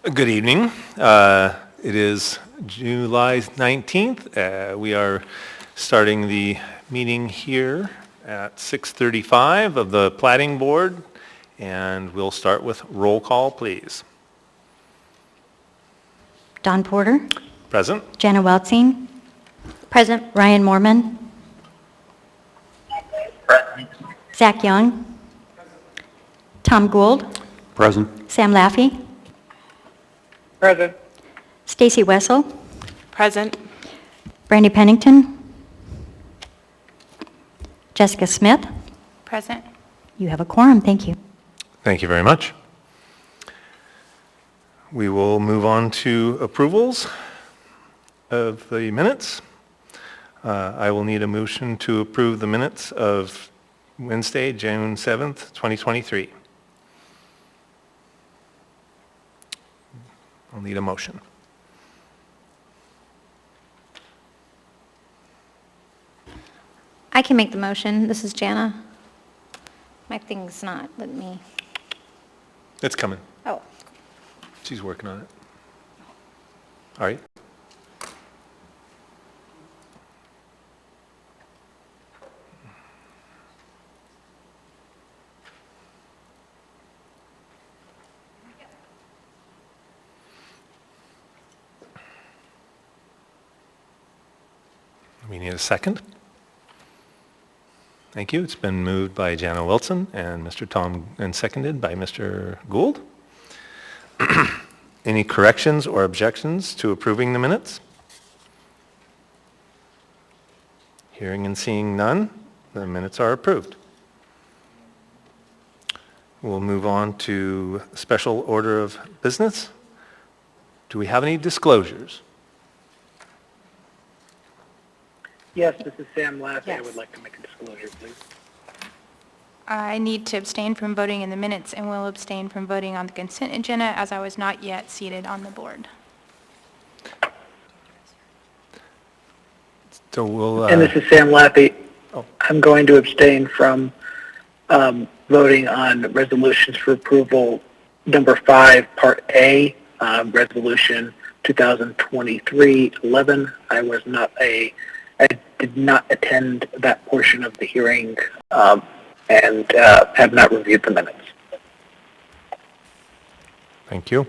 Good evening. It is July 19th. We are starting the meeting here at 6:35 of the Platting Board, and we'll start with roll call, please. Don Porter, Present? Jana Weltzing. Present. Ryan Morman. Present. Zach Young. Tom Gould. Present. Sam Laffey. Present. Stacy Wessel. Present. Brandy Pennington. Jessica Smith. Present. You have a quorum. Thank you. Thank you very much. We will move on to approvals of the minutes. I will need a motion to approve the minutes of Wednesday, June 7th, 2023. I'll need a motion. I can make the motion. This is Jana. My thing's not letting me. It's coming. Oh, She's working on it. All right. We need a second. Thank you. It's been moved by Jana Wilson and Mr. Tom, and seconded by Mr. Gould. Any corrections or objections to approving the minutes? Hearing and seeing none, the minutes are approved. We'll move on to special order of business. Do we have any disclosures? Yes, this is Sam Laffey. I Yes. would like to make a disclosure, please. I need to abstain from voting in the minutes and will abstain from voting on the consent agenda as I was not yet seated on the board. So we'll... And this is Sam Laffey. Oh. I'm going to abstain from voting on resolutions for approval number 5, Part A, Resolution 2023-11. I did not attend that portion of the hearing and have not reviewed the minutes. Thank you.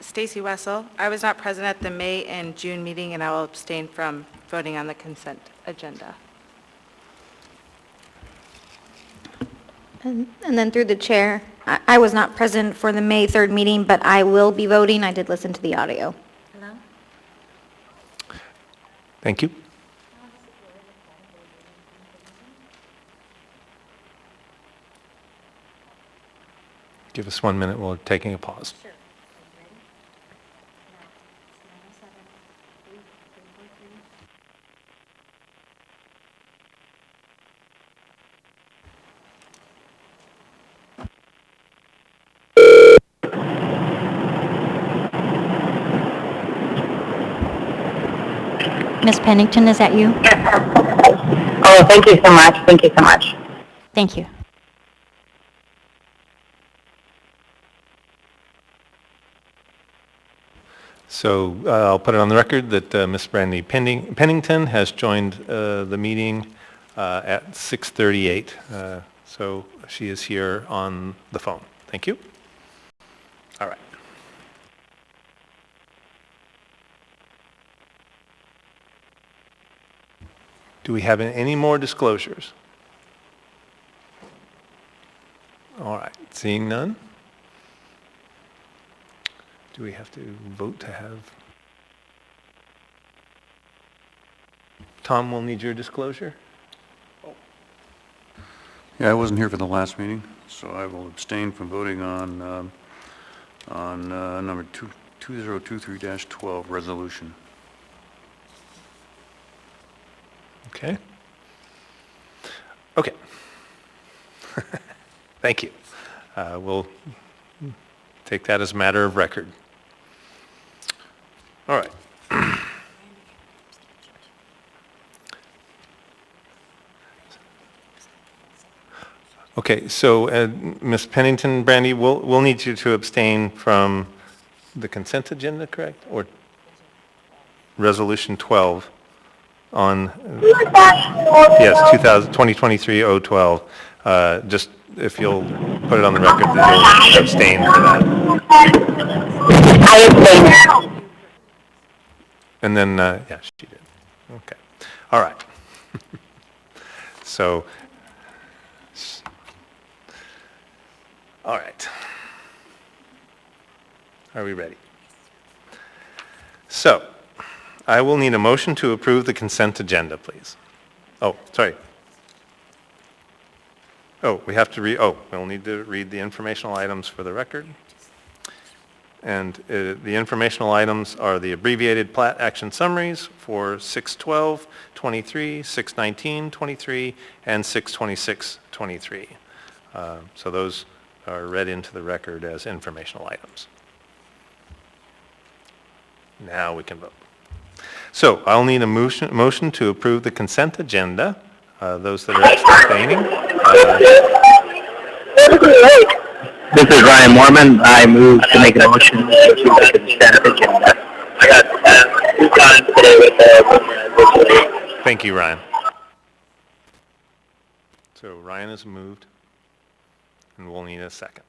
Stacy Wessel. I was not present at the May and June meeting, and I will abstain from voting on the consent agenda. and then through the chair, I was not present for the May 3rd meeting, but I will be voting. I did listen to the audio. Hello? Thank you. Give us 1 minute. We're taking a pause. Sure. Ms. Pennington, is that you? Oh, thank you so much. Thank you so much. Thank you. So I'll put it on the record that Ms. Brandy Pennington has joined the meeting at 6:38. So she is here on the phone. Thank you. All right. Do we have any more disclosures? All right. Seeing none? Do we have to vote to have? Tom will need your disclosure. Yeah, I wasn't here for the last meeting, so I will abstain from voting on number 2023-12 resolution. Okay. Okay. Thank you. We'll take that as a matter of record. All right. Okay, so Ms. Pennington, Brandy, we'll need you to abstain from the consent agenda, correct? Or Resolution 12 on, yes, 2023-012. Just if you'll put it on the record that you'll abstain for that. I abstain. And then, yeah, she did. Okay. All right. So, all right. Are we ready? So, I will need a motion to approve the consent agenda, please. Oh, sorry. Oh, we have to we'll need to read the informational items for the record. And the informational items are the abbreviated plat action summaries for 6/12/23, 6/19/23, and 6/26/23. So those are read into the record as informational items. Now we can vote. So I'll need a motion to approve the consent agenda. Those that are abstaining. This is Ryan Mormon. I move to make a motion to approve the consent agenda. I got two times today with Thank you, Ryan. So Ryan has moved, and we'll need a second.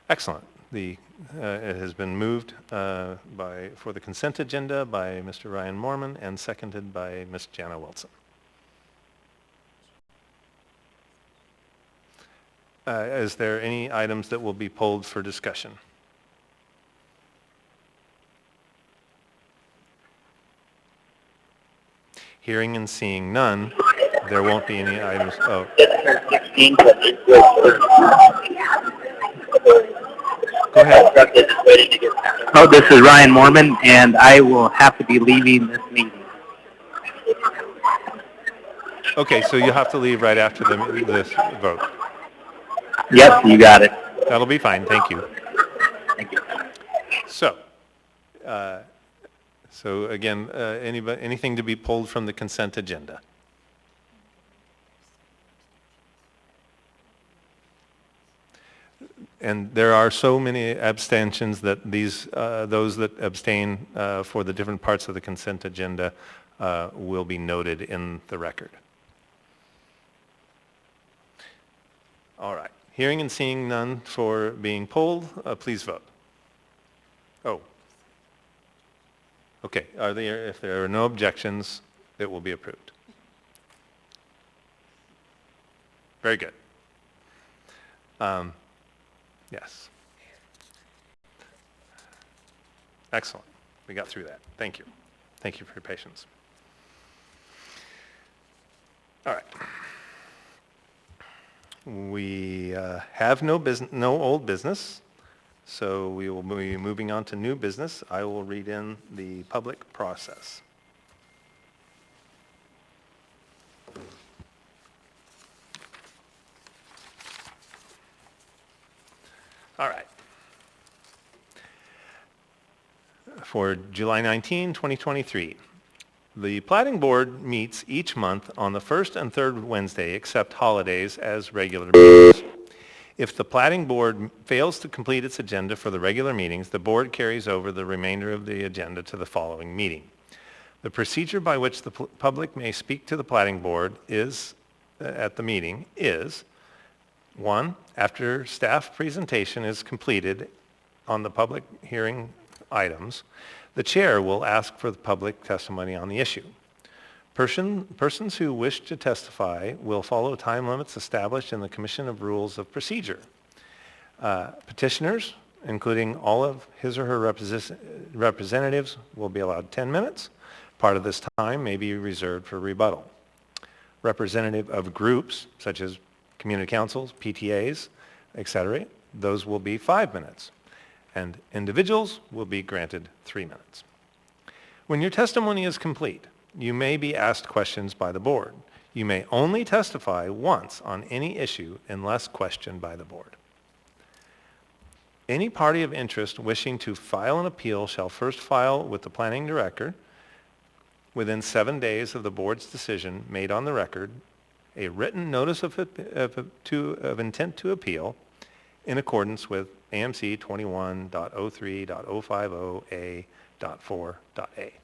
Excellent. It has been moved for the consent agenda by Mr. Ryan Mormon and seconded by Ms. Jana Wilson. Is there any items that will be pulled for discussion? Hearing and seeing none, there won't be any items. Oh. Go ahead. Oh, this is Ryan Mormon, and I will have to be leaving this meeting. Okay, so you'll have to leave right after this vote. Yep, you got it. That'll be fine, thank you. Thank you. So again, anything to be pulled from the consent agenda? And there are so many abstentions that those that abstain for the different parts of the consent agenda will be noted in the record. All right. Hearing and seeing none for being pulled, please vote. Oh. Okay. If there are no objections, it will be approved. Very good. Yes. Excellent. We got through that. Thank you. Thank you for your patience. All right. We have no old business, so we will be moving on to new business. I will read in the public process. All right. For July 19, 2023. The Platting Board meets each month on the first and third Wednesday, except holidays, as regular meetings. If the Platting Board fails to complete its agenda for the regular meetings, the Board carries over the remainder of the agenda to the following meeting. The procedure by which the public may speak to the Platting Board at the meeting is 1, after staff presentation is completed on the public hearing items, the chair will ask for the public testimony on the issue. Persons who wish to testify will follow time limits established in the Commission of Rules of Procedure. Petitioners, including all of his or her representatives, will be allowed 10 minutes. Part of this time may be reserved for rebuttal. Representative of groups, such as community councils, PTAs, etc., those will be 5 minutes. And individuals will be granted 3 minutes. When your testimony is complete, you may be asked questions by the board. You may only testify once on any issue unless questioned by the board. Any party of interest wishing to file an appeal shall first file with the planning director within 7 days of the board's decision made on the record a written notice of intent to appeal in accordance with AMC 21.03.050A.4.a.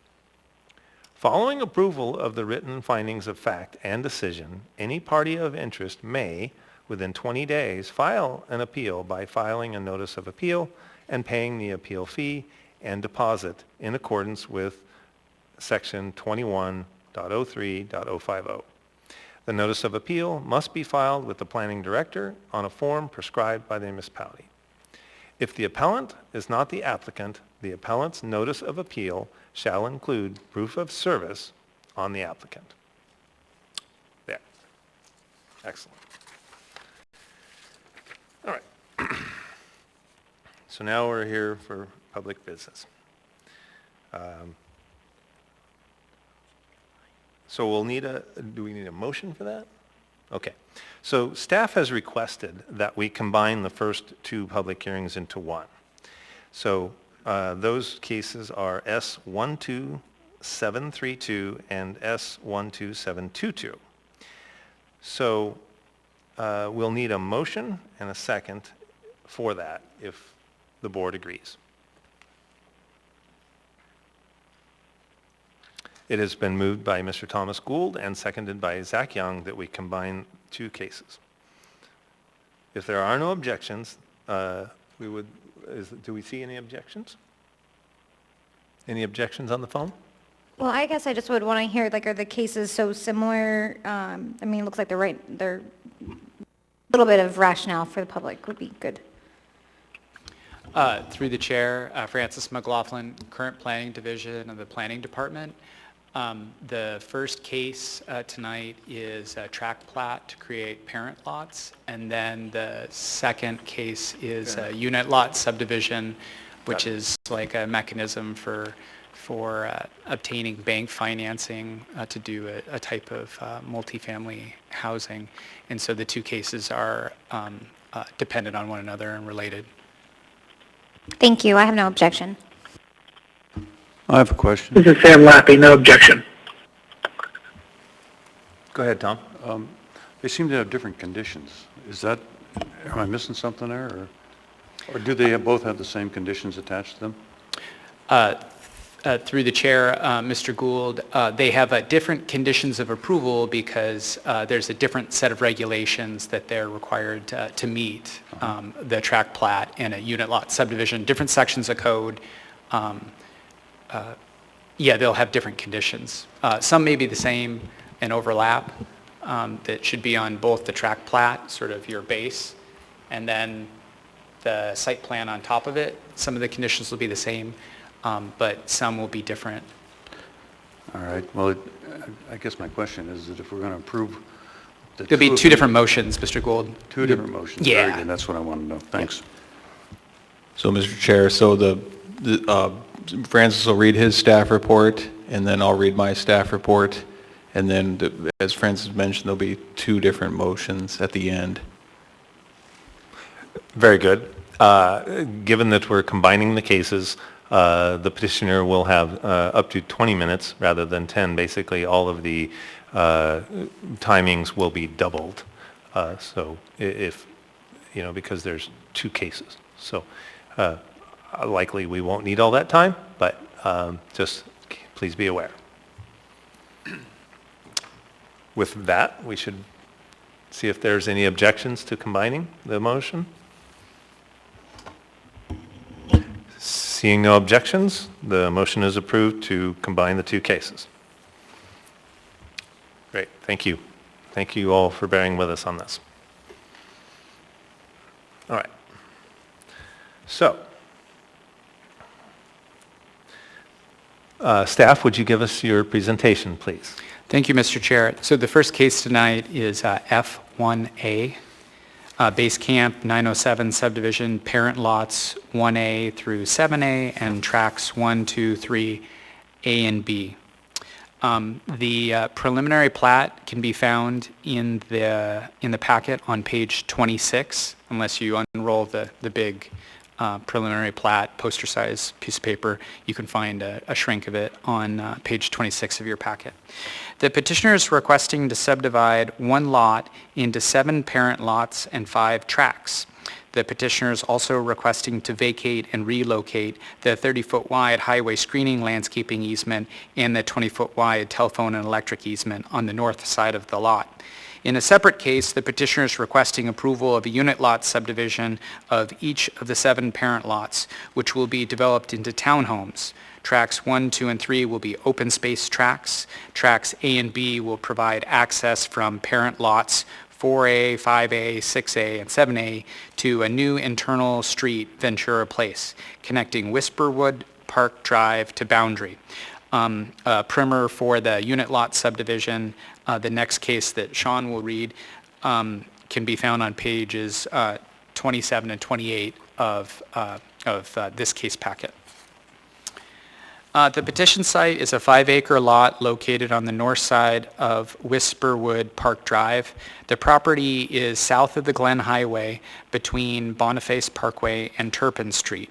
Following approval of the written findings of fact and decision, any party of interest may, within 20 days, file an appeal by filing a notice of appeal and paying the appeal fee and deposit in accordance with Section 21.03.050. The notice of appeal must be filed with the planning director on a form prescribed by the municipality. If the appellant is not the applicant, the appellant's notice of appeal shall include proof of service on the applicant. There. Excellent. All right. So now we're here for public business. So we'll need do we need a motion for that? Okay. So staff has requested that we combine the first two public hearings into one. So those cases are S12732 and S12722. So we'll need a motion and a second for that if the board agrees. It has been moved by Mr. Thomas Gould and seconded by Zach Young that we combine two cases. If there are no objections, do we see any objections? Any objections on the phone? Well, I guess I just would want to hear, like, are the cases so similar? I mean, it looks like they're a little bit of rationale for the public would be good. Through the chair, Francis McLaughlin, current planning division of the planning department. The first case tonight is a tract plat to create parent lots, and then the second case is a unit lot subdivision, which is like a mechanism for obtaining bank financing to do a type of multifamily housing. And so the two cases are dependent on one another and related. Thank you. I have no objection. I have a question. This is Sam Lappy, no objection. Go ahead, Tom. They seem to have different conditions. Am I missing something there? Or do they both have the same conditions attached to them? Through the chair, Mr. Gould, they have different conditions of approval because there's a different set of regulations that they're required to meet, the tract plat and a unit lot subdivision, different sections of code. Yeah, they'll have different conditions. Some may be the same and overlap that should be on both the tract plat, sort of your base, and then the site plan on top of it. Some of the conditions will be the same, but some will be different. All right. Well, I guess my question is that if we're going to approve the There'll be two different motions, Mr. Gould. Two different motions. Yeah. Very good. That's what I want to know. Thanks. So, Mr. Chair, so Francis will read his staff report, and then I'll read my staff report, and then, as Francis mentioned, there'll be two different motions at the end. Very good. Given that we're combining the cases, the petitioner will have up to 20 minutes rather than 10. Basically, all of the timings will be doubled. So if, because there's two cases. So likely we won't need all that time, but just please be aware. With that, we should see if there's any objections to combining the motion. Seeing no objections, the motion is approved to combine the two cases. Great, thank you. Thank you all for bearing with us on this. All right. So, staff, would you give us your presentation, please? Thank you, Mr. Chair. So the first case tonight is F1A, Base Camp 907 subdivision, parent lots 1A through 7A, and tracks 1, 2, 3, A and B. The preliminary plat can be found in the packet on page 26, unless you unroll the big preliminary plat poster size piece of paper. You can find a shrink of it on page 26 of your packet. The petitioner is requesting to subdivide one lot into 7 parent lots and 5 tracts. The petitioner is also requesting to vacate and relocate the 30-foot wide highway screening landscaping easement and the 20-foot wide telephone and electric easement on the north side of the lot. In a separate case, the petitioner is requesting approval of a unit lot subdivision of each of the 7 parent lots, which will be developed into townhomes. Tracks 1, 2, and 3 will be open space tracks. Tracks A and B will provide access from parent lots 4A, 5A, 6A, and 7A to a new internal street, Ventura Place, connecting Whisperwood Park Drive to Boundary. A primer for the unit lot subdivision, the next case that Sean will read, can be found on pages 27 and 28 of this case packet. The petition site is a 5-acre lot located on the north side of Whisperwood Park Drive. The property is south of the Glen Highway between Boniface Parkway and Turpin Street.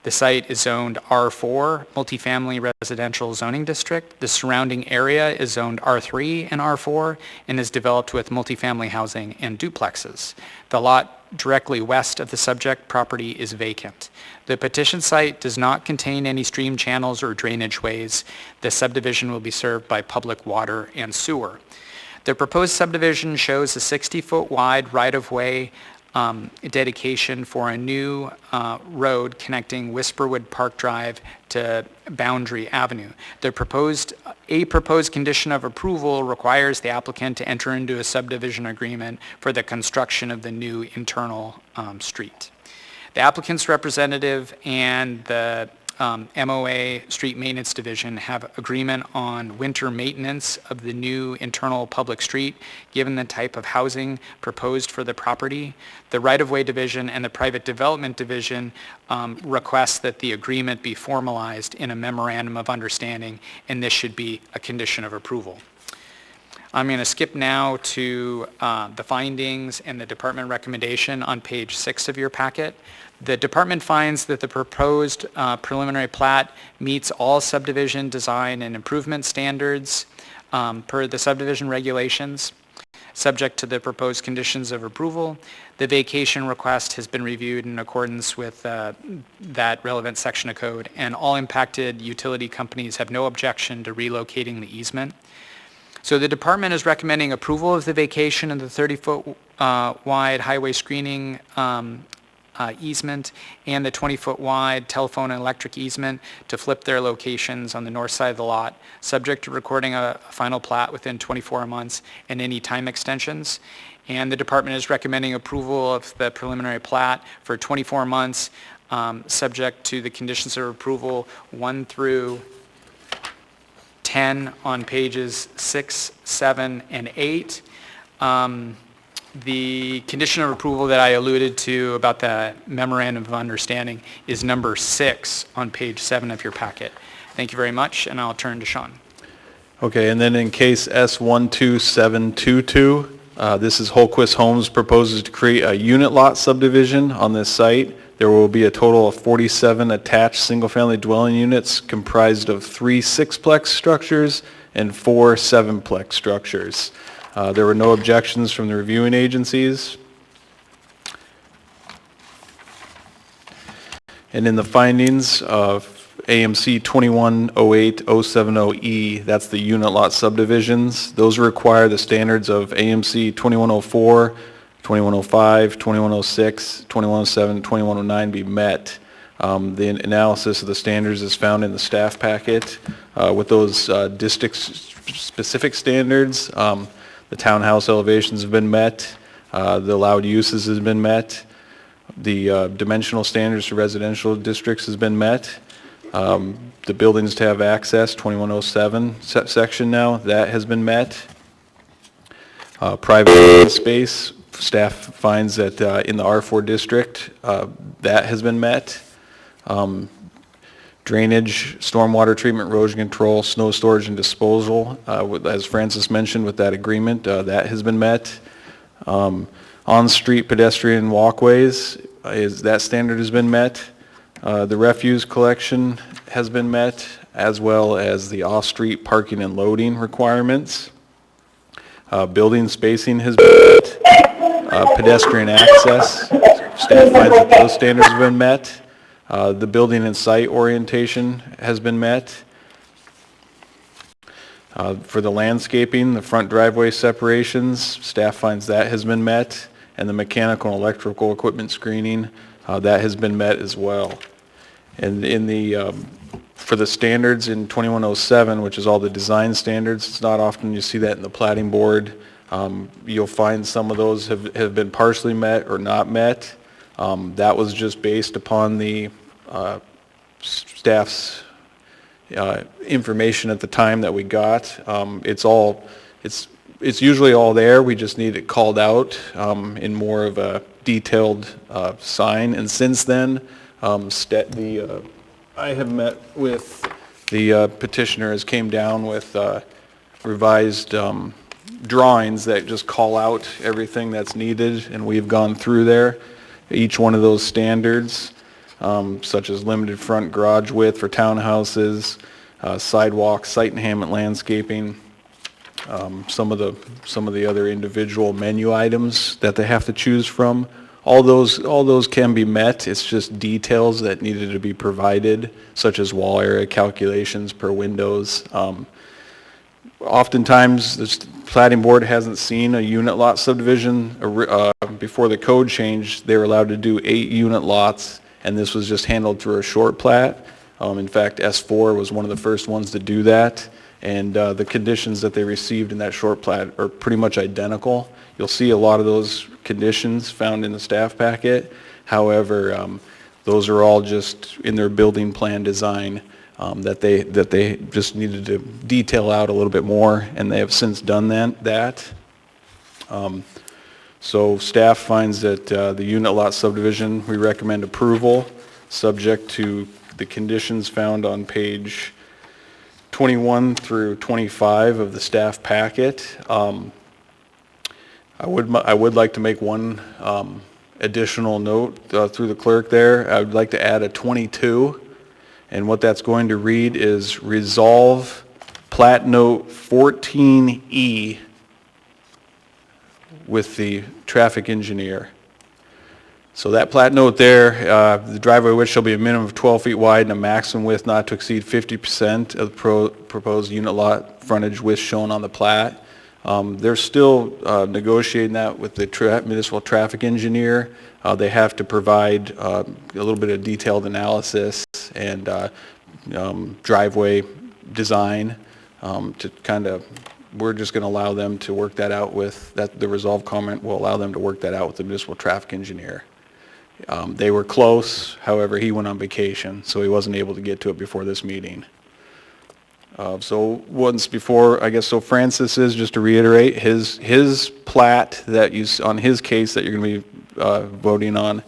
The site is zoned R4, multifamily residential zoning district. The surrounding area is zoned R3 and R4 and is developed with multifamily housing and duplexes. The lot directly west of the subject property is vacant. The petition site does not contain any stream channels or drainage ways. The subdivision will be served by public water and sewer. The proposed subdivision shows a 60-foot wide right-of-way dedication for a new road connecting Whisperwood Park Drive to Boundary Avenue. A proposed condition of approval requires the applicant to enter into a subdivision agreement for the construction of the new internal street. The applicant's representative and the MOA Street Maintenance Division have agreement on winter maintenance of the new internal public street, given the type of housing proposed for the property. The right-of-way division and the private development division request that the agreement be formalized in a memorandum of understanding, and this should be a condition of approval. I'm going to skip now to the findings and the department recommendation on page 6 of your packet. The department finds that the proposed preliminary plat meets all subdivision design and improvement standards per the subdivision regulations, subject to the proposed conditions of approval. The vacation request has been reviewed in accordance with that relevant section of code, and all impacted utility companies have no objection to relocating the easement. So the department is recommending approval of the vacation of the 30-foot wide highway screening easement and the 20-foot wide telephone and electric easement to flip their locations on the north side of the lot, subject to recording a final plat within 24 months and any time extensions. And the department is recommending approval of the preliminary plat for 24 months, subject to the conditions of approval 1 through 10 on pages 6, 7, and 8. The condition of approval that I alluded to about the memorandum of understanding is number 6 on page 7 of your packet. Thank you very much, and I'll turn to Sean. Okay, and then in case S12722, this is Holquist Homes proposes to create a unit lot subdivision on this site. There will be a total of 47 attached single-family dwelling units comprised of 3 6-plex structures and 4 7-plex structures. There were no objections from the reviewing agencies. And in the findings of AMC 2108-070E, that's the unit lot subdivisions. Those require the standards of AMC 2104, 2105, 2106, 2107, 2109 be met. The analysis of the standards is found in the staff packet. With those district-specific standards, the townhouse elevations have been met. The allowed uses has been met. The dimensional standards for residential districts has been met. The buildings to have access, 2107 section now, that has been met. Private open space, staff finds that in the R4 district, that has been met. Drainage, stormwater treatment, erosion control, snow storage and disposal, as Francis mentioned with that agreement, that has been met. On-street pedestrian walkways, that standard has been met. The refuse collection has been met, as well as the off-street parking and loading requirements. Building spacing has been met. Pedestrian access Staff finds that those standards have been met. The building and site orientation has been met. For the landscaping, the front driveway separations, staff finds that has been met, and the mechanical and electrical equipment screening, that has been met as well. And for the standards in 2107, which is all the design standards, it's not often you see that in the platting board. You'll find some of those have been partially met or not met. That was just based upon the staff's information at the time that we got. It's usually all there. We just need it called out in more of a detailed sign. And since then, I have met with the petitioner has came down with revised drawings that just call out everything that's needed, and we've gone through there. Each one of those standards, such as limited front garage width for townhouses, sidewalks, site enhancement landscaping, some of the other individual menu items that they have to choose from. All those can be met. It's just details that needed to be provided, such as wall area calculations per windows. Oftentimes, the platting board hasn't seen a unit lot subdivision. Before the code change, they were allowed to do 8 unit lots, and this was just handled through a short plat. In fact, S4 was one of the first ones to do that, and the conditions that they received in that short plat are pretty much identical. You'll see a lot of those conditions found in the staff packet. However, those are all just in their building plan design that they just needed to detail out a little bit more, and they have since done that. So staff finds that the unit lot subdivision, we recommend approval, subject to the conditions found on page 21 through 25 of the staff packet. I would like to make one additional note through the clerk there. I would like to add a 22, and what that's going to read is resolve plat note 14E with the traffic engineer. So that plat note there, the driveway width shall be a minimum of 12 feet wide and a maximum width not to exceed 50% of the proposed unit lot frontage width shown on the plat. They're still negotiating that with the municipal traffic engineer. They have to provide a little bit of detailed analysis and driveway design to kind of, we're just going to allow them to work that out with, the resolve comment will allow them to work that out with the municipal traffic engineer. They were close, however, he went on vacation, so he wasn't able to get to it before this meeting. So once before, I guess, so Francis is, just to reiterate, his plat that on his case that you're going to be voting on,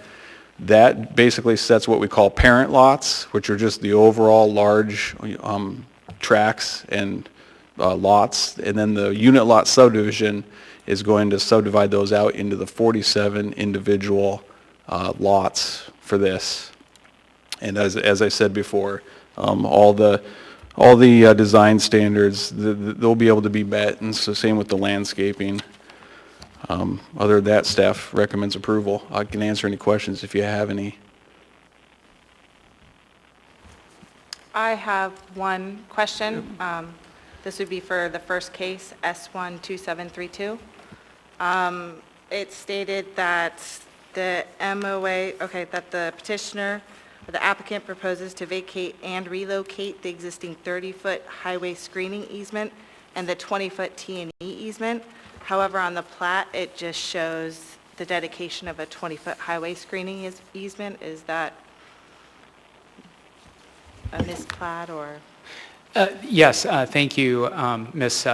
that basically sets what we call parent lots, which are just the overall large tracts and lots, and then the unit lot subdivision is going to subdivide those out into the 47 individual lots for this. And as I said before, all the design standards, they'll be able to be met, and so same with the landscaping. Other than that, staff recommends approval. I can answer any questions if you have any. I have one question. This would be for the first case, S12732. It stated that the MOA, that the petitioner or the applicant proposes to vacate and relocate the existing 30-foot highway screening easement and the 20-foot T&E easement. However, on the plat, it just shows the dedication of a 20-foot highway screening easement. Is that a misplat or? Yes, thank you, Ms.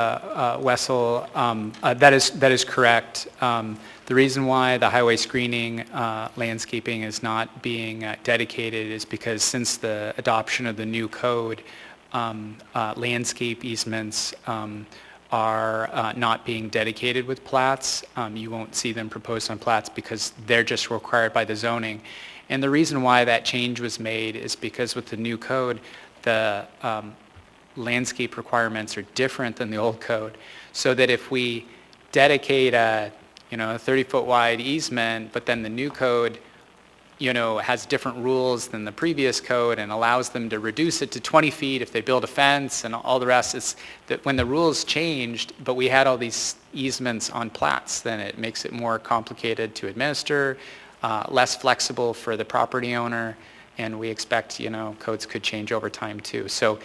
Wessel. That is correct. The reason why the highway screening landscaping is not being dedicated is because since the adoption of the new code, landscape easements are not being dedicated with plats. You won't see them proposed on plats because they're just required by the zoning. And the reason why that change was made is because with the new code, the landscape requirements are different than the old code. So that if we dedicate a 30-foot wide easement, but then the new code has different rules than the previous code and allows them to reduce it to 20 feet if they build a fence and all the rest. It's that when the rules changed, but we had all these easements on plats, then it makes it more complicated to administer, less flexible for the property owner, and we expect, codes could change over time too. So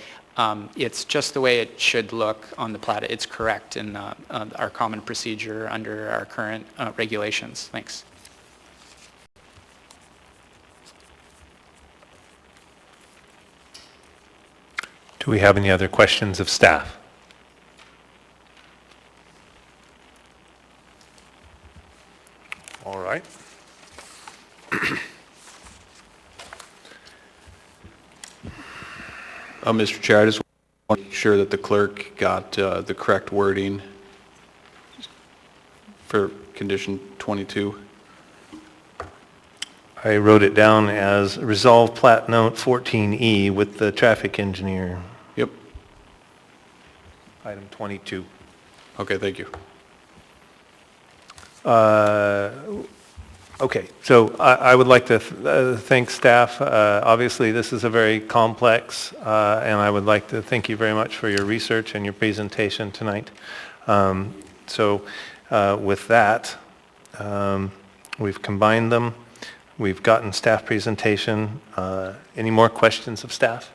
it's just the way it should look on the plat. It's correct in our common procedure under our current regulations. Thanks. Do we have any other questions of staff? All right. Mr. Chair, I just want to make sure that the clerk got the correct wording for condition 22. I wrote it down as resolve plat note 14E with the traffic engineer. Yep. Item 22. Okay, thank you. Okay, so I would like to thank staff. Obviously, this is a very complex, and I would like to thank you very much for your research and your presentation tonight. With that, we've combined them. We've gotten staff presentation. Any more questions of staff?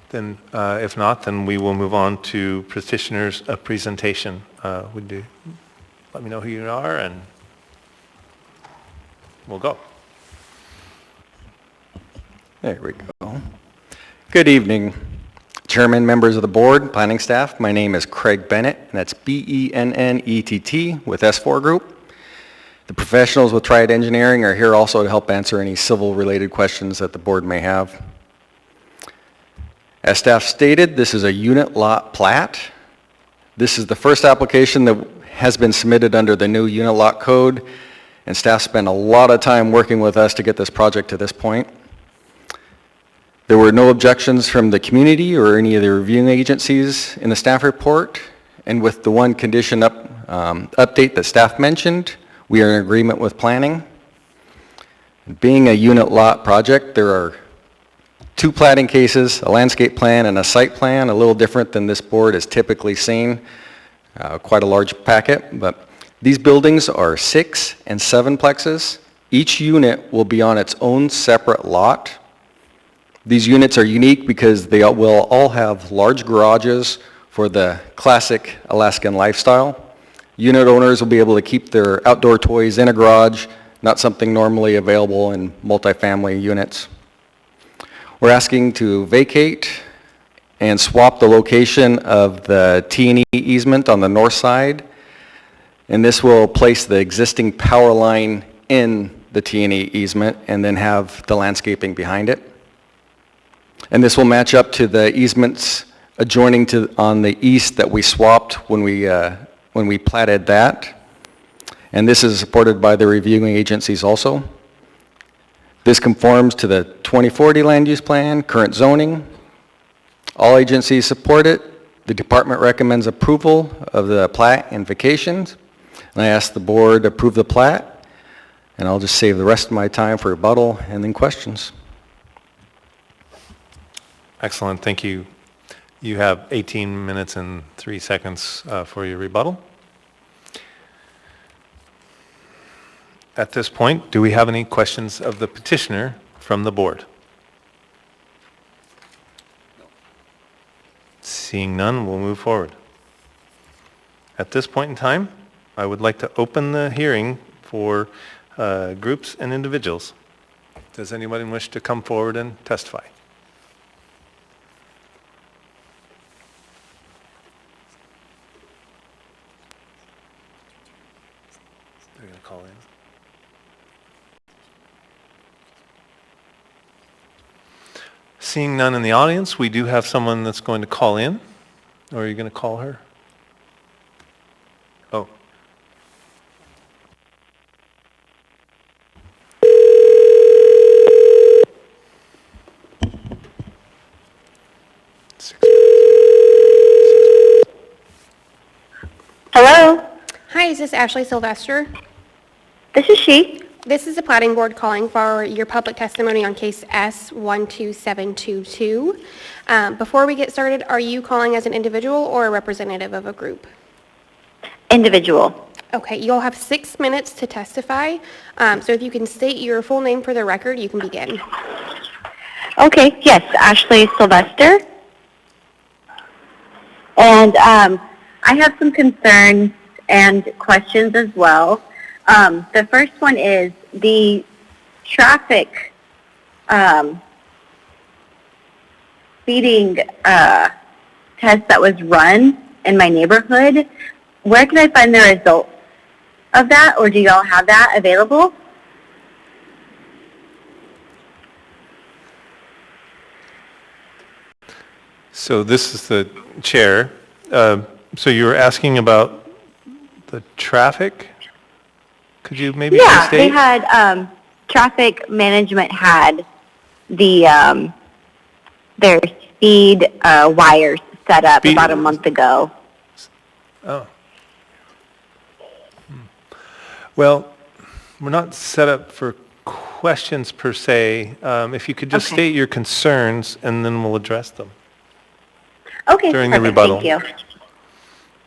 Then, if not, then we will move on to petitioner's presentation. Would you let me know who you are, and we'll go. There we go. Good evening, Chairman, members of the board, planning staff. My name is Craig Bennett, and that's B-E-N-N-E-T-T with S4 Group. The professionals with Triad Engineering are here also to help answer any civil-related questions that the board may have. As staff stated, this is a unit lot plat. This is the first application that has been submitted under the new unit lot code, and staff spent a lot of time working with us to get this project to this point. There were no objections from the community or any of the reviewing agencies in the staff report, and with the one condition update that staff mentioned, we are in agreement with planning. Being a unit lot project, there are two platting cases, a landscape plan and a site plan, a little different than this board has typically seen. Quite a large packet, but these buildings are 6 and 7 plexes. Each unit will be on its own separate lot. These units are unique because they will all have large garages for the classic Alaskan lifestyle. Unit owners will be able to keep their outdoor toys in a garage, not something normally available in multifamily units. We're asking to vacate and swap the location of the T&E easement on the north side, and this will place the existing power line in the T&E easement and then have the landscaping behind it. And this will match up to the easements adjoining to on the east that we swapped when we platted that. And this is supported by the reviewing agencies also. This conforms to the 2040 land use plan, current zoning. All agencies support it. The department recommends approval of the plat and vacations. And I ask the board to approve the plat, and I'll just save the rest of my time for rebuttal and then questions. Excellent, thank you. You have 18 minutes and 3 seconds for your rebuttal. At this point, do we have any questions of the petitioner from the board? Seeing none, we'll move forward. At this point in time, I would like to open the hearing for groups and individuals. Does anybody wish to come forward and testify? They're going to call in. Seeing none in the audience, we do have someone that's going to call in. Or are you going to call her? Oh. Hello? Hi, is this Ashley Sylvester? This is she. This is the Platting Board calling for your public testimony on case S12722. Before we get started, are you calling as an individual or a representative of a group? Individual. Okay, you'll have 6 minutes to testify. So if you can state your full name for the record, you can begin. Okay, yes, Ashley Sylvester. And I have some concerns and questions as well. The first one is the traffic speeding test that was run in my neighborhood. Where can I find the results of that, or do y'all have that available? So this is the chair. So you were asking about the traffic? Could you maybe Yeah, state? they had, traffic management had the, their speed wires set up Speed- about a month ago. Oh. Well, we're not set up for questions per se. If you could just Okay. state your concerns and then we'll address them. Okay, During the perfect, rebuttal. thank you.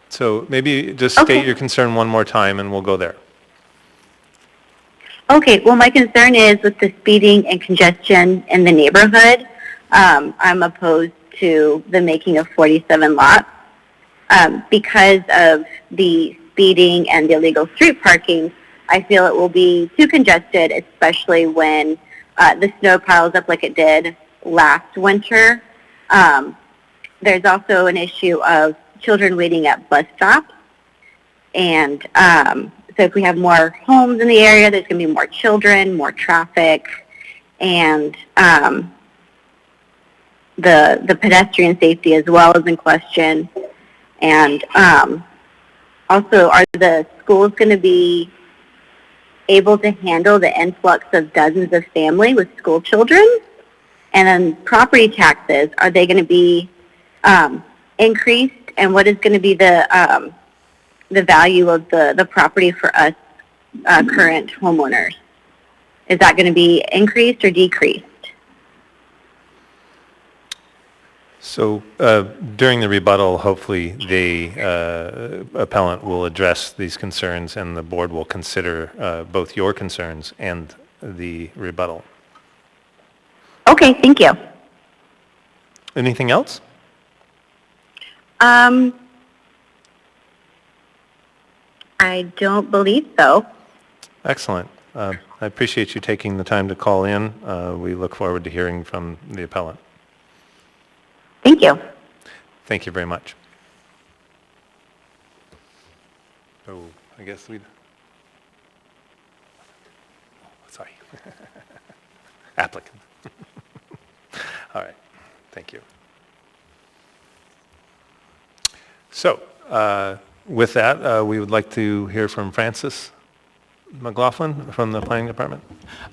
So maybe just Okay. state your concern one more time and we'll go there. Okay, well, my concern is with the speeding and congestion in the neighborhood. I'm opposed to the making of 47 lots. Because of the speeding and the illegal street parking, I feel it will be too congested, especially when the snow piles up like it did last winter. There's also an issue of children waiting at bus stops. And so if we have more homes in the area, there's going to be more children, more traffic, and the pedestrian safety as well is in question. And also, are the schools going to be able to handle the influx of dozens of families with school children? And then property taxes, are they going to be increased? And what is going to be the value of the property for us current homeowners? Is that going to be increased or decreased? So during the rebuttal, hopefully the appellant will address these concerns and the board will consider both your concerns and the rebuttal. Okay, thank you. Anything else? I don't believe so. Excellent. I appreciate you taking the time to call in. We look forward to hearing from the appellant. Thank you. Thank you very much. So I guess sorry. Applicant. All right. Thank you. So with that, we would like to hear from Francis McLaughlin from the Planning Department.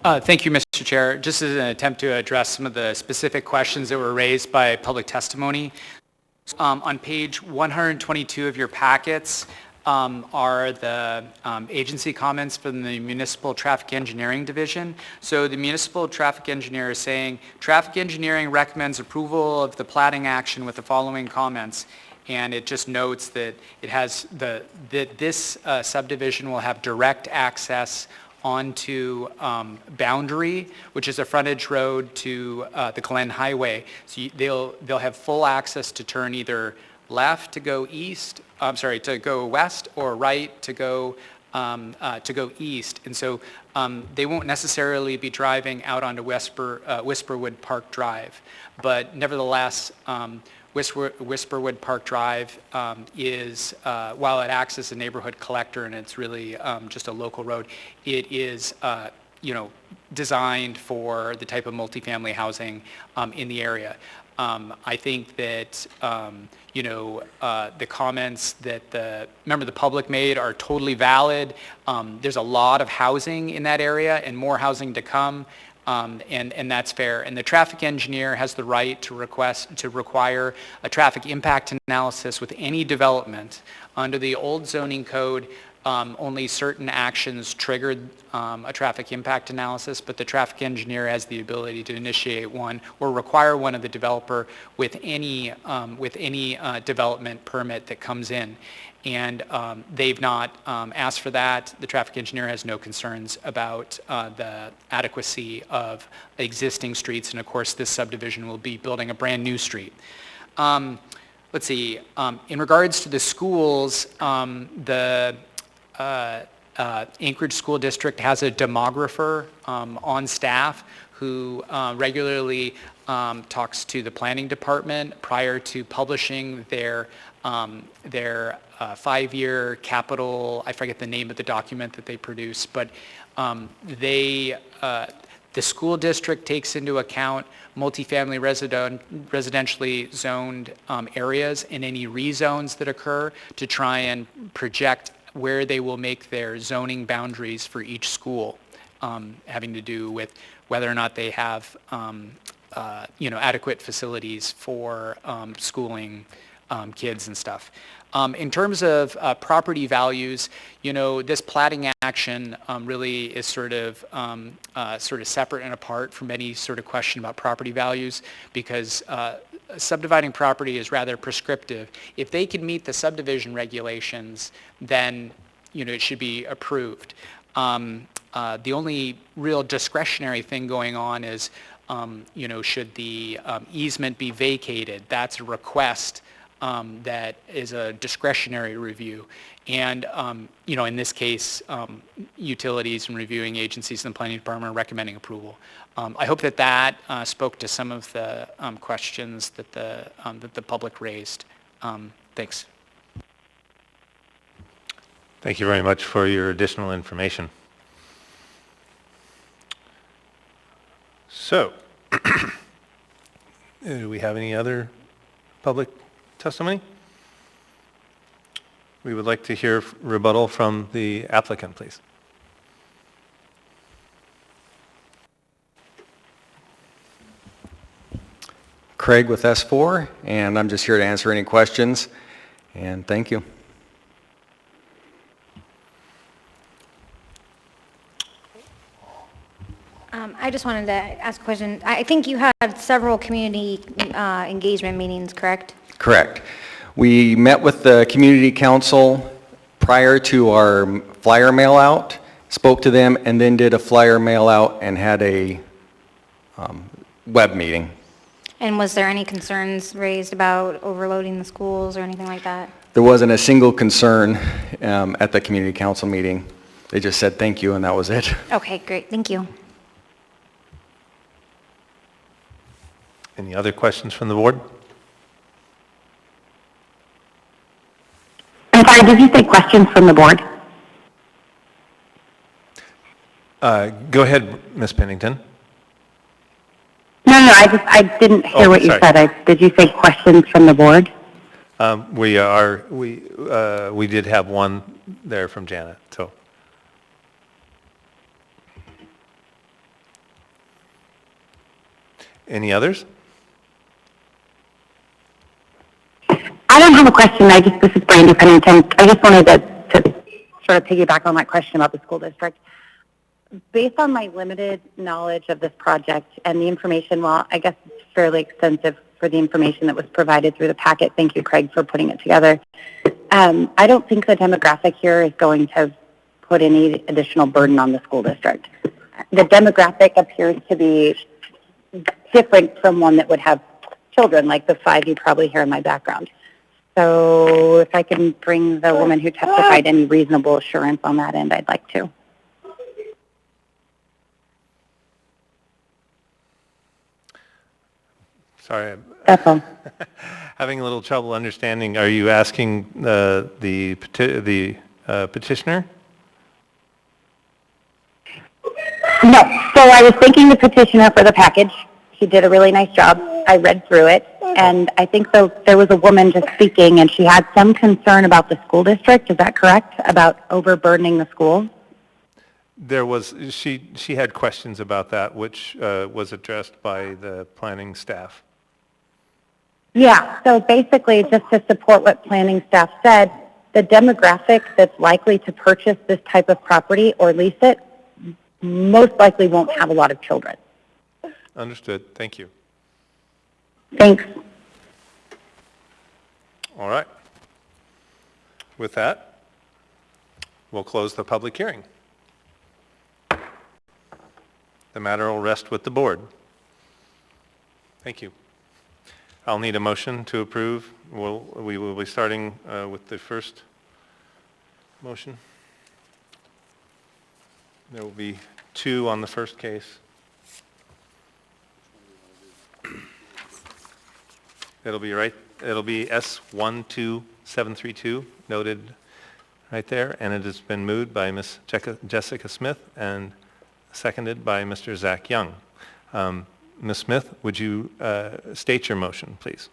Thank you, Mr. Chair. Just as an attempt to address some of the specific questions that were raised by public testimony, on page 122 of your packets are the agency comments from the Municipal Traffic Engineering Division. So the Municipal Traffic Engineer is saying, traffic engineering recommends approval of the platting action with the following comments. And it just notes that it has that this subdivision will have direct access onto Boundary, which is a frontage road to the Glen Highway. So they'll have full access to turn either left to go east, to go west, or right to go east. And so they won't necessarily be driving out onto Whisperwood Park Drive, but nevertheless, Whisperwood Park Drive is, while it acts as a neighborhood collector and it's really just a local road, it is, designed for the type of multifamily housing in the area. I think that, the comments that the member of the public made are totally valid. There's a lot of housing in that area and more housing to come. And that's fair. And the traffic engineer has the right to require a traffic impact analysis with any development under the old zoning code only certain actions triggered a traffic impact analysis, but the traffic engineer has the ability to initiate one or require one of the developer with any development permit that comes in. And they've not asked for that. The traffic engineer has no concerns about the adequacy of existing streets, and of course this subdivision will be building a brand new street. Let's see, in regards to the schools, the Anchorage School District has a demographer on staff who regularly talks to the planning department prior to publishing their 5-year capital, I forget the name of the document that they produce, but the school district takes into account multifamily residentially zoned areas and any rezones that occur to try and project where they will make their zoning boundaries for each school, having to do with whether or not they have adequate facilities for schooling kids and stuff. In terms of property values, this platting action really is sort of separate and apart from any sort of question about property values, because subdividing property is rather prescriptive. If they can meet the subdivision regulations, then it should be approved. The only real discretionary thing going on is, should the easement be vacated? That's a request that is a discretionary review. And, in this case, utilities and reviewing agencies in the planning department are recommending approval. I hope that spoke to some of the questions that the public raised. Thanks. Thank you very much for your additional information. So, do we have any other public testimony? We would like to hear rebuttal from the applicant, please. Craig with S4, and I'm just here to answer any questions, and thank you. I just wanted to ask a question. I think you had several community engagement meetings, correct? Correct. We met with the community council prior to our flyer mail out, spoke to them, and then did a flyer mail out and had a web meeting. And was there any concerns raised about overloading the schools or anything like that? There wasn't a single concern at the community council meeting. They just said thank you, and that was it. Okay, great. Thank you. Any other questions from the board? I'm sorry, did you say questions from the board? Go ahead, Ms. Pennington. No, I didn't hear what you said. Did you say questions from the board? We did have one there from Janet, so. Any others? I don't have a question. This is Brandy Pennington. I just wanted to sort of piggyback on that question about the school district. Based on my limited knowledge of this project and the information, well, I guess it's fairly extensive for the information that was provided through the packet. Thank you, Craig, for putting it together. I don't think the demographic here is going to put any additional burden on the school district. The demographic appears to be different from one that would have children, like the 5 you probably hear in my background. So if I can bring the woman who testified any reasonable assurance on that end, I'd like to. Sorry. That's all. Having a little trouble understanding. Are you asking the petitioner? No. So I was thanking the petitioner for the package. She did a really nice job. I read through it, and I think there was a woman just speaking, and she had some concern about the school district. Is that correct? About overburdening the school? There was, she had questions about that, which was addressed by the planning staff. Yeah, so basically just to support what planning staff said, the demographic that's likely to purchase this type of property or lease it most likely won't have a lot of children. Understood. Thank you. Thanks. All right. With that, we'll close the public hearing. The matter will rest with the board. Thank you. I'll need a motion to approve. We will be starting with the first motion. There will be 2 on the first case. It'll be S12732, noted right there, and it has been moved by Ms. Jessica Smith and seconded by Mr. Zach Young. Ms. Smith, would you state your motion, please?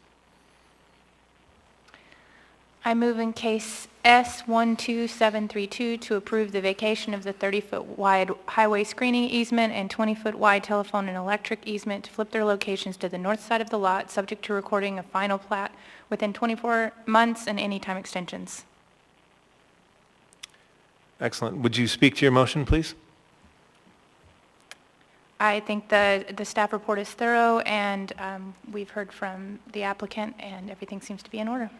I move in case S12732 to approve the vacation of the 30-foot wide highway screening easement and 20-foot wide telephone and electric easement to flip their locations to the north side of the lot, subject to recording a final plat within 24 months and any time extensions. Excellent. Would you speak to your motion, please? I think the staff report is thorough, and we've heard from the applicant, and everything seems to be in order.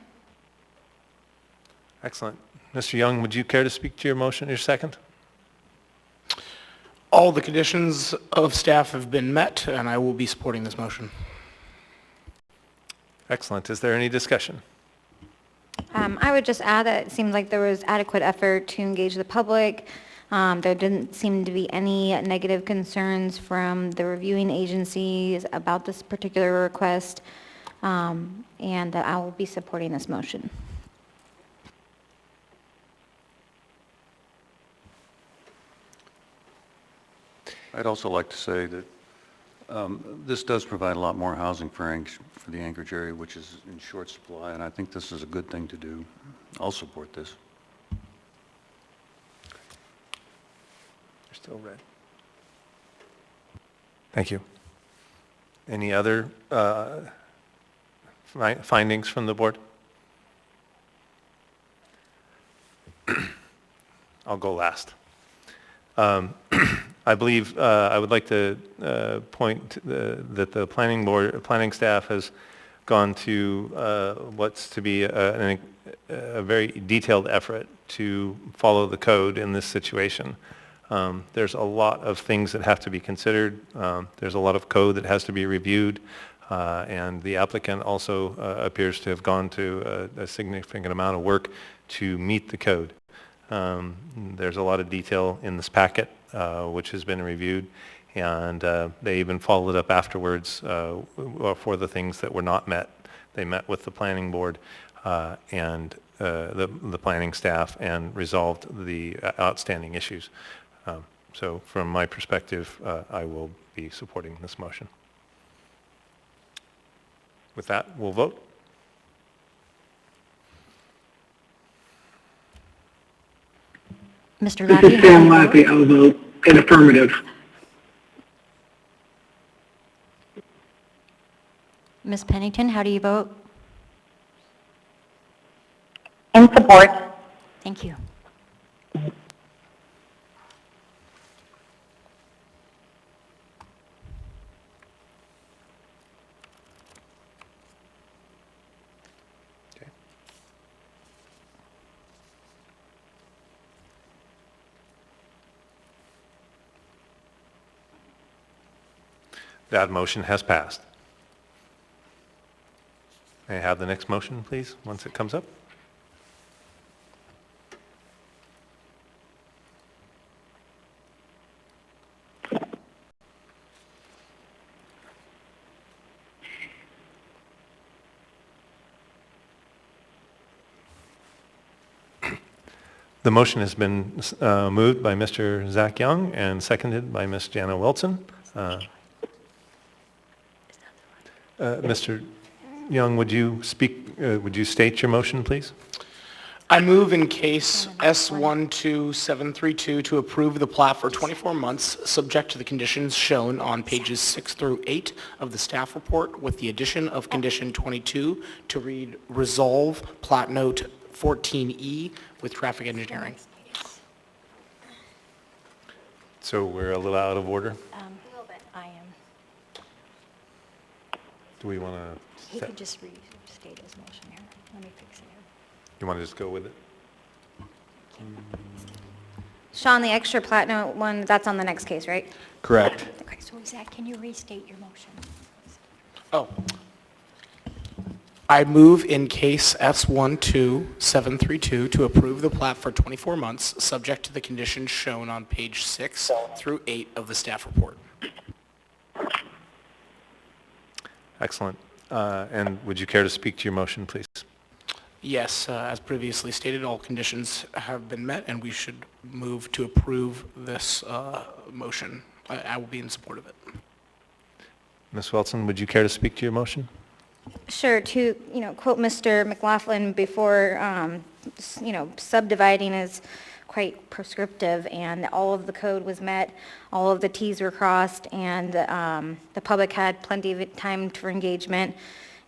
Excellent. Mr. Young, would you care to speak to your motion, your second? All the conditions of staff have been met, and I will be supporting this motion. Excellent. Is there any discussion? I would just add that it seemed like there was adequate effort to engage the public. There didn't seem to be any negative concerns from the reviewing agencies about this particular request, and I will be supporting this motion. I'd also like to say that this does provide a lot more housing for the Anchorage area, which is in short supply, and I think this is a good thing to do. I'll support this. You're still red. Thank you. Any other findings from the board? I'll go last. I believe I would like to point that the planning staff has gone to what's to be a very detailed effort to follow the code in this situation. There's a lot of things that have to be considered. There's a lot of code that has to be reviewed, and the applicant also appears to have gone to a significant amount of work to meet the code. There's a lot of detail in this packet, which has been reviewed, and they even followed up afterwards for the things that were not met. They met with the planning board and the planning staff and resolved the outstanding issues. So from my perspective, I will be supporting this motion. With that, we'll vote. Mr. This Lappy? is Sam Lappy. I will vote in affirmative. Ms. Pennington, how do you vote? In support. Thank you. Okay. That motion has passed. May I have the next motion, please, once it comes up? The motion has been moved by Mr. Zach Young and seconded by Ms. Jana Wilson. Mr. Young, would you state your motion, please? I move in case S12732 to approve the plat for 24 months, subject to the conditions shown on pages 6 through 8 of the staff report, with the addition of condition 22 to read resolve plat note 14E with traffic engineering. So we're a little out of order. A little bit. I am. Do we want He to, could just restate his motion here. Let me fix it here. you want to just go with it? Sean, the extra plat note one, that's on the next case, right? Correct. Okay, so Zach, can you restate your motion? Oh. I move in case S12732 to approve the plat for 24 months, subject to the conditions shown on page 6 through 8 of the staff report. Excellent. And would you care to speak to your motion, please? Yes, as previously stated, all conditions have been met, and we should move to approve this motion. I will be in support of it. Ms. Welton, would you care to speak to your motion? Sure, to, quote Mr. McLaughlin before, subdividing is quite prescriptive, and all of the code was met, all of the Ts were crossed, and the public had plenty of time for engagement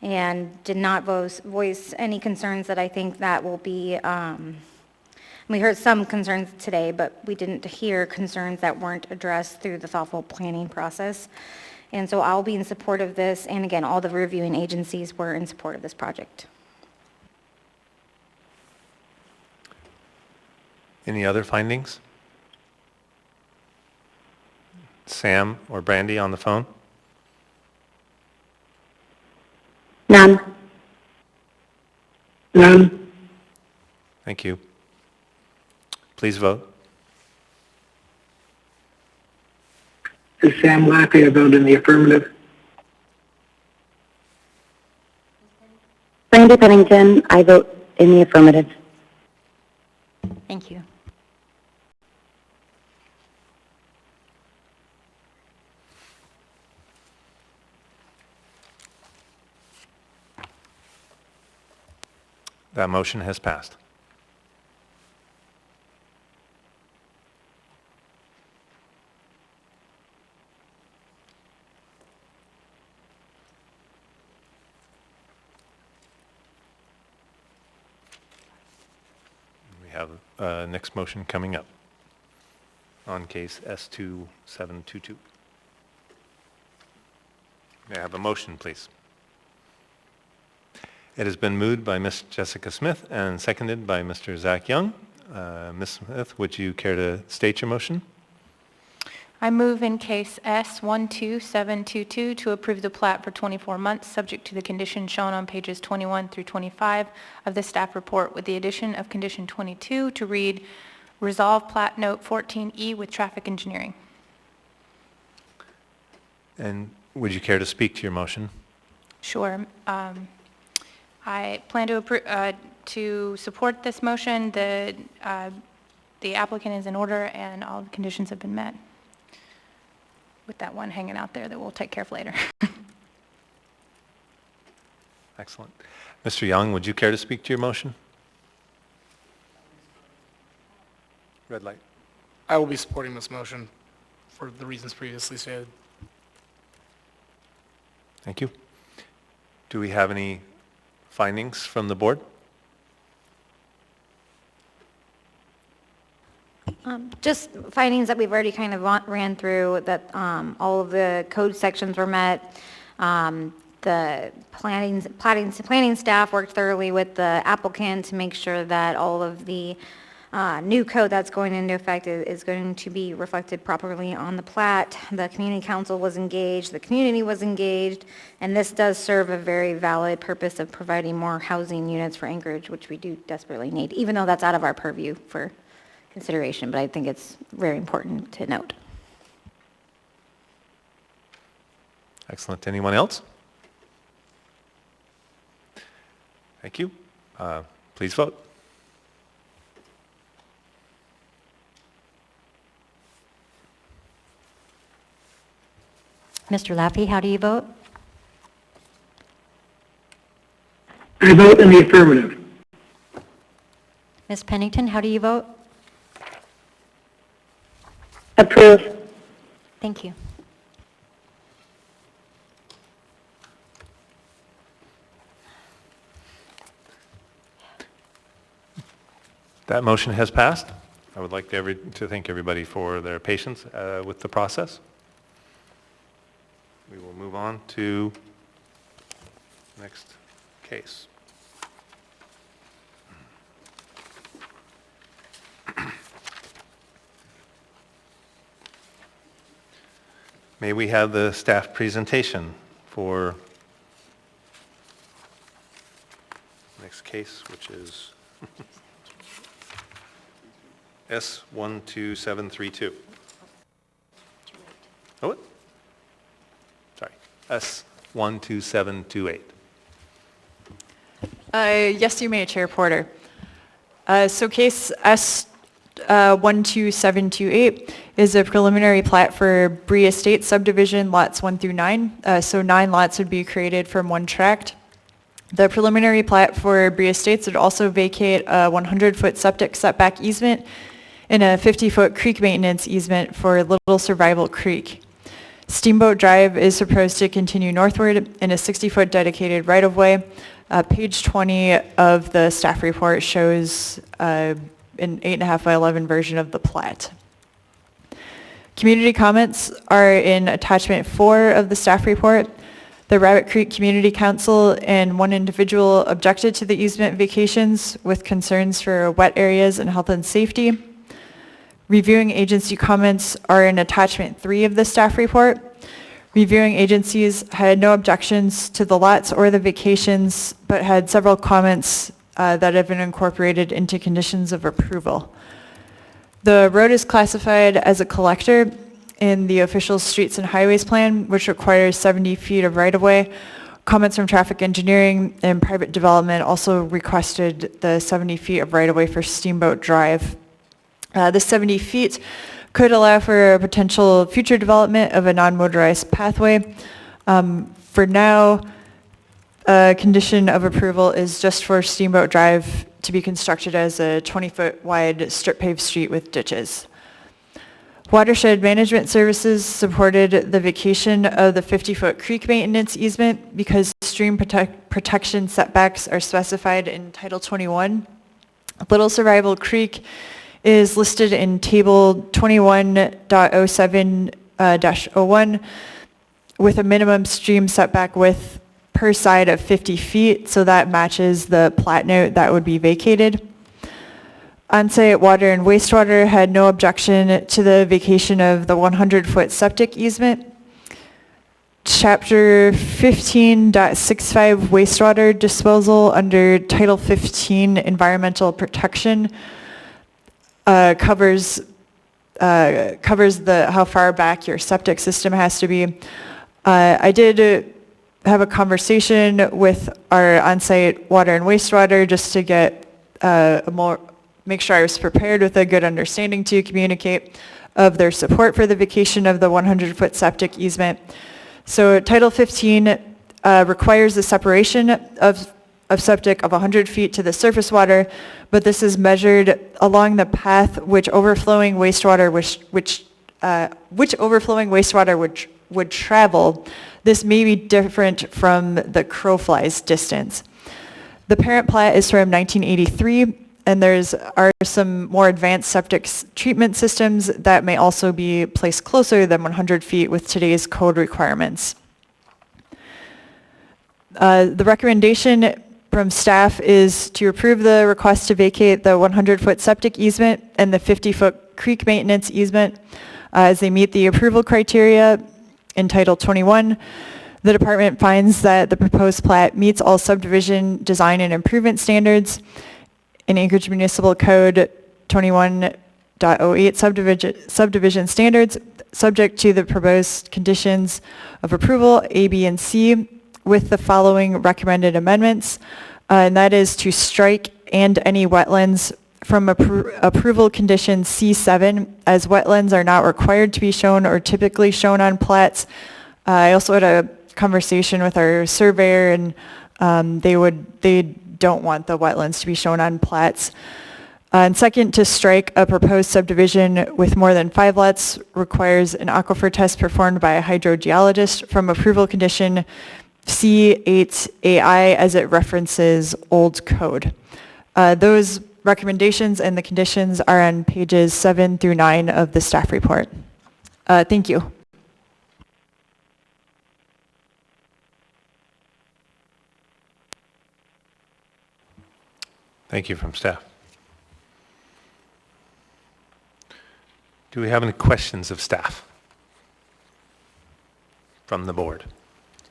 and did not voice any concerns that I think that will be, we heard some concerns today, but we didn't hear concerns that weren't addressed through the thoughtful planning process. And so I'll be in support of this, and again, all the reviewing agencies were in support of this project. Any other findings? Sam or Brandy on the phone? None. None. Thank you. Please vote. This is Sam Laffey. I vote in the affirmative. Brandy Pennington, I vote in the affirmative. Thank you. That motion has passed. We have next motion coming up on case S2722. May I have a motion, please? It has been moved by Ms. Jessica Smith and seconded by Mr. Zach Young. Ms. Smith, would you care to state your motion? I move in case S12722 to approve the plat for 24 months, subject to the conditions shown on pages 21 through 25 of the staff report, with the addition of condition 22 to read, resolve plat note 14E with traffic engineering. And would you care to speak to your motion? Sure. I plan to support this motion. The applicant is in order, and all the conditions have been met. With that one hanging out there that we'll take care of later. Excellent. Mr. Young, would you care to speak to your motion? Red light. I will be supporting this motion for the reasons previously stated. Thank you. Do we have any findings from the board? Just findings that we've already kind of ran through, that all of the code sections were met. The planning staff worked thoroughly with the applicant to make sure that all of the new code that's going into effect is going to be reflected properly on the plat. The community council was engaged, the community was engaged, and this does serve a very valid purpose of providing more housing units for Anchorage, which we do desperately need, even though that's out of our purview for consideration, but I think it's very important to note. Excellent. Anyone else? Thank you. Please vote. Mr. Laffey, how do you vote? I vote in the affirmative. Ms. Pennington, how do you vote? Approve. Thank you. That motion has passed. I would like to thank everybody for their patience with the process. We will move on to next case. May we have the staff presentation for next case, which is S12732. Oh, what? Sorry, S12728. Yes, you may, Chair Porter. So case S12728 is a preliminary plat for Bree Estate subdivision, lots 1 through 9. So 9 lots would be created from one tract. The preliminary plat for Bree Estates would also vacate a 100-foot septic setback easement and a 50-foot creek maintenance easement for Little Survival Creek. Steamboat Drive is proposed to continue northward in a 60-foot dedicated right-of-way. Page 20 of the staff report shows an 8.5 by 11 version of the plat. Community comments are in attachment 4 of the staff report. The Rabbit Creek Community Council and one individual objected to the easement vacations with concerns for wet areas and health and safety. Reviewing agency comments are in attachment 3 of the staff report. Reviewing agencies had no objections to the lots or the vacations, but had several comments that have been incorporated into conditions of approval. The road is classified as a collector in the official streets and highways plan, which requires 70 feet of right-of-way. Comments from traffic engineering and private development also requested the 70 feet of right-of-way for Steamboat Drive. The 70 feet could allow for a potential future development of a non-motorized pathway. For now, a condition of approval is just for Steamboat Drive to be constructed as a 20-foot wide strip paved street with ditches. Watershed Management Services supported the vacation of the 50-foot creek maintenance easement because stream protection setbacks are specified in Title 21. Little Survival Creek is listed in Table 21.07-01 with a minimum stream setback width per side of 50 feet, so that matches the plat note that would be vacated. On-site water and wastewater had no objection to the vacation of the 100-foot septic easement. Chapter 15.65 wastewater disposal under Title 15 environmental protection covers how far back your septic system has to be. I did have a conversation with our on-site water and wastewater just to get make sure I was prepared with a good understanding to communicate of their support for the vacation of the 100-foot septic easement. So Title 15 requires the separation of septic of 100 feet to the surface water, but this is measured along the path which overflowing wastewater would travel. This may be different from the crowfly's distance. The parent plat is from 1983, and are some more advanced septic treatment systems that may also be placed closer than 100 feet with today's code requirements. The recommendation from staff is to approve the request to vacate the 100-foot septic easement and the 50-foot creek maintenance easement as they meet the approval criteria in Title 21. The department finds that the proposed plat meets all subdivision design and improvement standards in Anchorage Municipal Code 21.08 subdivision standards, subject to the proposed conditions of approval A, B, and C, with the following recommended amendments, and that is to strike "and any wetlands" from approval condition C7, as wetlands are not required to be shown or typically shown on plats. I also had a conversation with our surveyor, and they don't want the wetlands to be shown on plats. And second, to strike a proposed subdivision with more than 5 lots requires an aquifer test performed by a hydrogeologist from approval condition C8AI as it references old code. Those recommendations and the conditions are on pages 7 through 9 of the staff report. Thank you. Thank you from staff. Do we have any questions of staff from the board?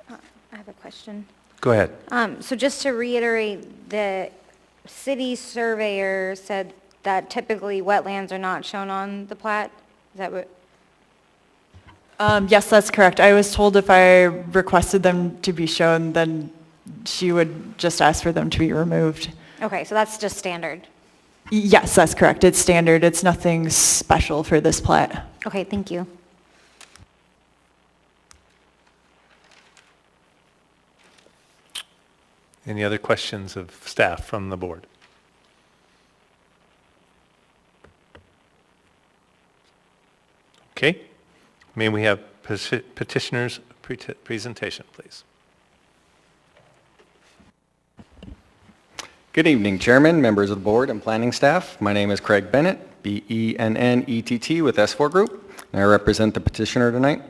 I have a question. Go ahead. So just to reiterate, the city surveyor said that typically wetlands are not shown on the plat? Is that what? Yes, that's correct. I was told if I requested them to be shown, then she would just ask for them to be removed. Okay, so that's just standard. Yes, that's correct. It's standard. It's nothing special for this plat. Okay, thank you. Any other questions of staff from the board? Okay. May we have petitioner's presentation, please? Good evening, Chairman, members of the board, and planning staff. My name is Craig Bennett, B-E-N-N-E-T-T with S4 Group, and I represent the petitioner tonight.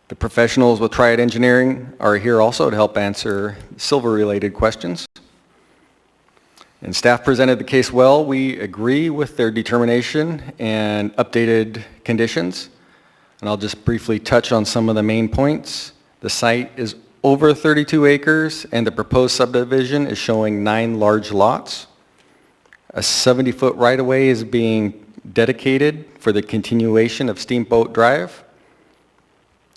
The professionals with Triad Engineering are here also to help answer silver-related questions. And staff presented the case well. We agree with their determination and updated conditions. And I'll just briefly touch on some of the main points. The site is over 32 acres, and the proposed subdivision is showing 9 large lots. A 70-foot right-of-way is being dedicated for the continuation of Steamboat Drive.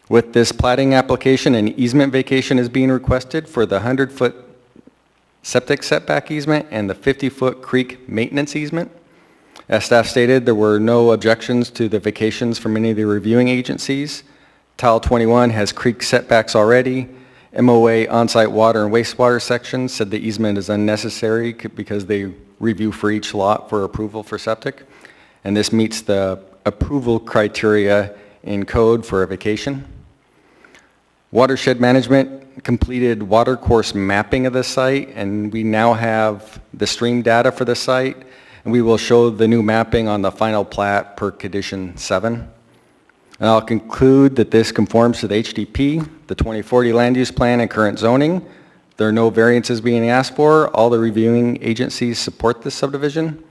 With this platting application, an easement vacation is being requested for the 100-foot septic setback easement and the 50-foot creek maintenance easement. As staff stated, there were no objections to the vacations from any of the reviewing agencies. Tile 21 has creek setbacks already. MOA on-site water and wastewater section said the easement is unnecessary because they review for each lot for approval for septic. And this meets the approval criteria in code for a vacation. Watershed management completed water course mapping of the site, and we now have the stream data for the site, and we will show the new mapping on the final plat per condition 7. And I'll conclude that this conforms to the HDP, the 2040 land use plan, and current zoning. There are no variances being asked for. All the reviewing agencies support this subdivision.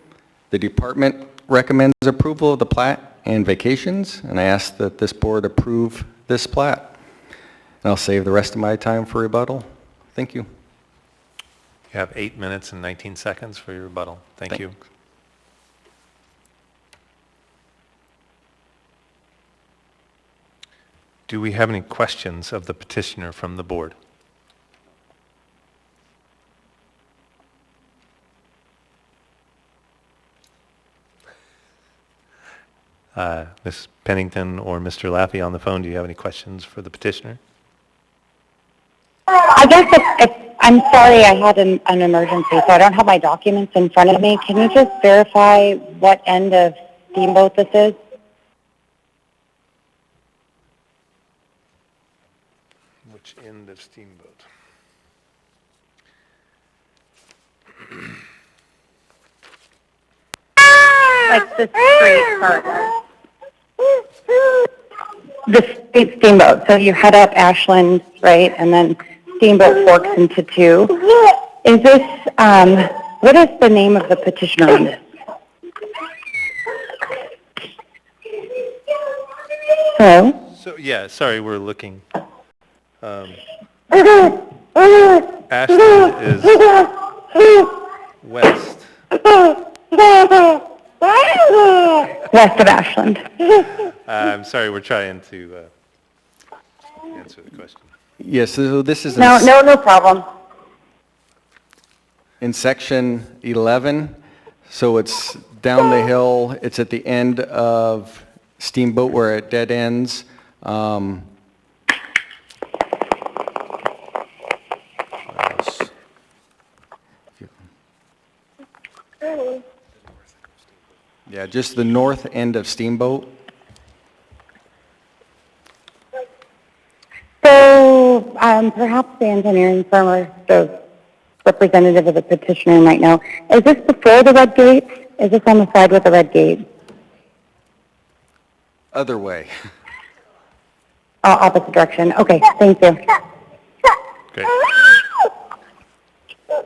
The department recommends approval of the plat and vacations, and I ask that this board approve this plat. And I'll save the rest of my time for rebuttal. Thank you. You have 8 minutes and 19 seconds for your rebuttal. Thank you. Do we have any questions of the petitioner from the board? Ms. Pennington or Mr. Laffey on the phone, do you have any questions for the petitioner? I guess I'm sorry, I had an emergency, so I don't have my documents in front of me. Can you just verify what end of Steamboat this is? Which end of Steamboat? Like the straight part. The straight Steamboat. So you head up Ashland, right, and then Steamboat forks into 2. Is this, what is the name of the petitioner on this? Hello? So, yeah, sorry, we're looking. Ashland is west. West of Ashland. I'm sorry, we're trying to answer the question. Yes, so this is No problem. in section 11. So it's down the hill. It's at the end of Steamboat where it dead ends. Yeah, just the north end of Steamboat. So perhaps the engineering firm or the representative of the petitioner might know. Is this before the red gate? Is this on the side with the red gate? Other way. Opposite direction. Okay, thank you. Great. All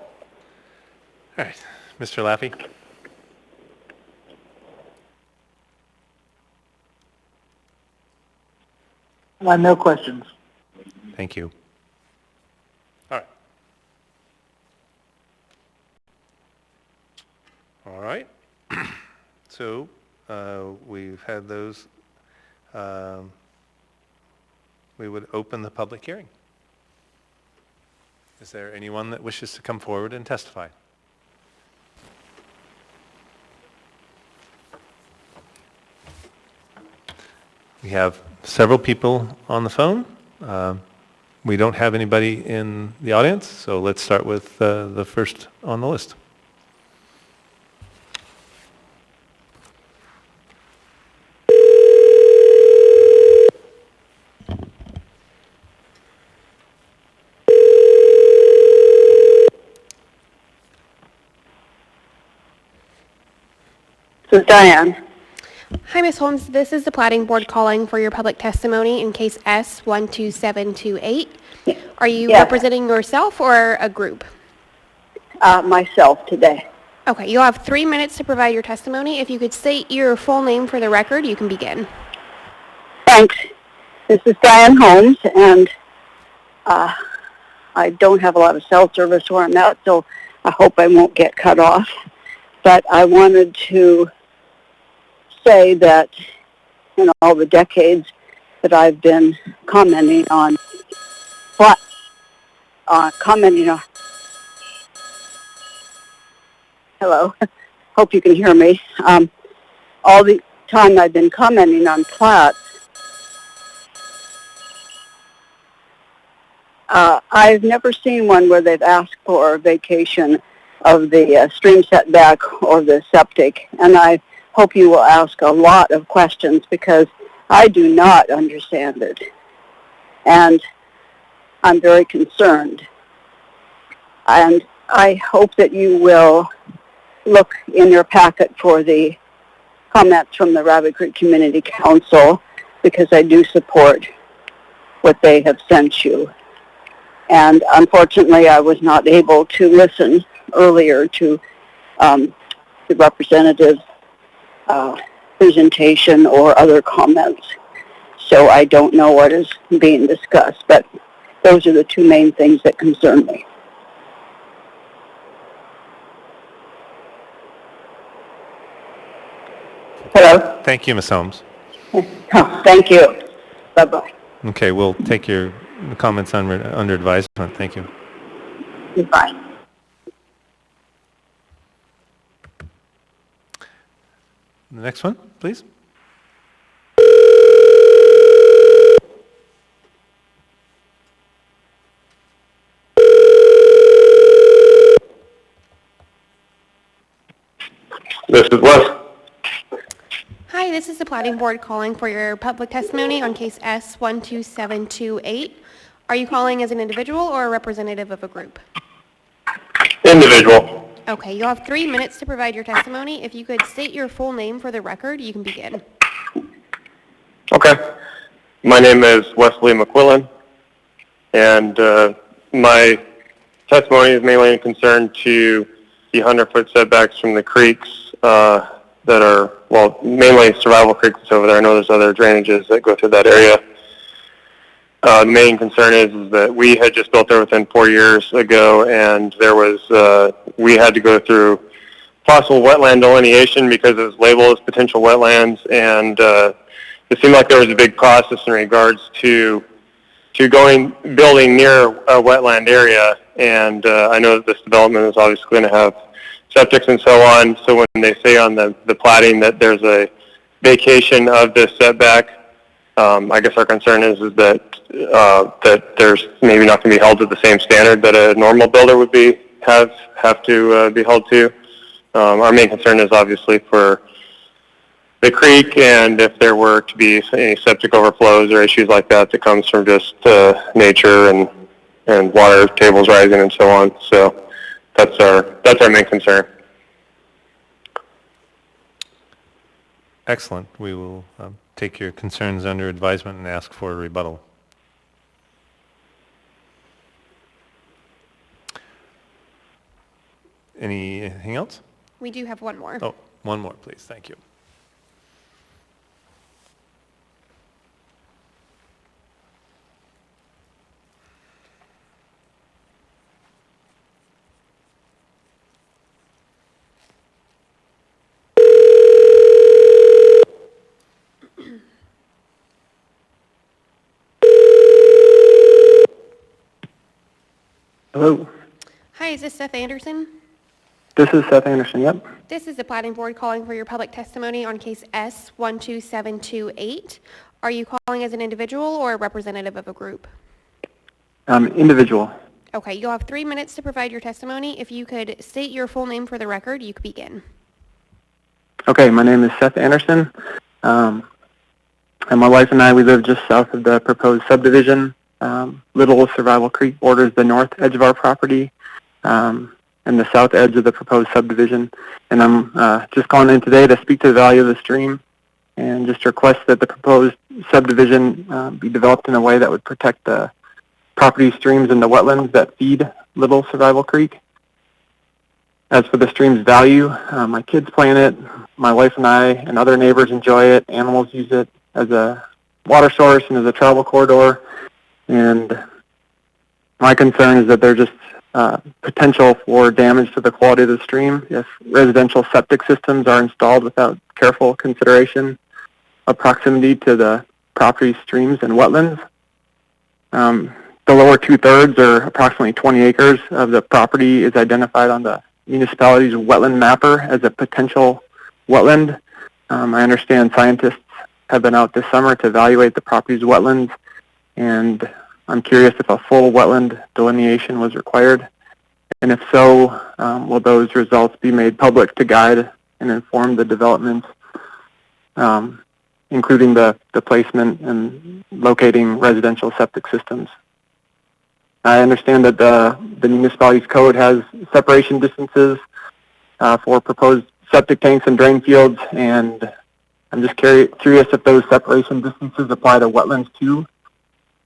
right, Mr. Laffey? No questions. Thank you. All right. All right. So we've had those. We would open the public hearing. Is there anyone that wishes to come forward and testify? We have several people on the phone. We don't have anybody in the audience, so let's start with the first on the list. This is Diane. Hi, Ms. Holmes. This is the Platting Board calling for your public testimony in case S12728. Are you representing yourself or a group? Myself today. Okay, you'll have 3 minutes to provide your testimony. If you could state your full name for the record, you can begin. Thanks. This is Diane Holmes, and I don't have a lot of cell service where I'm at, so I hope I won't get cut off. But I wanted to say that in all the decades that I've been commenting on hello, hope you can hear me. All the time I've been commenting on plats, I've never seen one where they've asked for a vacation of the stream setback or the septic, and I hope you will ask a lot of questions because I do not understand it, and I'm very concerned. And I hope that you will look in your packet for the comments from the Rabbit Creek Community Council because I do support what they have sent you. And unfortunately, I was not able to listen earlier to the representative's presentation or other comments. So I don't know what is being discussed, but those are the two main things that concern me. Hello? Thank you, Ms. Holmes. Thank you. Bye-bye. Okay, we'll take your comments under advisement. Thank you. Goodbye. The next one, please. This is Wes. Hi, this is the Platting Board calling for your public testimony on case S12728. Are you calling as an individual or a representative of a group? Individual. Okay, you'll have 3 minutes to provide your testimony. If you could state your full name for the record, you can begin. Okay. My name is Wesley McQuillan, and my testimony is mainly in concern to the 100-foot setbacks from the creeks that are, well, mainly Survival Creek that's over there. I know there's other drainages that go through that area. The main concern is that we had just built there within 4 years ago, and there was, we had to go through possible wetland delineation because it was labeled as potential wetlands, and it seemed like there was a big process in regards to building near a wetland area, and I know that this development is obviously going to have septics and so on, so when they say on the platting that there's a vacation of this setback, I guess our concern is that that there's maybe not going to be held to the same standard that a normal builder would have to be held to. Our main concern is obviously for the creek, and if there were to be any septic overflows or issues like that that comes from just nature and water tables rising and so on. So That's our main concern. Excellent. We will take your concerns under advisement and ask for a rebuttal. Anything else? We do have one more. Oh, one more, please. Thank you. Hello, Hi, is this Seth Anderson? this is Seth Anderson, yep. This is the Platting Board calling for your public testimony on case S12728. Are you calling as an individual or a representative of a group? Individual. Okay, you'll have 3 minutes to provide your testimony. If you could state your full name for the record, you could begin. Okay, my name is Seth Anderson, and my wife and I, we live just south of the proposed subdivision. Little Survival Creek borders the north edge of our property, and the south edge of the proposed subdivision. And I'm just calling in today to speak to the value of the stream and just request that the proposed subdivision be developed in a way that would protect the property streams and the wetlands that feed Little Survival Creek. As for the stream's value, my kids play in it, my wife and I and other neighbors enjoy it, animals use it as a water source and as a travel corridor. And my concern is that there's just potential for damage to the quality of the stream if residential septic systems are installed without careful consideration of proximity to the property streams and wetlands. The lower two-thirds, or approximately 20 acres of the property, is identified on the municipality's wetland mapper as a potential wetland. I understand scientists have been out this summer to evaluate the property's wetlands, and I'm curious if a full wetland delineation was required. And if so, will those results be made public to guide and inform the development, including the placement and locating residential septic systems? I understand that the municipality's code has separation distances for proposed septic tanks and drain fields, and I'm just curious if those separation distances apply to wetlands too.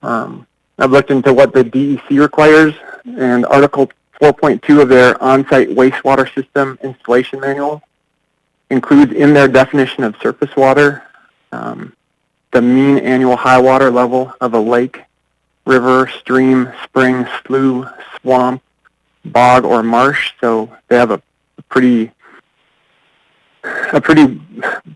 I've looked into what the DEC requires, and Article 4.2 of their on-site wastewater system installation manual includes in their definition of surface water the mean annual high water level of a lake, river, stream, spring, slough, swamp, bog, or marsh. So they have a pretty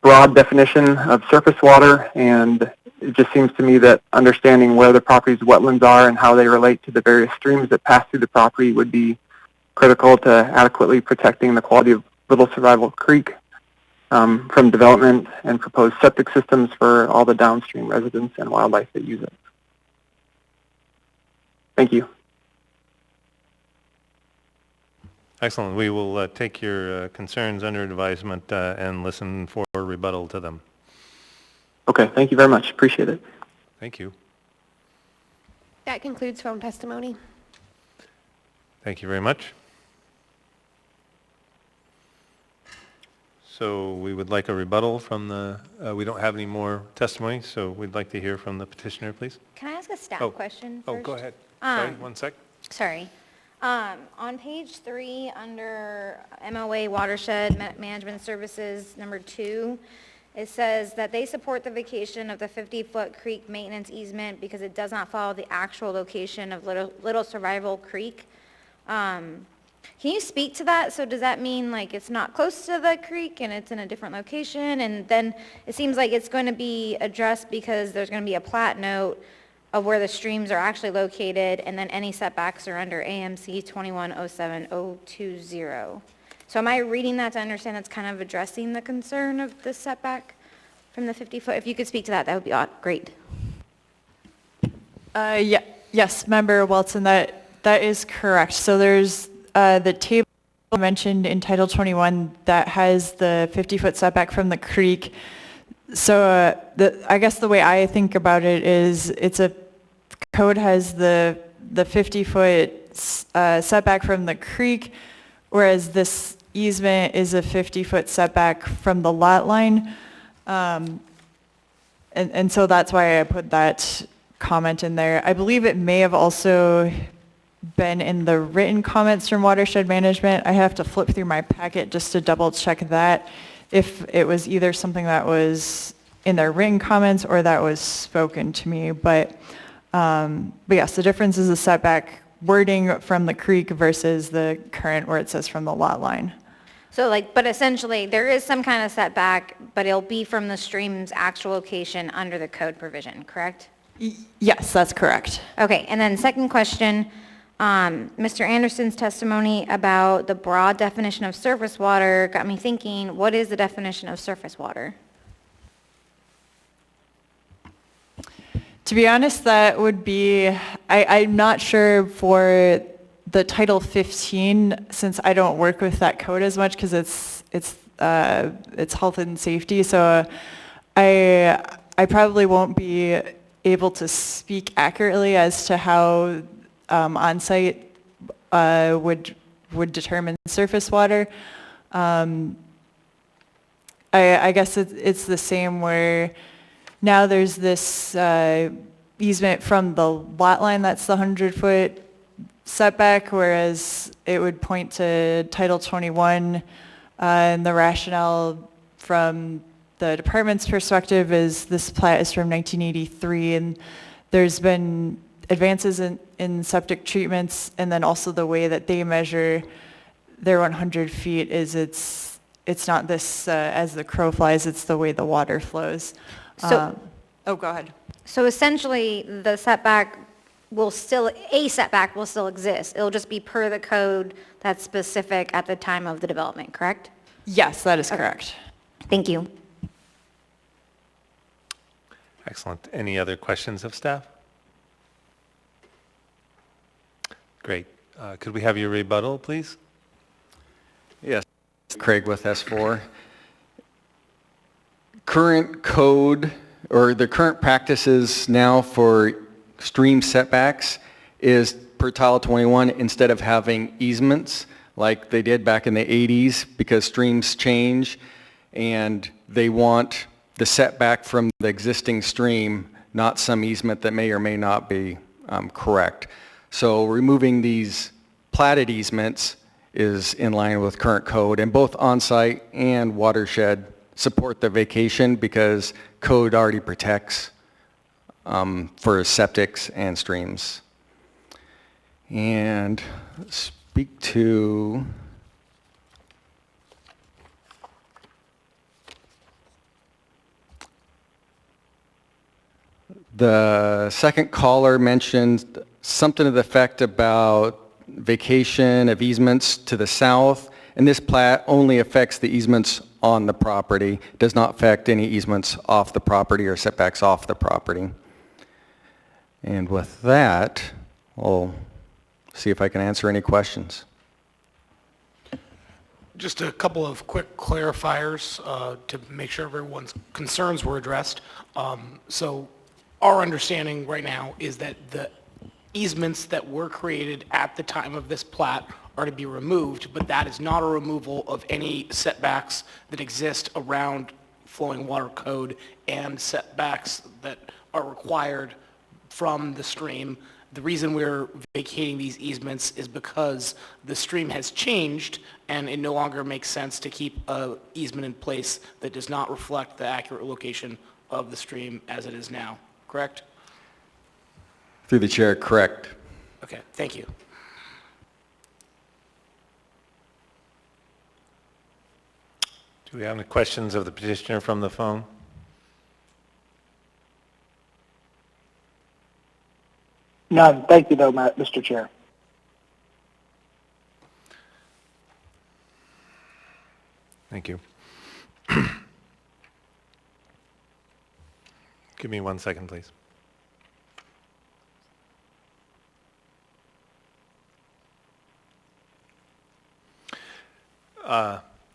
broad definition of surface water, and it just seems to me that understanding where the property's wetlands are and how they relate to the various streams that pass through the property would be critical to adequately protecting the quality of Little Survival Creek from development and proposed septic systems for all the downstream residents and wildlife that use it. Thank you. Excellent. We will take your concerns under advisement and listen for rebuttal to them. Okay, thank you very much. Appreciate it. Thank you. That concludes phone testimony. Thank you very much. So we would like a rebuttal from the, we don't have any more testimony, so we'd like to hear from the petitioner, please. Can I ask a staff question first? Oh, go ahead. Sorry, one sec. Sorry. On page 3, under MOA Watershed Management Services, number 2, it says that they support the vacation of the 50-foot creek maintenance easement because it does not follow the actual location of Little Survival Creek. Can you speak to that? So does that mean like it's not close to the creek and it's in a different location? And then it seems like it's going to be addressed because there's going to be a plat note of where the streams are actually located, and then any setbacks are under AMC 2107020. So am I reading that to understand that's kind of addressing the concern of the setback from the 50-foot? If you could speak to that, that would be great. Yes, Member Welton, that is correct. So there's the table mentioned in Title 21 that has the 50-foot setback from the creek. So I guess the way I think about it is code has the 50-foot setback from the creek, whereas this easement is a 50-foot setback from the lot line. And so that's why I put that comment in there. I believe it may have also been in the written comments from Watershed Management. I have to flip through my packet just to double check that, if it was either something that was in their written comments or that was spoken to me. But yes, the difference is the setback wording from the creek versus the current where it says from the lot line. So but essentially, there is some kind of setback, but it'll be from the stream's actual location under the code provision, correct? Yes, that's correct. Okay, and then second question, Mr. Anderson's testimony about the broad definition of surface water got me thinking, what is the definition of surface water? To be honest, that would be, I'm not sure for the Title 15, since I don't work with that code as much because it's health and safety. So I probably won't be able to speak accurately as to how on-site would determine surface water. I guess it's the same where now there's this easement from the lot line, that's the 100-foot setback, whereas it would point to Title 21, and the rationale from the department's perspective is this plat is from 1983, and there's been advances in septic treatments, and then also the way that they measure their 100 feet is it's not this as the crow flies, it's the way the water flows. So, oh, go ahead. So essentially, the setback will still exist. It'll just be per the code that's specific at the time of the development, correct? Yes, that is correct. Thank you. Excellent. Any other questions of staff? Great. Could we have your rebuttal, please? Yes, Craig with S4. Current code, or the current practices now for stream setbacks is per Title 21, instead of having easements like they did back in the 80s, because streams change and they want the setback from the existing stream, not some easement that may or may not be correct. So removing these platted easements is in line with current code, and both on-site and watershed support the vacation because code already protects for septics and streams. And speak to the second caller mentioned something to the effect about vacation of easements to the south, and this plat only affects the easements on the property, does not affect any easements off the property or setbacks off the property. And with that, I'll see if I can answer any questions. Just a couple of quick clarifiers to make sure everyone's concerns were addressed. So our understanding right now is that the easements that were created at the time of this plat are to be removed, but that is not a removal of any setbacks that exist around flowing water code and setbacks that are required from the stream. The reason we're vacating these easements is because the stream has changed and it no longer makes sense to keep an easement in place that does not reflect the accurate location of the stream as it is now, correct? Through the chair, correct. Okay, thank you. Do we have any questions of the petitioner from the phone? None. Thank you, though, Mr. Chair. Thank you. Give me 1 second, please.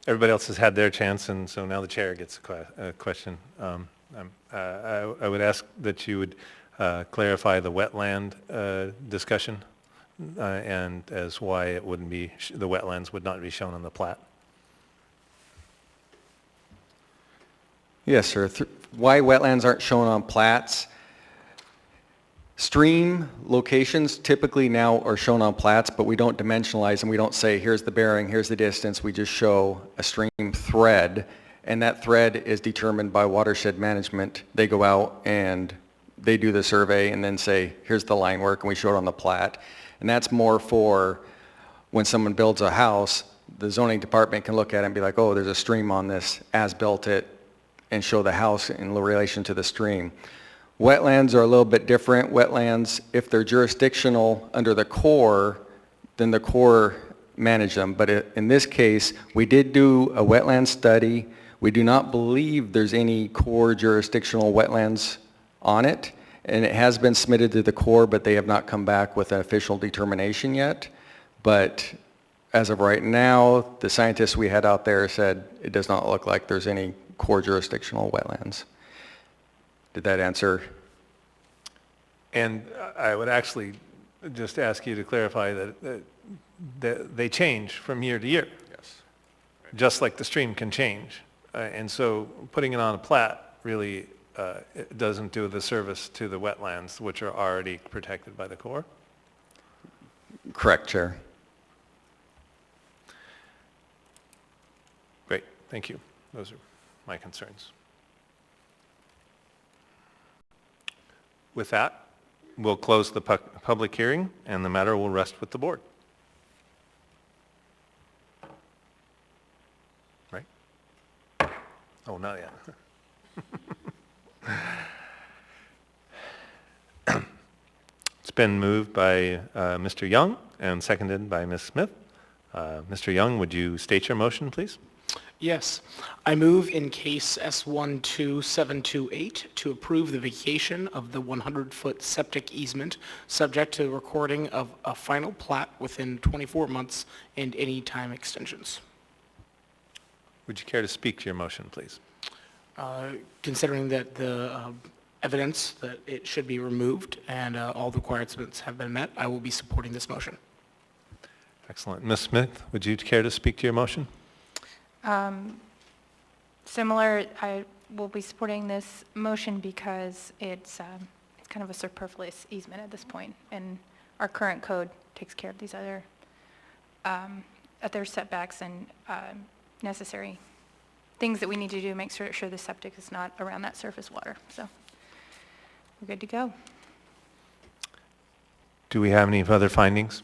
Everybody else has had their chance, and so now the chair gets a question. I would ask that you would clarify the wetland discussion and as why it wouldn't be, the wetlands would not be shown on the plat. Yes, sir. Why wetlands aren't shown on plats? Stream locations typically now are shown on plats, but we don't dimensionalize them. We don't say, here's the bearing, here's the distance. We just show a stream thread, and that thread is determined by watershed management. They go out and they do the survey and then say, here's the line work, and we show it on the plat. And that's more for when someone builds a house, the zoning department can look at it and be like, oh, there's a stream on this, as built it, and show the house in relation to the stream. Wetlands are a little bit different. Wetlands, if they're jurisdictional under the Corps, then the Corps manage them. But in this case, we did do a wetland study. We do not believe there's any Corps jurisdictional wetlands on it. And it has been submitted to the Corps, but they have not come back with an official determination yet. But as of right now, the scientists we had out there said it does not look like there's any Corps jurisdictional wetlands. Did that answer? And I would actually just ask you to clarify that they change from year to year. Yes. Just like the stream can change. And so putting it on a plat really it doesn't do the service to the wetlands, which are already protected by the Corps? Correct, Chair. Great, thank you. Those are my concerns. With that, we'll close the public hearing and the matter will rest with the board. Right? Oh, not yet. It's been moved by Mr. Young and seconded by Ms. Smith. Mr. Young, would you state your motion, please? Yes. I move in case S12728 to approve the vacation of the 100-foot septic easement subject to the recording of a final plat within 24 months and any time extensions. Would you care to speak to your motion, please? Considering that the evidence that it should be removed and all the requirements have been met, I will be supporting this motion. Excellent. Ms. Smith, would you care to speak to your motion? Similar, I will be supporting this motion because it's kind of a superfluous easement at this point, and our current code takes care of these other setbacks and necessary things that we need to do to make sure the septic is not around that surface water. So we're good to go. Do we have any further findings?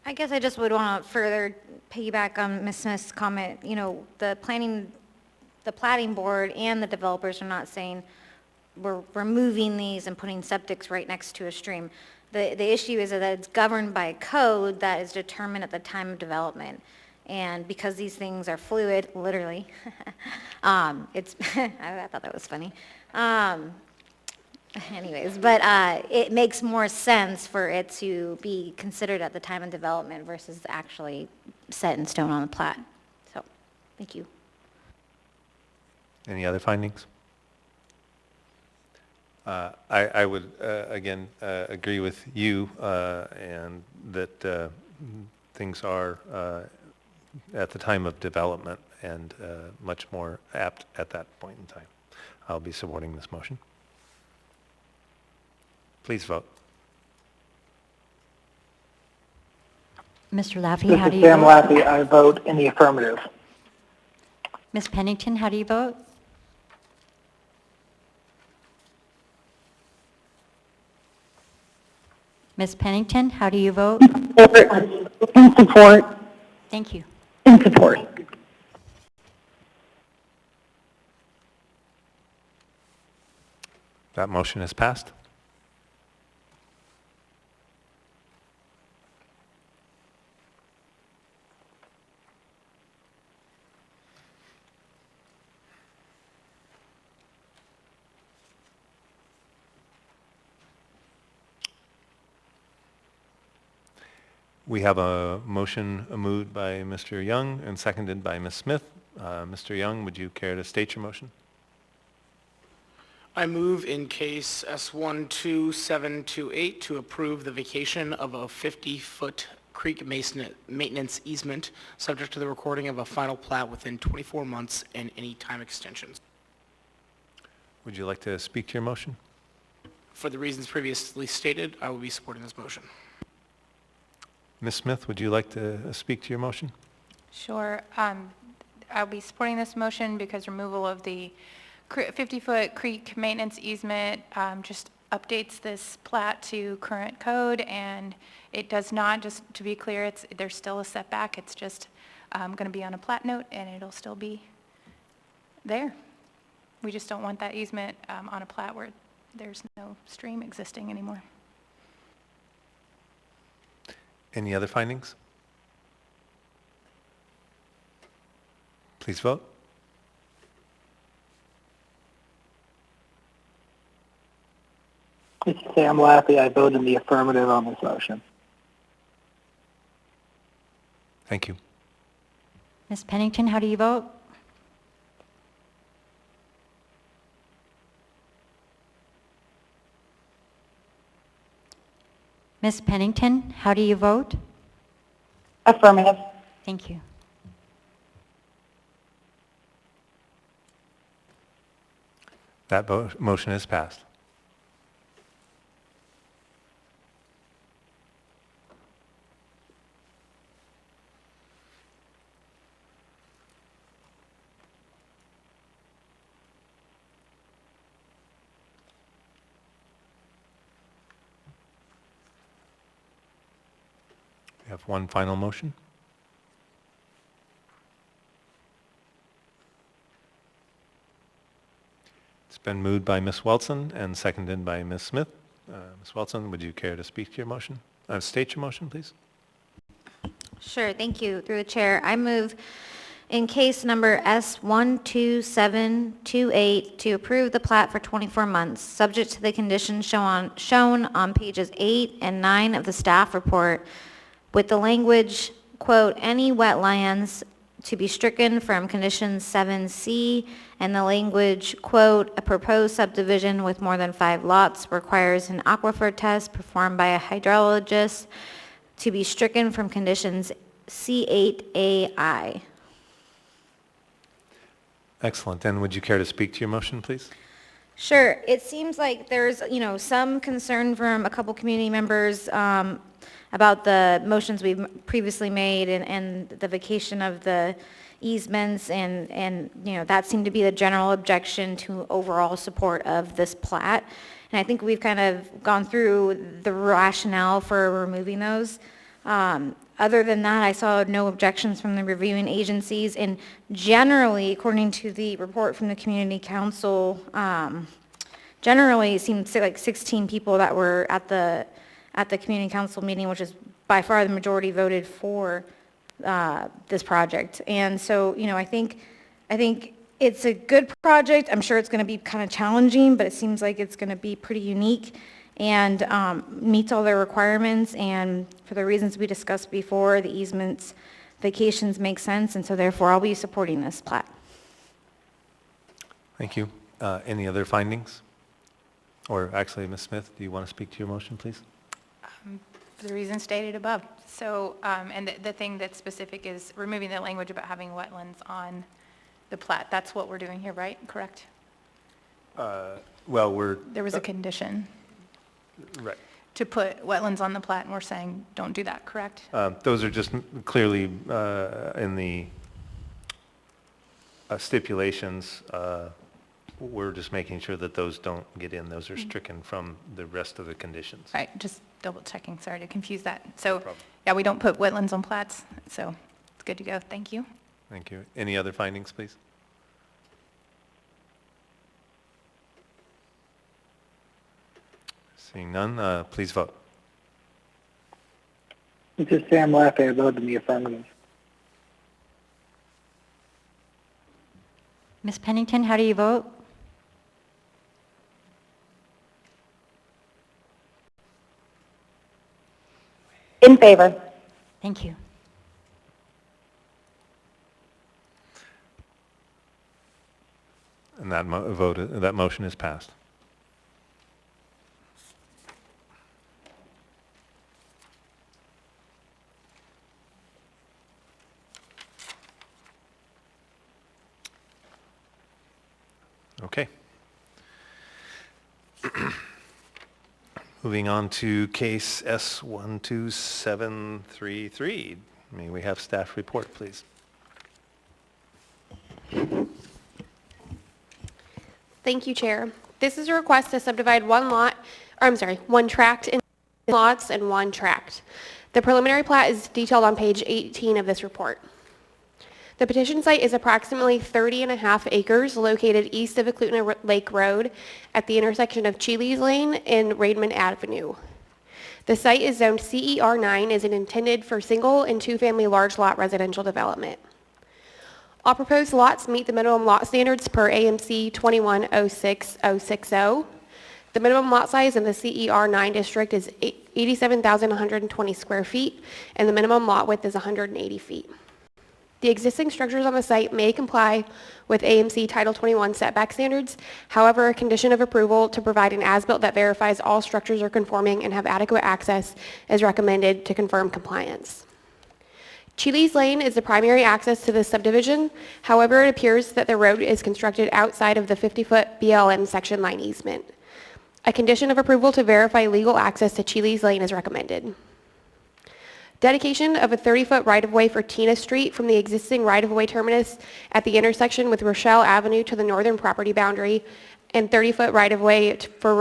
I guess I just would want to further piggyback on Ms. Smith's comment. You know, the platting board and the developers are not saying we're removing these and putting septics right next to a stream. The issue is that it's governed by a code that is determined at the time of development. And because these things are fluid, literally, it's, I thought that was funny. Anyways, but it makes more sense for it to be considered at the time of development versus actually set in stone on the plat. So, thank you. Any other findings? I would, again, agree with you and that things are at the time of development and much more apt at that point in time. I'll be supporting this motion. Please vote. Mr. Laffey, how This do is you Sam vote? Laffey. I vote in the affirmative. Ms. Pennington, how do you vote? Ms. Pennington, how do you vote? In support. Thank you. In support. That motion is passed. We have a motion moved by Mr. Young and seconded by Ms. Smith. Mr. Young, would you care to state your motion? I move in case S12728 to approve the vacation of a 50-foot creek maintenance easement, subject to the recording of a final plat within 24 months and any time extensions. Would you like to speak to your motion? For the reasons previously stated, I will be supporting this motion. Ms. Smith, would you like to speak to your motion? Sure. I'll be supporting this motion because removal of the 50-foot creek maintenance easement just updates this plat to current code, and it does not, just to be clear, there's still a setback. It's just going to be on a plat note, and it'll still be there. We just don't want that easement on a plat where there's no stream existing anymore. Any other findings? Please vote. This is Sam Laffey. I vote in the affirmative on this motion. Thank you. Ms. Pennington, how do you vote? Ms. Pennington, how do you vote? Affirmative. Thank you. That motion is passed. We have one final motion. It's been moved by Ms. Welton and seconded by Ms. Smith. Ms. Welton, would you care to speak to your motion? State your motion, please. Sure, thank you. Through the chair, I move in case number S12728 to approve the plat for 24 months, subject to the conditions shown on pages 8 and 9 of the staff report, with the language, quote, any wetlands to be stricken from conditions 7C, and the language, quote, a proposed subdivision with more than 5 lots requires an aquifer test performed by a hydrologist to be stricken from conditions C8AI. Excellent. And would you care to speak to your motion, please? Sure. It seems like there's, some concern from a couple community members about the motions we've previously made and the vacation of the easements, and that seemed to be the general objection to overall support of this plat. And I think we've kind of gone through the rationale for removing those. Other than that, I saw no objections from the reviewing agencies, and generally, according to the report from the community council, generally it seemed like 16 people that were at the community council meeting, which is by far the majority, voted for this project. And so, I think it's a good project. I'm sure it's going to be kind of challenging, but it seems like it's going to be pretty unique and meets all their requirements. And for the reasons we discussed before, the easements, vacations make sense, and so therefore I'll be supporting this plat. Thank you. Any other findings? Or actually, Ms. Smith, do you want to speak to your motion, please? For the reasons stated above. So, and the thing that's specific is removing the language about having wetlands on the plat. That's what we're doing here, right? Correct? Well, There was a condition right. to put wetlands on the plat, and we're saying don't do that, correct? Those are just clearly in the stipulations. We're just making sure that those don't get in. Those are stricken from the rest of the conditions. Right, just double checking, sorry to confuse that. So, problem. yeah, we don't put wetlands on plats, so it's good to go. Thank you. Thank you. Any other findings, please? Seeing none, please vote. This is Sam Laffey. I vote in the affirmative. Ms. Pennington, how do you vote? In favor. Thank you. And that motion is passed. Okay. Moving on to case S12733. May we have staff report, please? Thank you, Chair. This is a request to subdivide one tract in lots and one tract. The preliminary plat is detailed on page 18 of this report. The petition site is approximately 30.5 acres located east of Eklutna Lake Road at the intersection of Chiles Lane and Raidman Avenue. The site is zoned CER9 and is intended for single and two-family large lot residential development. All proposed lots meet the minimum lot standards per AMC 2106060. The minimum lot size in the CER9 district is 87,120 square feet, and the minimum lot width is 180 feet. The existing structures on the site may comply with AMC Title 21 setback standards. However, a condition of approval to provide an as-built that verifies all structures are conforming and have adequate access is recommended to confirm compliance. Chiles Lane is the primary access to this subdivision. However, it appears that the road is constructed outside of the 50-foot BLM section line easement. A condition of approval to verify legal access to Chiles Lane is recommended. Dedication of a 30-foot right-of-way for Tina Street from the existing right-of-way terminus at the intersection with Rochelle Avenue to the northern property boundary, and 30-foot right-of-way for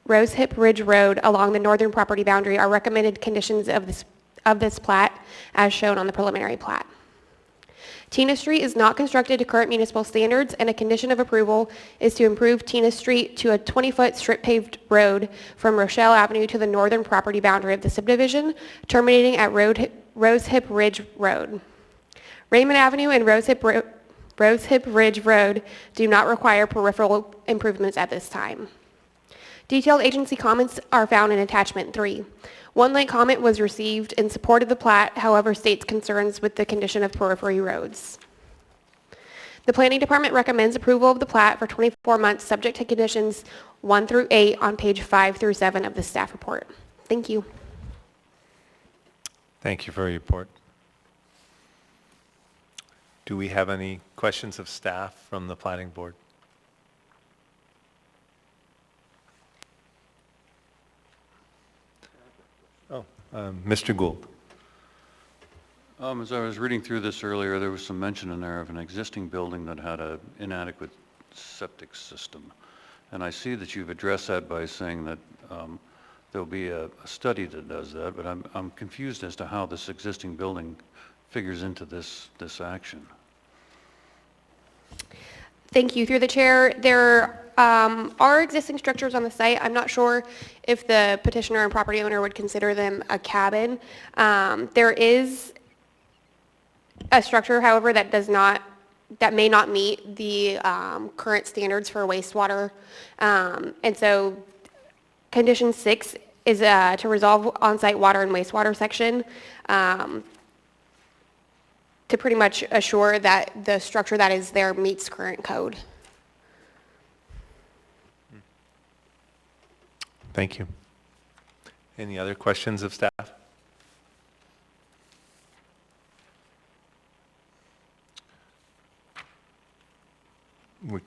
Rosehip Ridge Road along the northern property boundary are recommended conditions of this plat as shown on the preliminary plat. Tina Street is not constructed to current municipal standards, and a condition of approval is to improve Tina Street to a 20-foot strip paved road from Rochelle Avenue to the northern property boundary of the subdivision, terminating at Rosehip Ridge Road. Raymond Avenue and Rosehip Ridge Road do not require peripheral improvements at this time. Detailed agency comments are found in attachment 3. One late comment was received in support of the plat, however states concerns with the condition of periphery roads. The Planning Department recommends approval of the plat for 24 months subject to conditions 1 through 8 on page 5 through 7 of the staff report. Thank you. Thank you for your report. Do we have any questions of staff from the planning board? Mr. Gould. As I was reading through this earlier, there was some mention in there of an existing building that had an inadequate septic system. And I see that you've addressed that by saying that there'll be a study that does that, but I'm confused as to how this existing building figures into this action. Thank you. Through the chair, there are existing structures on the site. I'm not sure if the petitioner and property owner would consider them a cabin. There is a structure, however, that may not meet the current standards for wastewater. And so condition 6 is to resolve on-site water and wastewater section to pretty much assure that the structure that is there meets current code. Thank you. Any other questions of staff?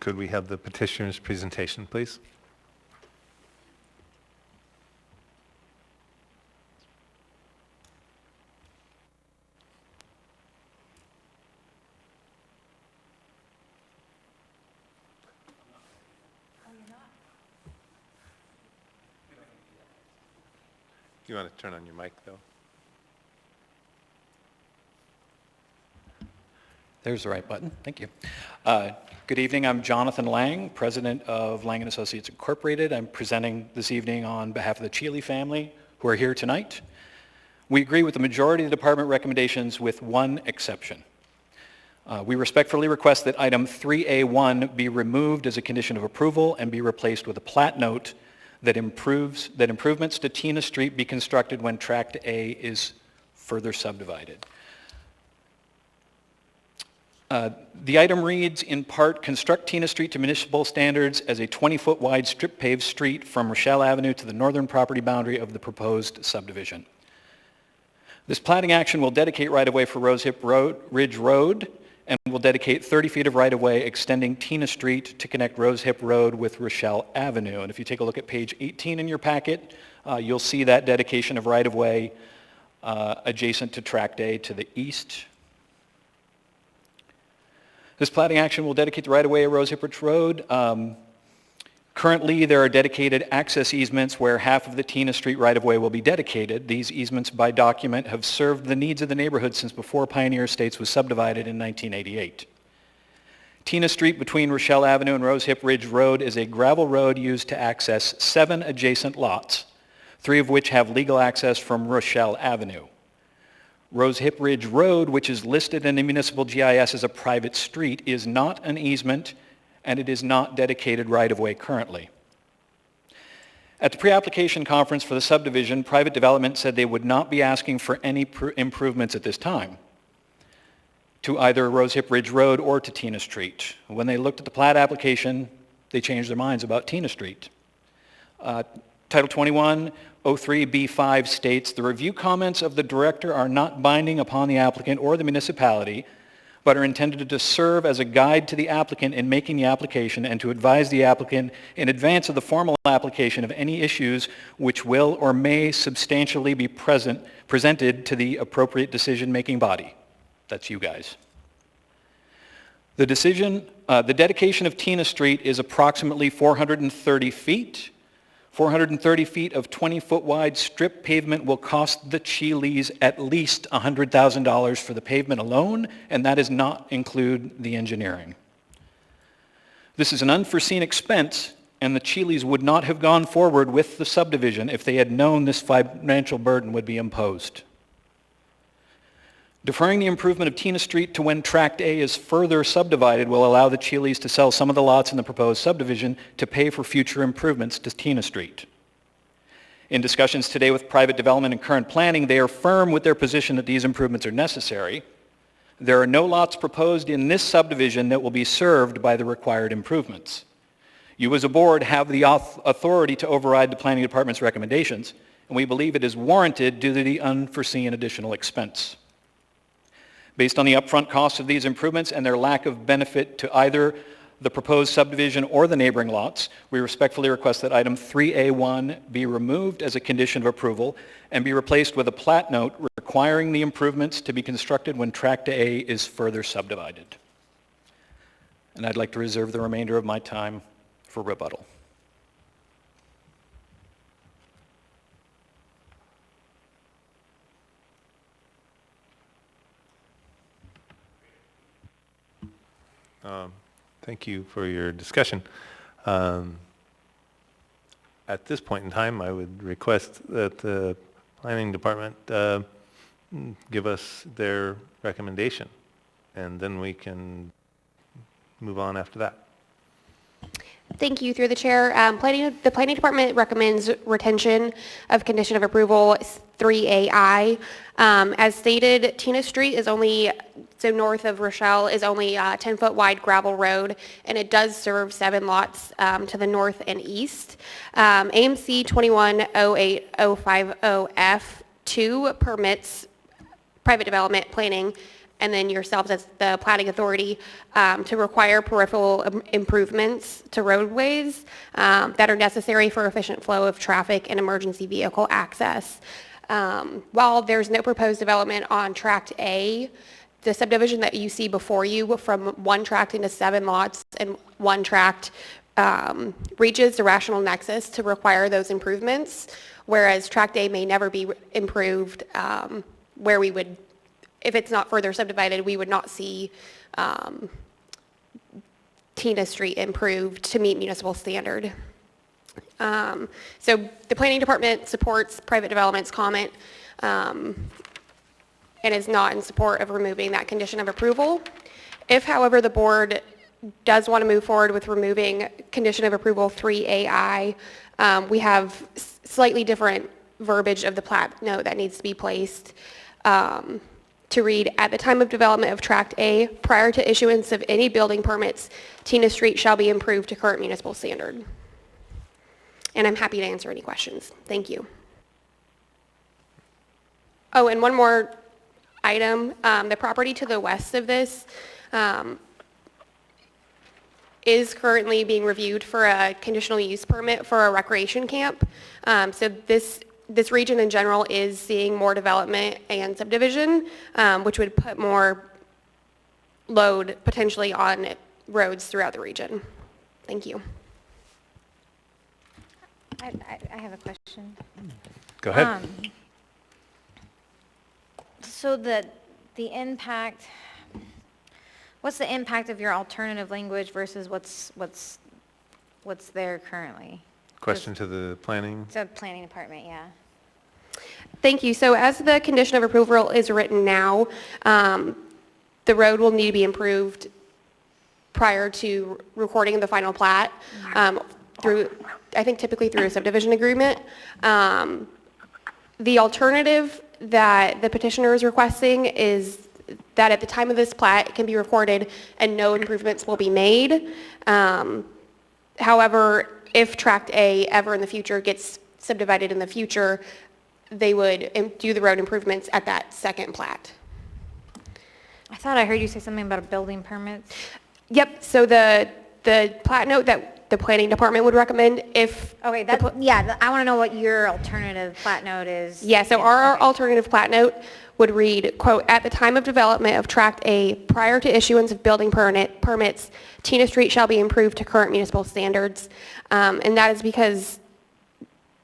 Could we have the petitioner's presentation, please? You want to turn on your mic, though? There's the right button. Thank you. Good evening. I'm Jonathan Lang, president of Lang & Associates Incorporated. I'm presenting this evening on behalf of the Cheely family who are here tonight. We agree with the majority of the department recommendations with one exception. We respectfully request that item 3A1 be removed as a condition of approval and be replaced with a plat note that improvements to Tina Street be constructed when Tract A is further subdivided. The item reads, in part, construct Tina Street to municipal standards as a 20-foot wide strip paved street from Rochelle Avenue to the northern property boundary of the proposed subdivision. This platting action will dedicate right-of-way for Rosehip Ridge Road and will dedicate 30 feet of right-of-way extending Tina Street to connect Rose Hip Road with Rochelle Avenue. And if you take a look at page 18 in your packet, you'll see that dedication of right-of-way adjacent to Tract A to the east. This platting action will dedicate the right-of-way at Rose Hip Ridge Road. Currently, there are dedicated access easements where half of the Tina Street right-of-way will be dedicated. These easements by document have served the needs of the neighborhood since before Pioneer Estates was subdivided in 1988. Tina Street between Rochelle Avenue and Rose Hip Ridge Road is a gravel road used to access 7 adjacent lots, 3 of which have legal access from Rochelle Avenue. Rose Hip Ridge Road, which is listed in the municipal GIS as a private street, is not an easement, and it is not dedicated right-of-way currently. At the pre-application conference for the subdivision, private development said they would not be asking for any improvements at this time to either Rose Hip Ridge Road or to Tina Street. When they looked at the plat application, they changed their minds about Tina Street. Title 2103B5 states, the review comments of the director are not binding upon the applicant or the municipality, but are intended to serve as a guide to the applicant in making the application and to advise the applicant in advance of the formal application of any issues which will or may substantially be presented to the appropriate decision-making body. That's you guys. The dedication of Tina Street is approximately 430 feet. 430 feet of 20-foot wide strip pavement will cost the Chilis at least $100,000 for the pavement alone, and that does not include the engineering. This is an unforeseen expense, and the Chilis would not have gone forward with the subdivision if they had known this financial burden would be imposed. Deferring the improvement of Tina Street to when Tract A is further subdivided will allow the Chilis to sell some of the lots in the proposed subdivision to pay for future improvements to Tina Street. In discussions today with private development and current planning, they are firm with their position that these improvements are necessary. There are no lots proposed in this subdivision that will be served by the required improvements. You as a board have the authority to override the planning department's recommendations, and we believe it is warranted due to the unforeseen additional expense. Based on the upfront costs of these improvements and their lack of benefit to either the proposed subdivision or the neighboring lots, we respectfully request that item 3A1 be removed as a condition of approval and be replaced with a plat note requiring the improvements to be constructed when Tract A is further subdivided. And I'd like to reserve the remainder of my time for rebuttal. Thank you for your discussion. At this point in time, I would request that the planning department give us their recommendation, and then we can move on after that. Thank you. Through the chair, the planning department recommends retention of condition of approval 3AI. As stated, Tina Street is only, so north of Rochelle, is only a 10-foot wide gravel road, and it does serve 7 lots to the north and east. AMC 2108050F2 permits private development planning, and then yourselves as the planning authority, to require peripheral improvements to roadways that are necessary for efficient flow of traffic and emergency vehicle access. While there's no proposed development on Tract A, the subdivision that you see before you from one tract into 7 lots and one tract reaches the rational nexus to require those improvements, whereas Tract A may never be improved, where we would, if it's not further subdivided, we would not see Tina Street improved to meet municipal standard. So the planning department supports private development's comment and is not in support of removing that condition of approval. If, however, the board does want to move forward with removing condition of approval 3AI, we have slightly different verbiage of the plat note that needs to be placed. To read, at the time of development of Tract A, prior to issuance of any building permits, Tina Street shall be improved to current municipal standard. And I'm happy to answer any questions. Thank you. Oh, and one more item. The property to the west of this is currently being reviewed for a conditional use permit for a recreation camp. So this region in general is seeing more development and subdivision, which would put more load potentially on roads throughout the region. Thank you. I have a question. Go ahead. So the impact, what's the impact of your alternative language versus what's there currently? Question to the planning. The planning department, yeah. Thank you. So as the condition of approval is written now, the road will need to be improved prior to recording the final plat through, I think typically through a subdivision agreement. The alternative that the petitioner is requesting is that at the time of this plat, it can be recorded and no improvements will be made. However, if Tract A ever in the future gets subdivided in the future, they would do the road improvements at that second plat. I thought I heard you say something about a building permits. Yep, so the plat note that the planning department would recommend if... Okay, I want to know what your alternative plat note is. Yeah, so our alternative plat note would read, quote, "At the time of development of Tract A, prior to issuance of building permits, Tina Street shall be improved to current municipal standards." And that is because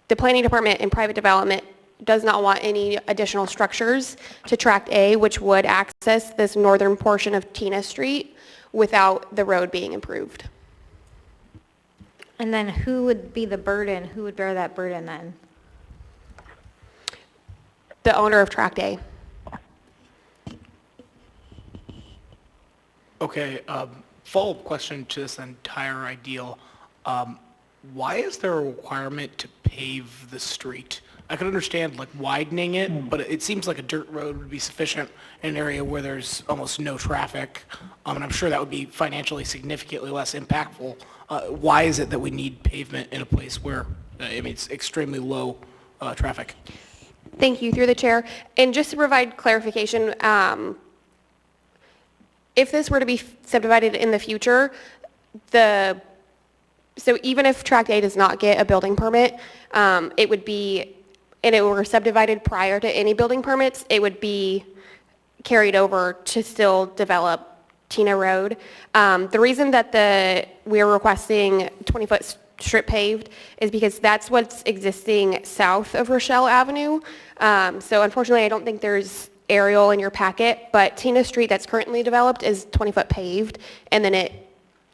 the planning department in private development does not want any additional structures to Tract A, which would access this northern portion of Tina Street without the road being improved. And then who would be the burden? Who would bear that burden then? The owner of Tract A. Okay, follow-up question to this entire ideal. Why is there a requirement to pave the street? I could understand like widening it, but it seems like a dirt road would be sufficient in an area where there's almost no traffic. And I'm sure that would be financially significantly less impactful. Why is it that we need pavement in a place where, it's extremely low traffic? Thank you, through the chair. And just to provide clarification, if this were to be subdivided in the future, so even if Tract A does not get a building permit, it would be, and it were subdivided prior to any building permits, it would be carried over to still develop Tina Road. The reason that we're requesting 20-foot strip paved is because that's what's existing south of Rochelle Avenue. So unfortunately, I don't think there's aerial in your packet, but Tina Street that's currently developed is 20-foot paved, and then it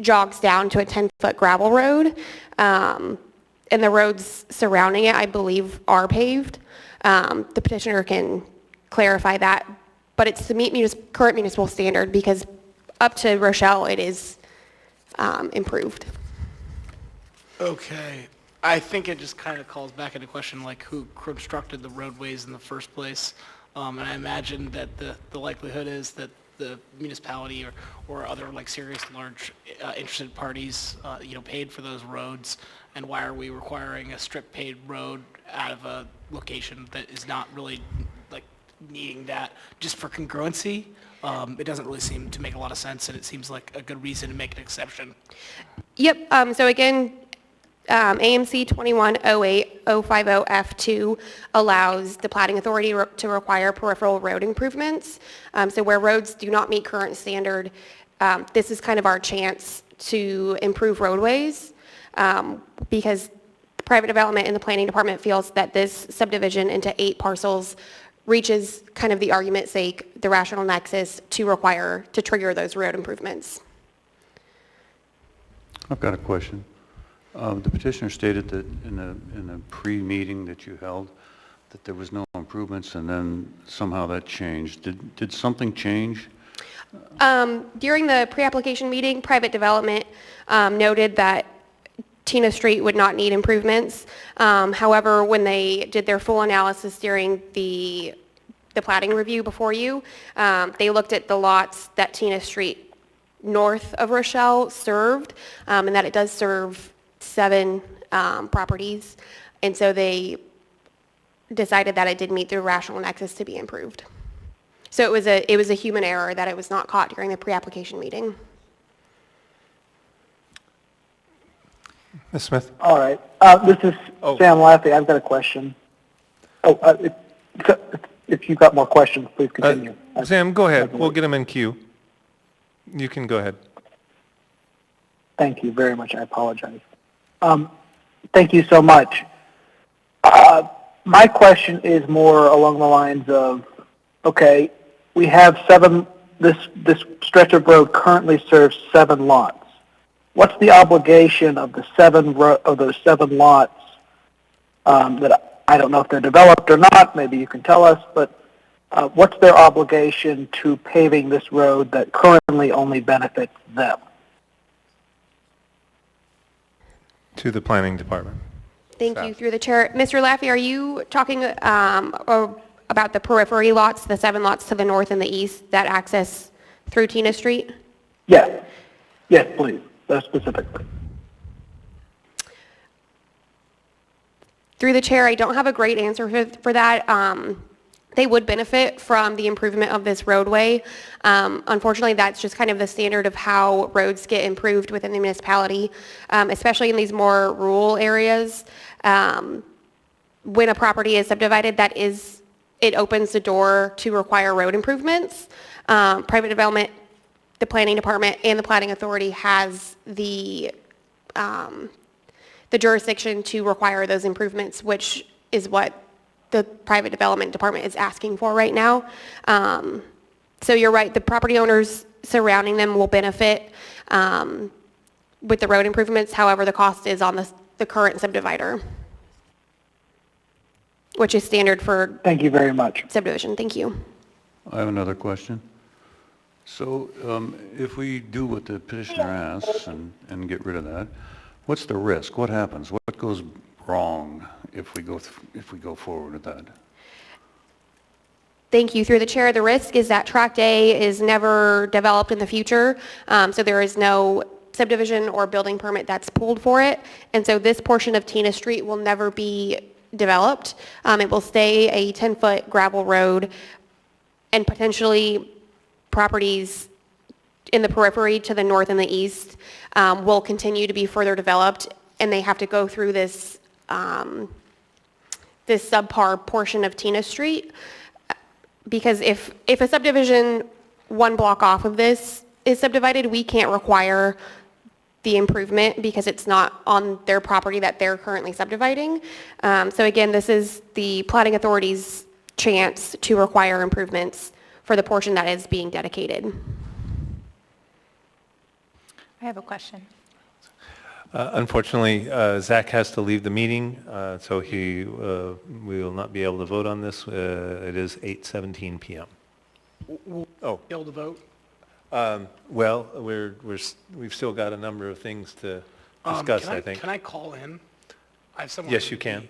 jogs down to a 10-foot gravel road. And the roads surrounding it, I believe, are paved. The petitioner can clarify that, but it's to meet current municipal standard because up to Rochelle, it is improved. Okay. I think it just kind of calls back into question like who constructed the roadways in the first place. And I imagine that the likelihood is that the municipality or other like serious large interested parties, paid for those roads. And why are we requiring a strip paved road out of a location that is not really like needing that just for congruency? It doesn't really seem to make a lot of sense, and it seems like a good reason to make an exception. Yep. So again, AMC 2108050F2 allows the platting authority to require peripheral road improvements. So where roads do not meet current standard, this is kind of our chance to improve roadways because private development in the planning department feels that this subdivision into 8 parcels reaches kind of the argument's sake, the rational nexus to trigger those road improvements. I've got a question. The petitioner stated that in a pre-meeting that you held that there was no improvements, and then somehow that changed. Did something change? During the pre-application meeting, private development noted that Tina Street would not need improvements. However, when they did their full analysis during the platting review before you, they looked at the lots that Tina Street north of Rochelle served, and that it does serve 7 properties, and so they decided that it did meet the rational nexus to be improved. So it was a human error that it was not caught during the pre-application meeting. Ms. Smith? All right. This is Sam Laffey. I've got a question. If you've got more questions, please continue. Sam, go ahead. We'll get them in queue. You can go ahead. Thank you very much. I apologize. Thank you so much. My question is more along the lines of, okay, we have this stretch of road currently serves 7 lots. What's the obligation of those 7 lots that I don't know if they're developed or not, maybe you can tell us, but what's their obligation to paving this road that currently only benefits them? To the planning department. Thank you, through the chair. Mr. Laffey, are you talking about the periphery lots, the 7 lots to the north and the east that access through Tina Street? Yes. Yes, please. Specifically. Through the chair, I don't have a great answer for that. They would benefit from the improvement of this roadway. Unfortunately, that's just kind of the standard of how roads get improved within the municipality, especially in these more rural areas. When a property is subdivided, it opens the door to require road improvements. Private development, the planning department, and the planning authority has the jurisdiction to require those improvements, which is what the private development department is asking for right now. So you're right, the property owners surrounding them will benefit with the road improvements. However, the cost is on the current subdivider, which is standard for Thank you very much. subdivision. Thank you. I have another question. So if we do what the petitioner asks and get rid of that, what's the risk? What happens? What goes wrong if we go forward with that? Thank you. Through the chair, the risk is that Tract A is never developed in the future, so there is no subdivision or building permit that's pulled for it, and so this portion of Tina Street will never be developed. It will stay a 10-foot gravel road, and potentially properties in the periphery to the north and the east will continue to be further developed, and they have to go through this subpar portion of Tina Street, because if a subdivision 1 block off of this is subdivided, we can't require the improvement because it's not on their property that they're currently subdividing. So again, this is the planning authority's chance to require improvements for the portion that is being dedicated. I have a question. Unfortunately, Zach has to leave the meeting, so we will not be able to vote on this. It is 8:17 p.m. Oh. Able to vote? Well, we've still got a number of things to discuss, I think. Can I call in? I have someone. Yes, you can.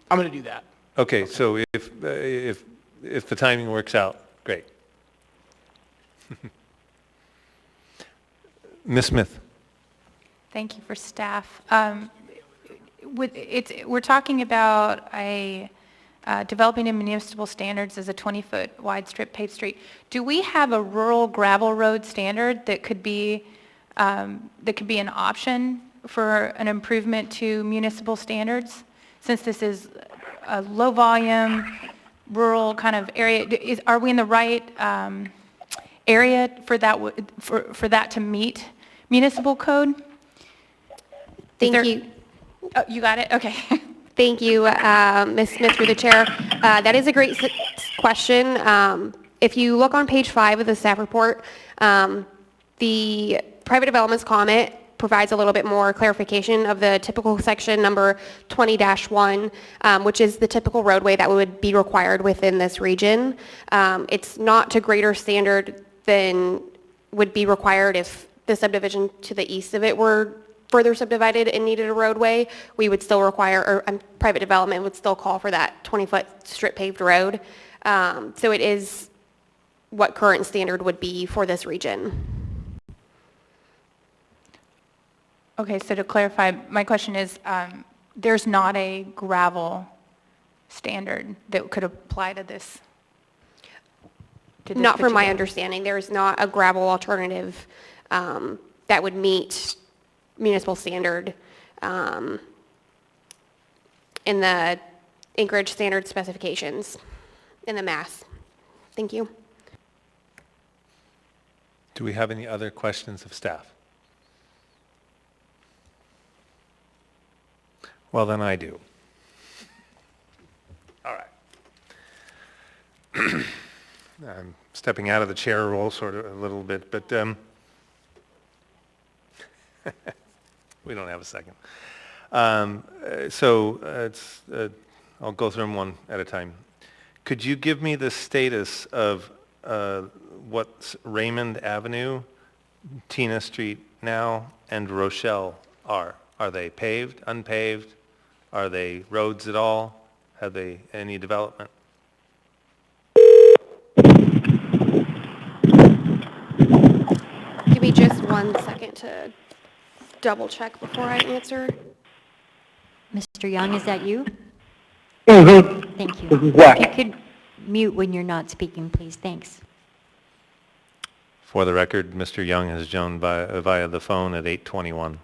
I'm going to do that. Okay, so if the timing works out, great. Ms. Smith. Thank you for staff. We're talking about developing in municipal standards as a 20-foot wide strip paved street. Do we have a rural gravel road standard that could be an option for an improvement to municipal standards? Since this is a low volume, rural kind of area, are we in the right area for that to meet municipal code? Thank you. Oh, you got it? Okay. Thank you, Ms. Smith, through the chair. That is a great question. If you look on page 5 of the staff report, the private development's comment provides a little bit more clarification of the typical section number 20-1, which is the typical roadway that would be required within this region. It's not to greater standard than would be required if the subdivision to the east of it were further subdivided and needed a roadway. We would still require, or private development would still call for that 20-foot strip paved road. So it is what current standard would be for this region. Okay, so to clarify, my question is, there's not a gravel standard that could apply to this to this Not from my particular- understanding. There's not a gravel alternative that would meet municipal standard in the Anchorage standard specifications in the mass. Thank you. Do we have any other questions of staff? Well, then I do. All right. I'm stepping out of the chair role sort of a little bit, but we don't have a second. I'll go through them one at a time. Could you give me the status of what Raymond Avenue, Tina Street now, and Rochelle are? Are they paved, unpaved? Are they roads at all? Have they any development? Give me just 1 second to double check before I answer. Mr. Young, is that you? Mm-hmm. Thank you. This is Wes. If you could mute when you're not speaking, please. Thanks. For the record, Mr. Young has joined via the phone at 8:21.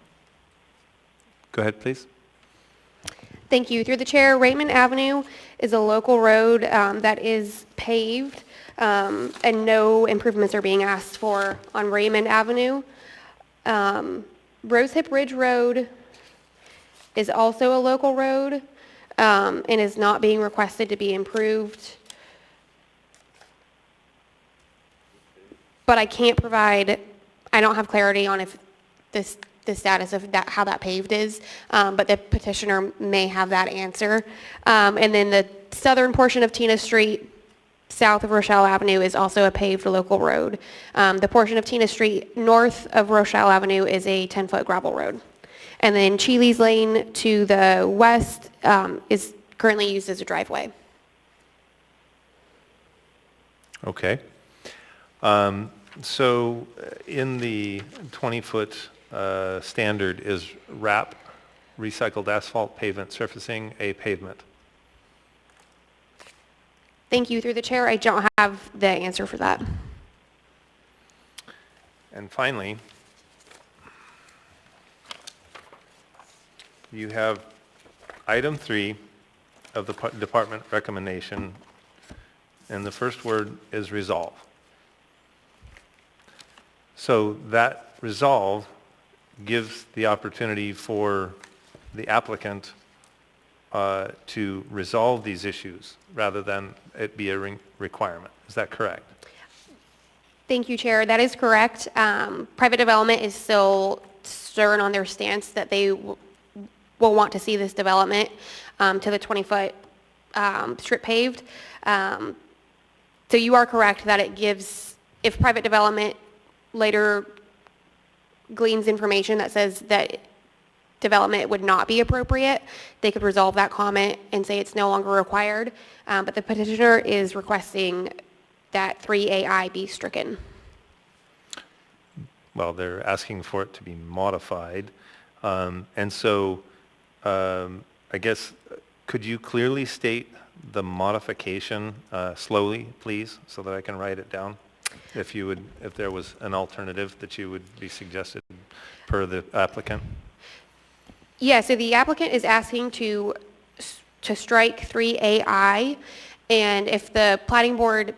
Go ahead, please. Thank you. Through the chair, Raymond Avenue is a local road that is paved, and no improvements are being asked for on Raymond Avenue. Rosehip Ridge Road is also a local road and is not being requested to be improved. But I can't provide, I don't have clarity on if the status of that, how that paved is, but the petitioner may have that answer. And then the southern portion of Tina Street, south of Rochelle Avenue, is also a paved local road. The portion of Tina Street north of Rochelle Avenue is a 10-foot gravel road. And then Cheely's Lane to the west is currently used as a driveway. Okay. So in the 20-foot standard is RAP, recycled asphalt pavement surfacing, a pavement. Thank you. Through the chair, I don't have the answer for that. And finally, you have item 3 of the department recommendation, and the first word is resolve. So that resolve gives the opportunity for the applicant to resolve these issues rather than it be a requirement. Is that correct? Thank you, Chair. That is correct. Private development is still stern on their stance that they will want to see this development to the 20-foot strip paved. So you are correct that it gives, if private development later gleans information that says that development would not be appropriate, they could resolve that comment and say it's no longer required. But the petitioner is requesting that 3AI be stricken. Well, they're asking for it to be modified. And so I guess, could you clearly state the modification slowly, please, so that I can write it down? If you would, if there was an alternative that you would be suggested per the applicant? Yeah, so the applicant is asking to strike 3AI, and if the planning board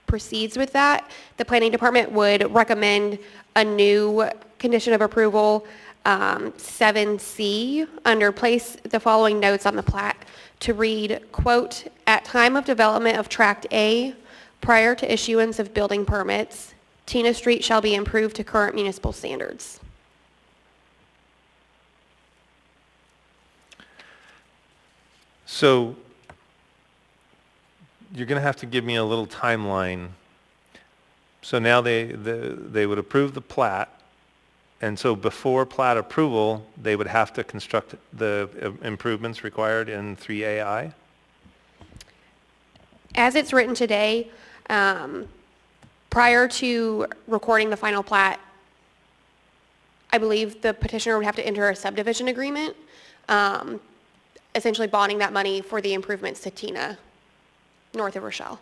proceeds with that, the planning department would recommend a new condition of approval, 7C, under place the following notes on the plat to read, quote, at time of development of Tract A, prior to issuance of building permits, Tina Street shall be improved to current municipal standards. So you're going to have to give me a little timeline. So now they would approve the plat, and so before plat approval, they would have to construct the improvements required in 3AI? As it's written today, prior to recording the final plat, I believe the petitioner would have to enter a subdivision agreement, essentially bonding that money for the improvements to Tina, north of Rochelle.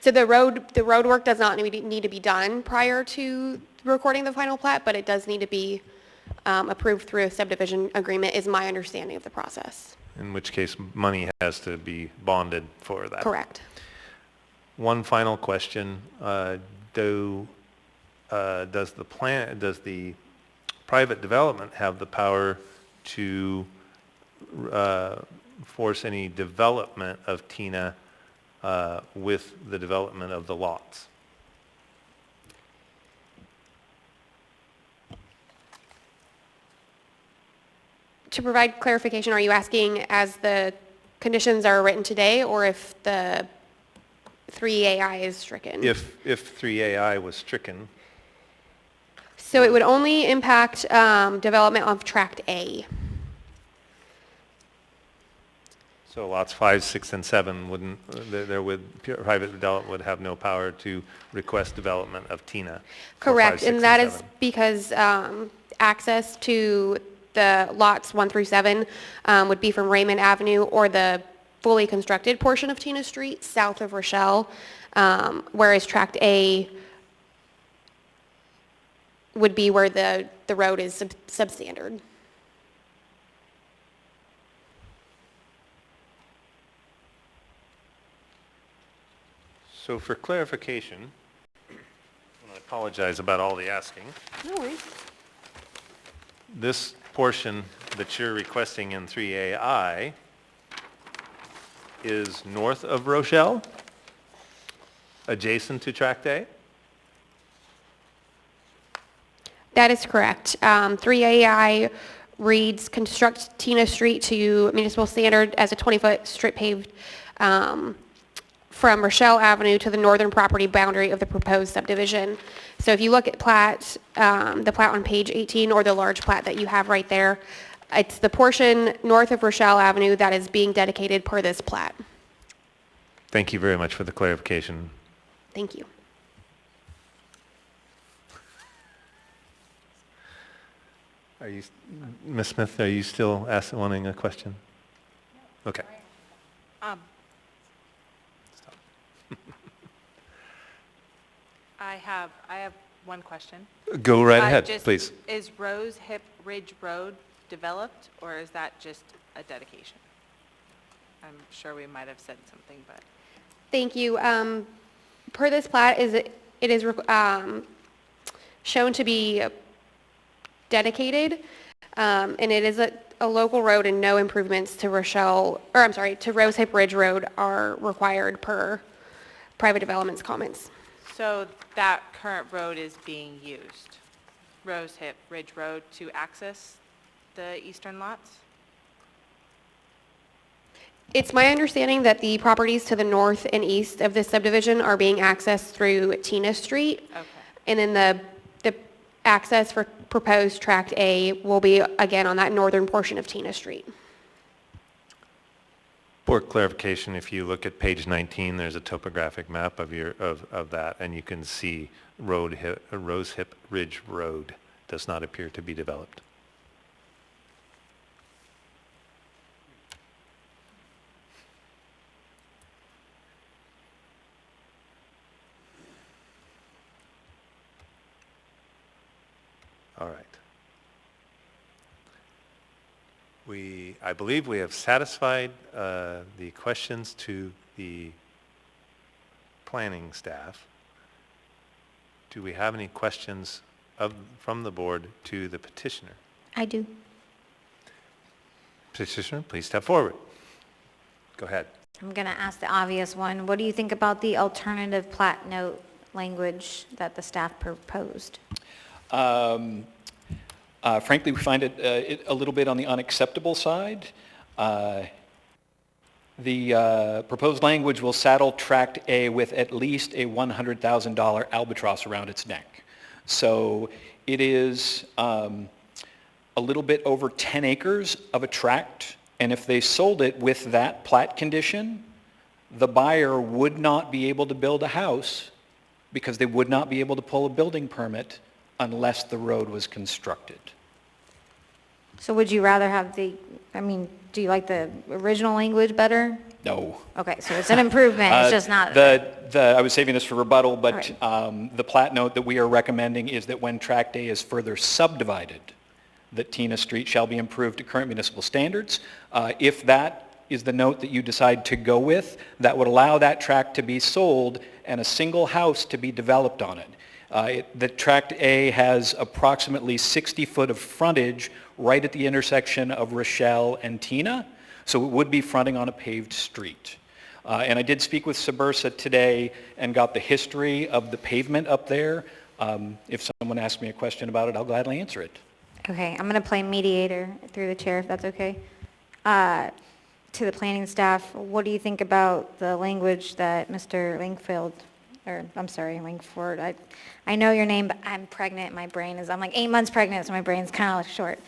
So the road work does not need to be done prior to recording the final plat, but it does need to be approved through a subdivision agreement, is my understanding of the process. In which case, money has to be bonded for that. Correct. One final question. Does the private development have the power to force any development of TINA with the development of the lots? To provide clarification, are you asking as the conditions are written today, or if the 3AI is stricken? If 3AI was stricken, So it would only impact development of Tract A. so lots 5, 6, and 7 wouldn't, private development would have no power to request development of TINA. for 5, Correct, 6, and that is 7. because access to the lots 1 through 7 would be from Raymond Avenue or the fully constructed portion of Tina Street south of Rochelle, whereas Tract A would be where the road is substandard. So for clarification, and I apologize about all the asking, No worries. this portion that you're requesting in 3AI is north of Rochelle, adjacent to Tract A? That is correct. 3AI reads construct Tina Street to municipal standard as a 20-foot strip paved from Rochelle Avenue to the northern property boundary of the proposed subdivision. So if you look at the plat on page 18 or the large plat that you have right there, it's the portion north of Rochelle Avenue that is being dedicated per this plat. Thank you very much for the clarification. Thank you. Are you, Ms. Smith, are you still wanting a question? Okay. I have one question. Go right ahead, please. Is Rose Hip Ridge Road developed, or is that just a dedication? I'm sure we might have said something, but. Thank you. Per this plat, it is shown to be dedicated, and it is a local road, and no improvements to to Rose Hip Ridge Road are required per private development's comments. So that current road is being used, Rose Hip Ridge Road, to access the eastern lots? It's my understanding that the properties to the north and east of this subdivision are being accessed through Tina Street. Okay. And then the access for proposed Tract A will be, again, on that northern portion of Tina Street. For clarification, if you look at page 19, there's a topographic map of that, and you can see Rose Hip Ridge Road does not appear to be developed. All right. I believe we have satisfied the questions to the planning staff. Do we have any questions from the board to the petitioner? I do. Petitioner, please step forward. Go ahead. I'm going to ask the obvious one. What do you think about the alternative plat note language that the staff proposed? Frankly, we find it a little bit on the unacceptable side. The proposed language will saddle Tract A with at least a $100,000 albatross around its neck. So it is a little bit over 10 acres of a tract, and if they sold it with that plat condition, the buyer would not be able to build a house because they would not be able to pull a building permit unless the road was constructed. So would you rather have do you like the original language better? No. Okay, so it's an improvement, it's just not... I was saving this for rebuttal, but All right. the plat note that we are recommending is that when Tract A is further subdivided, that Tina Street shall be improved to current municipal standards. If that is the note that you decide to go with, that would allow that tract to be sold and a single house to be developed on it. The Tract A has approximately 60 foot of frontage right at the intersection of Rochelle and Tina, so it would be fronting on a paved street. And I did speak with Subursa today and got the history of the pavement up there. If someone asks me a question about it, I'll gladly answer it. Okay, I'm going to play mediator through the chair, if that's okay. To the planning staff, what do you think about the language that Mr. Langford, I know your name, but I'm pregnant, I'm like 8 months pregnant, so my brain's kind of short.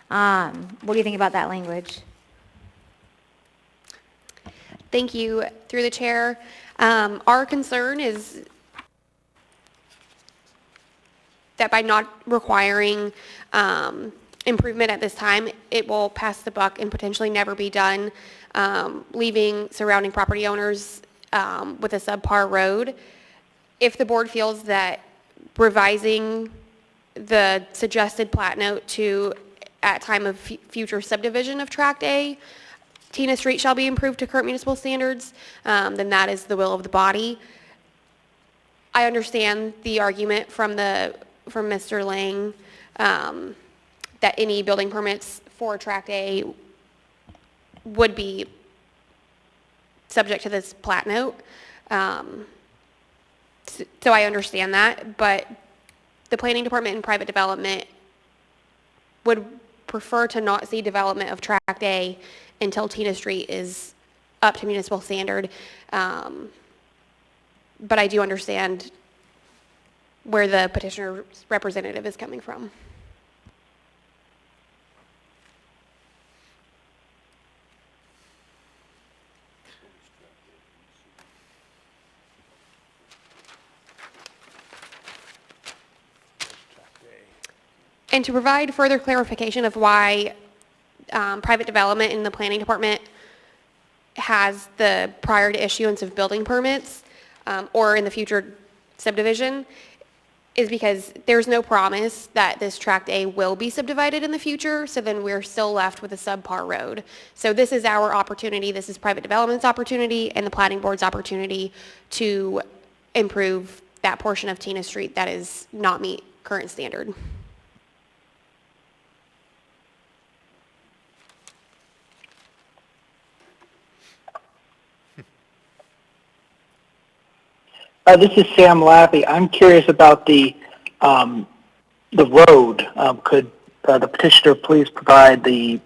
What do you think about that language? Thank you. Through the chair, our concern is that by not requiring improvement at this time, it will pass the buck and potentially never be done, leaving surrounding property owners with a subpar road. If the board feels that revising the suggested plat note to, at time of future subdivision of Tract A, Tina Street shall be improved to current municipal standards, then that is the will of the body. I understand the argument from Mr. Lang that any building permits for Tract A would be subject to this plat note. So I understand that, but the planning department and private development would prefer to not see development of Tract A until Tina Street is up to municipal standard. But I do understand where the petitioner's representative is coming from. And to provide further clarification of why private development in the planning department has the prior to issuance of building permits or in the future subdivision is because there's no promise that this Tract A will be subdivided in the future, so then we're still left with a subpar road. So this is our opportunity, this is private development's opportunity and the planning board's opportunity to improve that portion of Tina Street that is not meet current standard. This is Sam Laffey. I'm curious about the road. Could the petitioner please provide a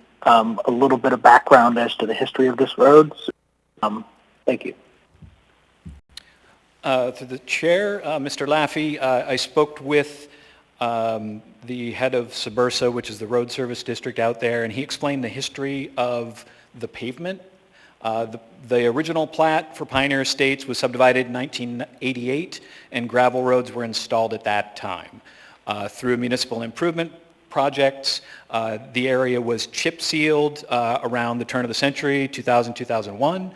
little bit of background as to the history of this road? Thank you. To the chair, Mr. Laffey, I spoke with the head of Subursa, which is the road service district out there, and he explained the history of the pavement. The original plat for Pioneer Estates was subdivided in 1988, and gravel roads were installed at that time. Through municipal improvement projects, the area was chip sealed around the turn of the century, 2000, 2001.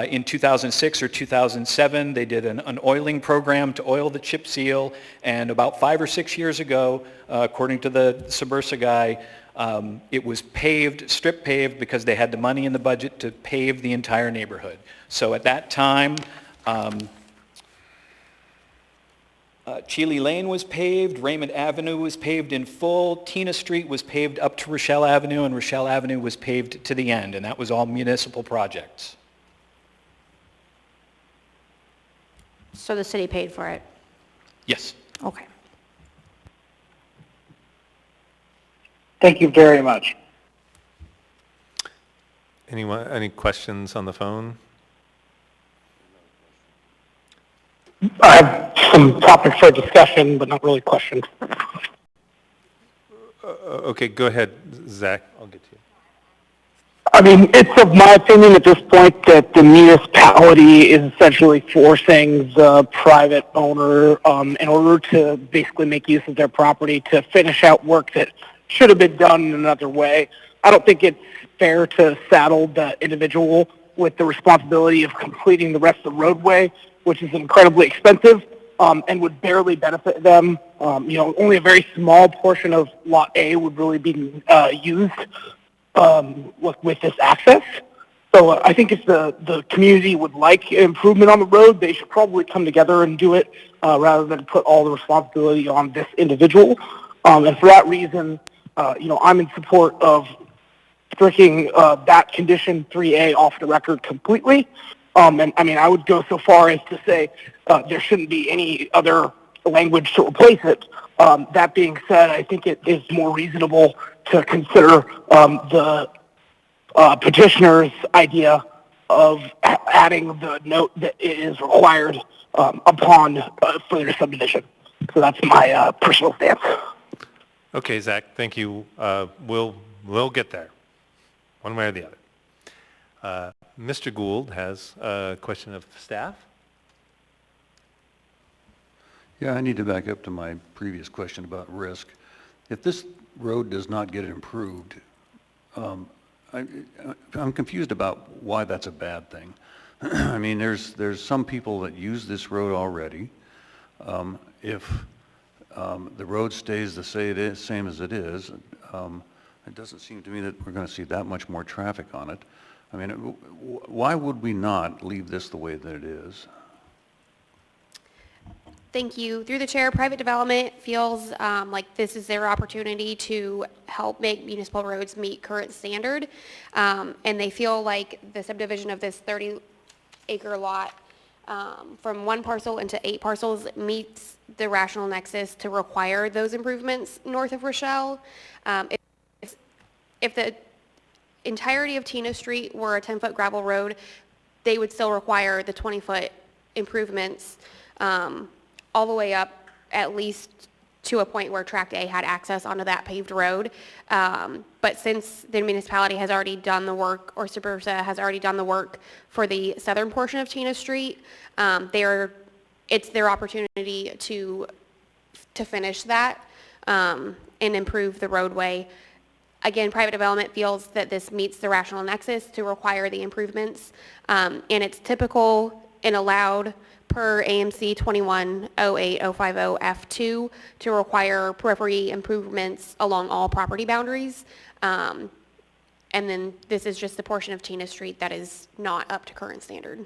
In 2006 or 2007, they did an oiling program to oil the chip seal, and about 5 or 6 years ago, according to the Subursa guy, it was paved, strip paved, because they had the money in the budget to pave the entire neighborhood. So at that time, Cheeley Lane was paved, Raymond Avenue was paved in full, Tina Street was paved up to Rochelle Avenue, and Rochelle Avenue was paved to the end, and that was all municipal projects. So the city paid for it? Yes. Okay. Thank you very much. Any questions on the phone? I have some topics for discussion, but not really questions. Okay, go ahead, Zach. I'll get to you. I mean, it's of my opinion at this point that the municipality is essentially forcing the private owner in order to basically make use of their property to finish out work that should have been done in another way. I don't think it's fair to saddle the individual with the responsibility of completing the rest of the roadway, which is incredibly expensive and would barely benefit them. Only a very small portion of Lot A would really be used with this access. So I think if the community would like improvement on the road, they should probably come together and do it rather than put all the responsibility on this individual. And for that reason, I'm in support of striking that condition 3A off the record completely. And I mean, I would go so far as to say there shouldn't be any other language to replace it. That being said, I think it is more reasonable to consider the petitioner's idea of adding the note that it is required upon further subdivision. So that's my personal stance. Okay, Zach, thank you. We'll get there, one way or the other. Mr. Gould has a question of staff. Yeah, I need to back up to my previous question about risk. If this road does not get improved, I'm confused about why that's a bad thing. I mean, there's some people that use this road already. If the road stays the same as it is, it doesn't seem to me that we're going to see that much more traffic on it. I mean, why would we not leave this the way that it is? Thank you. Through the chair, private development feels like this is their opportunity to help make municipal roads meet current standard. And they feel like the subdivision of this 30-acre lot from one parcel into 8 parcels meets the rational nexus to require those improvements north of Rochelle. If the entirety of Tina Street were a 10-foot gravel road, they would still require the 20-foot improvements all the way up at least to a point where Tract A had access onto that paved road. But since the municipality has already done the work, or Subursa has already done the work for the southern portion of Tina Street, it's their opportunity to finish that and improve the roadway. Again, private development feels that this meets the rational nexus to require the improvements, and it's typical and allowed per AMC 21-08050F2 to require periphery improvements along all property boundaries. And then this is just the portion of Tina Street that is not up to current standard.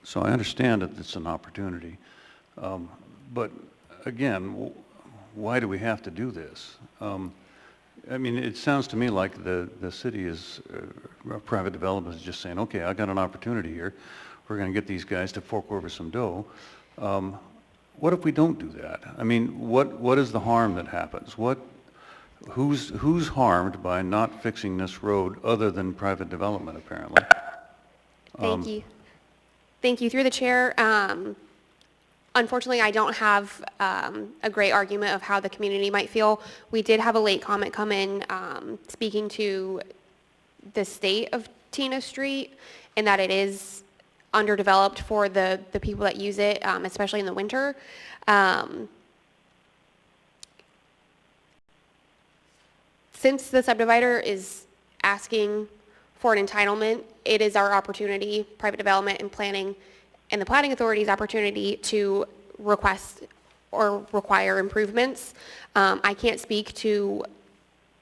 So I understand that it's an opportunity, but again, why do we have to do this? I mean, it sounds to me like the city is, private development is just saying, okay, I got an opportunity here. We're going to get these guys to fork over some dough. What if we don't do that? I mean, what is the harm that happens? Who's harmed by not fixing this road other than private development, apparently? Thank you. Thank you. Through the chair, unfortunately, I don't have a great argument of how the community might feel. We did have a late comment come in speaking to the state of Tina Street and that it is underdeveloped for the people that use it, especially in the winter. Since the subdivider is asking for an entitlement, it is our opportunity, private development and planning, and the planning authority's opportunity to request or require improvements. I can't speak to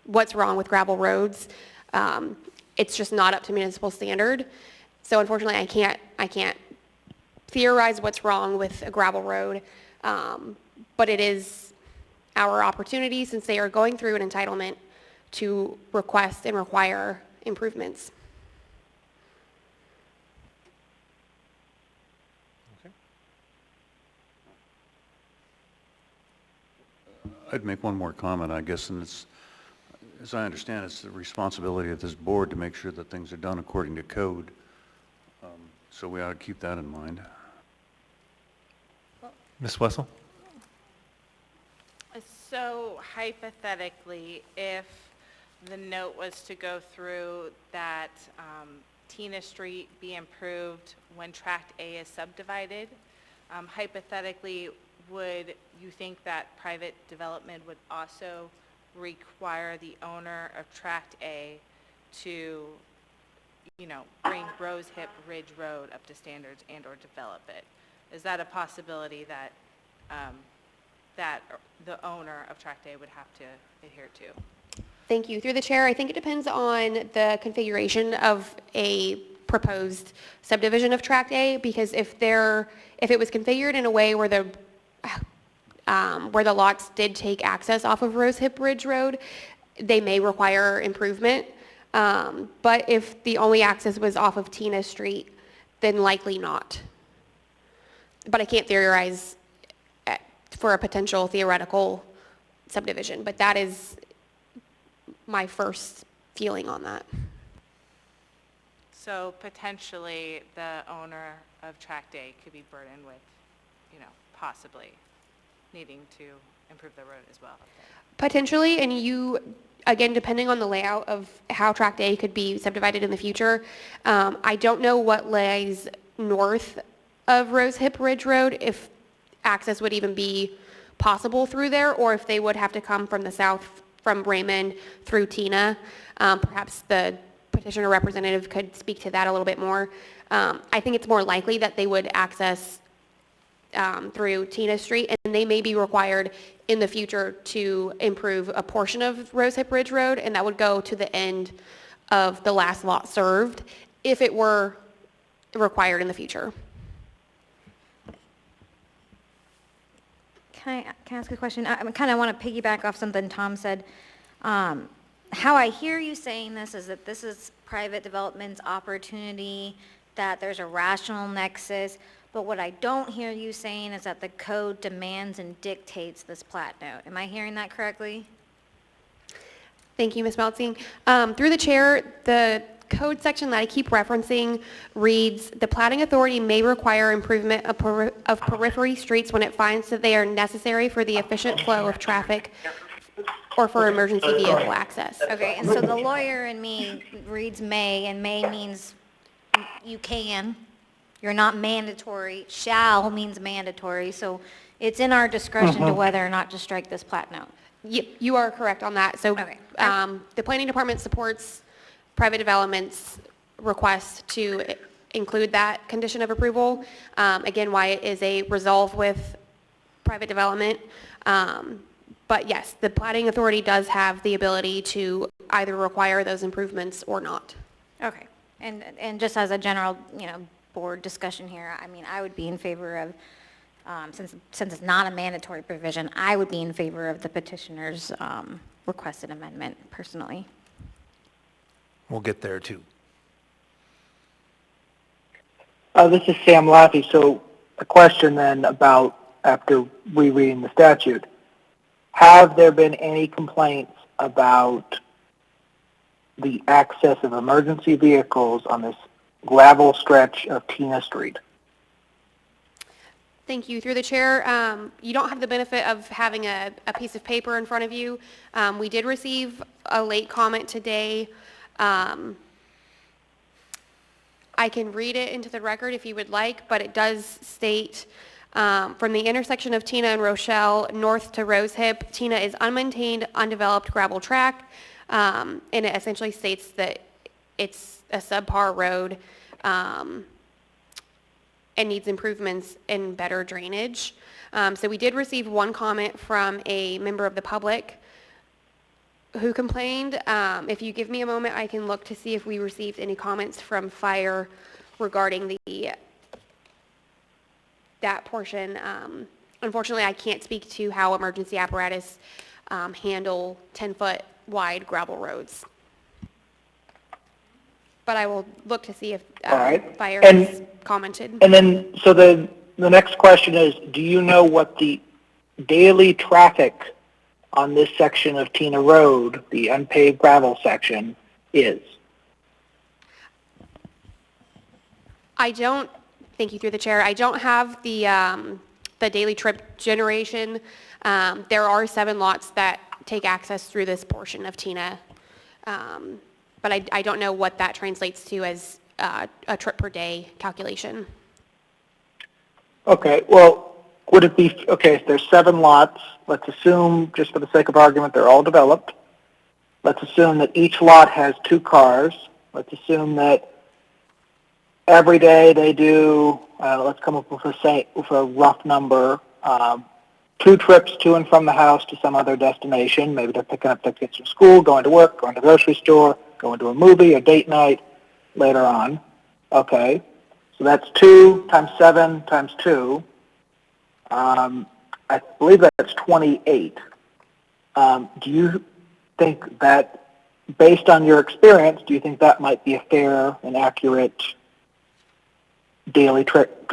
what's wrong with gravel roads. It's just not up to municipal standard. So unfortunately, I can't theorize what's wrong with a gravel road, but it is our opportunity, since they are going through an entitlement, to request and require improvements. Okay. I'd make one more comment, I guess, and it's, as I understand, it's the responsibility of this board to make sure that things are done according to code. So we ought to keep that in mind. Ms. Wessel? So hypothetically, if the note was to go through that Tina Street be improved when Tract A is subdivided, hypothetically, would you think that private development would also require the owner of Tract A to bring Rose Hip Ridge Road up to standards and or develop it? Is that a possibility that, that the owner of Tract A would have to adhere to? Thank you. Through the chair, I think it depends on the configuration of a proposed subdivision of Tract A, because if it was configured in a way where the lots did take access off of Rose Hip Ridge Road, they may require improvement. But if the only access was off of Tina Street, then likely not. But I can't theorize for a potential theoretical subdivision, but that is my first feeling on that. So potentially the owner of Tract A could be burdened with, possibly needing to improve the road as well. Potentially, and again, depending on the layout of how Tract A could be subdivided in the future, I don't know what lays north of Rose Hip Ridge Road, if access would even be possible through there, or if they would have to come from the south, from Raymond through Tina. Perhaps the petitioner representative could speak to that a little bit more. I think it's more likely that they would access through Tina Street, and they may be required in the future to improve a portion of Rose Hip Ridge Road, and that would go to the end of the last lot served if it were required in the future. Can I ask a question? I kind of want to piggyback off something Tom said. How I hear you saying this is that this is private development's opportunity, that there's a rational nexus, but what I don't hear you saying is that the code demands and dictates this plat note. Am I hearing that correctly? Thank you, Ms. Meltzing. Through the chair, the code section that I keep referencing reads, the platting authority may require improvement of periphery streets when it finds that they are necessary for the efficient flow of traffic or for emergency vehicle access. Okay, and so the lawyer in me reads may, and may means you can. You're not mandatory. Shall means mandatory, so it's in our discretion to whether or not to strike this plat note. You are correct on that. So Okay. the planning department supports private development's request to include that condition of approval. Again, why it is a resolve with private development. But yes, the platting authority does have the ability to either require those improvements or not. Okay, and just as a general, board discussion here, I mean, I would be in favor of, since it's not a mandatory provision, I would be in favor of the petitioner's requested amendment personally. We'll get there too. This is Sam Laffey. So a question then about, after rereading the statute, have there been any complaints about the access of emergency vehicles on this gravel stretch of Tina Street? Thank you. Through the chair, you don't have the benefit of having a piece of paper in front of you. We did receive a late comment today. I can read it into the record if you would like, but it does state, from the intersection of Tina and Rochelle north to Rose Hip, Tina is unmaintained, undeveloped gravel track, and it essentially states that it's a subpar road and needs improvements in better drainage. So we did receive one comment from a member of the public who complained. If you give me a moment, I can look to see if we received any comments from fire regarding that portion. Unfortunately, I can't speak to how emergency apparatus handle 10-foot wide gravel roads. But I will look to see if fire has commented. And then, so the next question is, do you know what the daily traffic on this section of Tina Road, the unpaved gravel section, is? I don't, thank you through the chair, I don't have the daily trip generation. There are 7 lots that take access through this portion of Tina. But I don't know what that translates to as a trip per day calculation. Okay, well, would it be, okay, if there's 7 lots, let's assume, just for the sake of argument, they're all developed. Let's assume that each lot has 2 cars. Let's assume that every day they do, let's come up with a rough number, 2 trips to and from the house to some other destination. Maybe they're picking up their kids from school, going to work, going to the grocery store, going to a movie, a date night later on. Okay, so that's 2 times 7 times 2. I believe that's 28. Do you think that, based on your experience, do you think that might be a fair and accurate daily traffic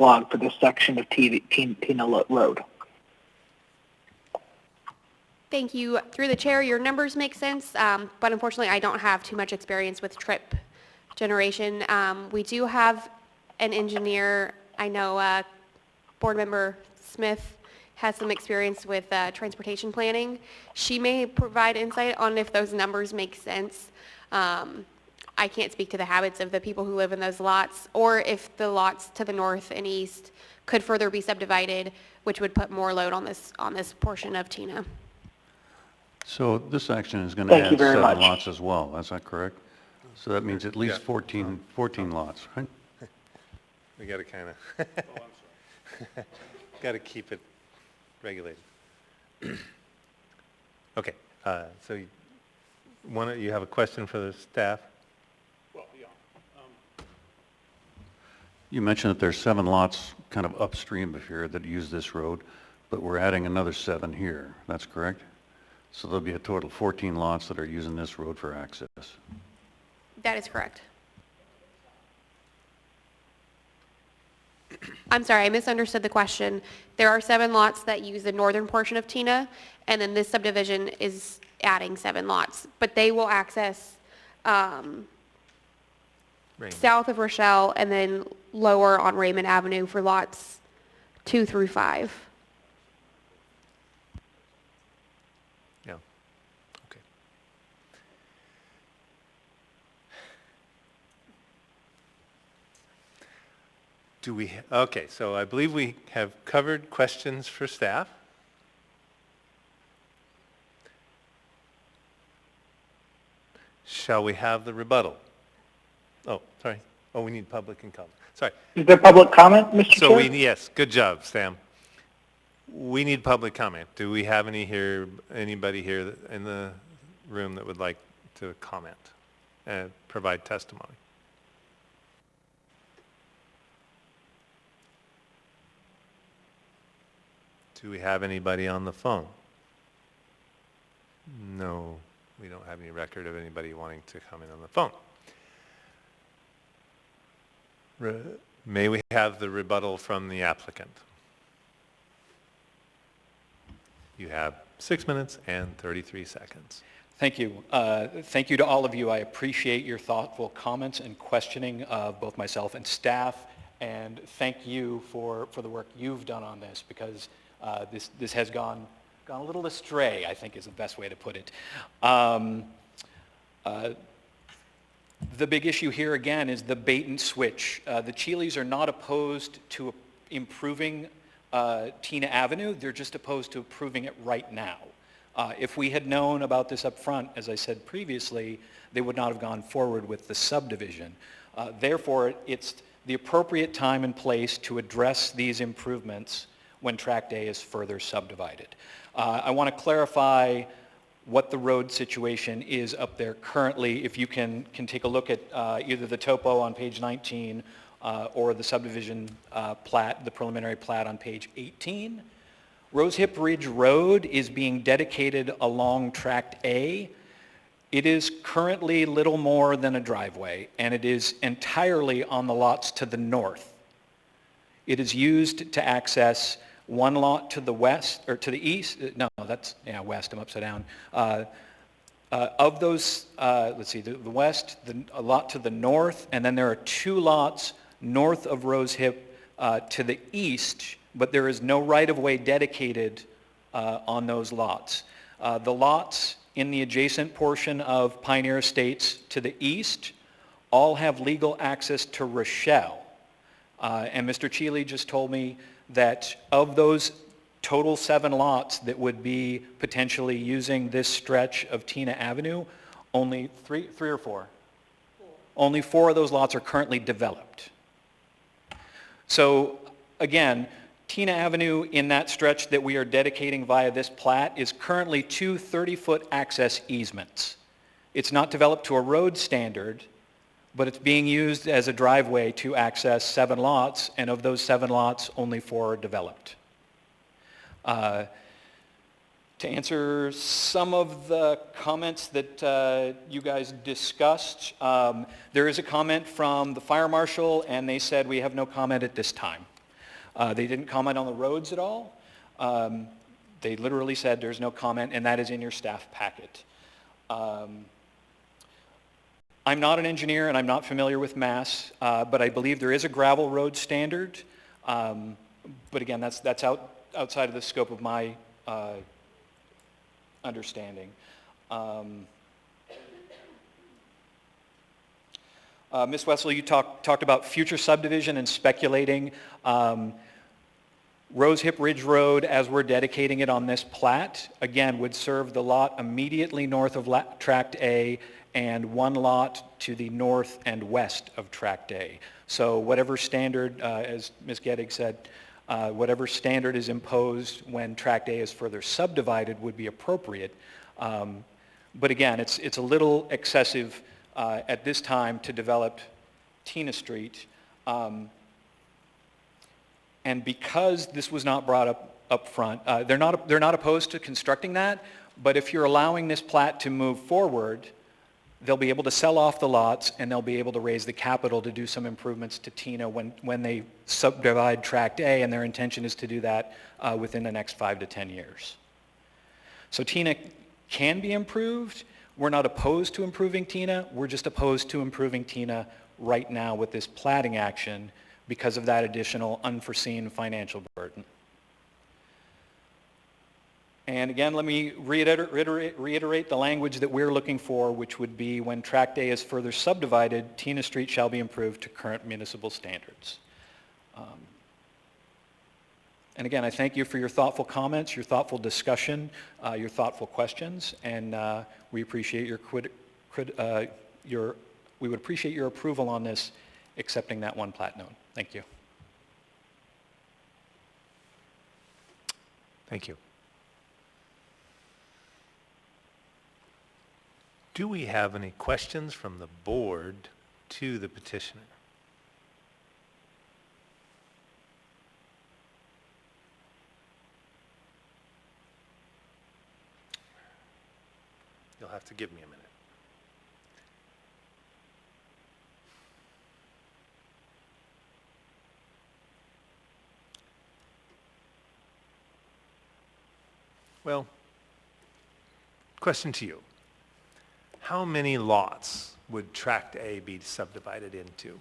log for this section of Tina Road? Thank you. Through the chair, your numbers make sense, but unfortunately I don't have too much experience with trip generation. We do have an engineer. I know Board Member Smith has some experience with transportation planning. She may provide insight on if those numbers make sense. I can't speak to the habits of the people who live in those lots, or if the lots to the north and east could further be subdivided, which would put more load on this portion of Tina. So this action is going to add 7 much. lots as well, is that correct? So that means at least 14 lots, right? We got to kind of, got to keep it regulated. Okay, so you have a question for the staff? You mentioned that there's 7 lots kind of upstream of here that use this road, but we're adding another 7 here, that's correct? So there'll be a total of 14 lots that are using this road for access. That is correct. I'm sorry, I misunderstood the question. There are 7 lots that use the northern portion of Tina, and then this subdivision is adding 7 lots, but they will access south of Rochelle and then lower on Raymond Avenue for lots 2 through 5. Yeah, okay. Okay, so I believe we have covered questions for staff. Shall we have the rebuttal? Oh, sorry. Oh, we need public and comment. Sorry. Is there public comment, Mr. Chair? Yes, good job, Sam. We need public comment. Do we have anybody here in the room that would like to comment and provide testimony? Do we have anybody on the phone? No, we don't have any record of anybody wanting to comment on the phone. May we have the rebuttal from the applicant? You have 6 minutes and 33 seconds. Thank you. Thank you to all of you. I appreciate your thoughtful comments and questioning of both myself and staff, and thank you for the work you've done on this, because this has gone a little astray, I think is the best way to put it. The big issue here again is the bait and switch. The Chilis are not opposed to improving Tina Avenue, they're just opposed to improving it right now. If we had known about this up front, as I said previously, they would not have gone forward with the subdivision. Therefore, it's the appropriate time and place to address these improvements when Tract A is further subdivided. I want to clarify what the road situation is up there currently. If you can take a look at either the topo on page 19 or the subdivision plat, the preliminary plat on page 18. Rosehip Ridge Road is being dedicated along Tract A. It is currently little more than a driveway, and it is entirely on the lots to the north. It is used to access one lot to the west, or to the east, no, that's, yeah, west, I'm upside down. Of those, let's see, the west, a lot to the north, and then there are 2 lots north of Rosehip to the east, but there is no right-of-way dedicated on those lots. The lots in the adjacent portion of Pioneer Estates to the east all have legal access to Rochelle. And Mr. Chili just told me that of those total 7 lots that would be potentially using this stretch of Tina Avenue, only 3 or 4? Only 4 of those lots are currently developed. So again, Tina Avenue in that stretch that we are dedicating via this plat is currently 2 30-foot access easements. It's not developed to a road standard, but it's being used as a driveway to access 7 lots, and of those 7 lots, only 4 are developed. To answer some of the comments that you guys discussed, there is a comment from the fire marshal, and they said we have no comment at this time. They didn't comment on the roads at all. They literally said there's no comment, and that is in your staff packet. I'm not an engineer, and I'm not familiar with Mass, but I believe there is a gravel road standard. But again, that's outside of the scope of my understanding. Ms. Wessel, you talked about future subdivision and speculating. Rose Hip Ridge Road, as we're dedicating it on this plat, again, would serve the lot immediately north of Tract A and 1 lot to the north and west of Tract A. So whatever standard, as Ms. Gettig said, whatever standard is imposed when Tract A is further subdivided would be appropriate. But again, it's a little excessive at this time to develop Tina Street. And because this was not brought up front, they're not opposed to constructing that, but if you're allowing this plat to move forward, they'll be able to sell off the lots and they'll be able to raise the capital to do some improvements to Tina when they subdivide Tract A, and their intention is to do that within the next 5 to 10 years. So Tina can be improved. We're not opposed to improving Tina. We're just opposed to improving Tina right now with this platting action because of that additional unforeseen financial burden. And again, let me reiterate the language that we're looking for, which would be when Tract A is further subdivided, Tina Street shall be improved to current municipal standards. And again, I thank you for your thoughtful comments, your thoughtful discussion, your thoughtful questions, and we appreciate we would appreciate your approval on this, accepting that 1 plat note. Thank you. Thank you. Do we have any questions from the board to the petitioner? You'll have to give me a minute. Well, question to you. How many lots would Tract A be subdivided into?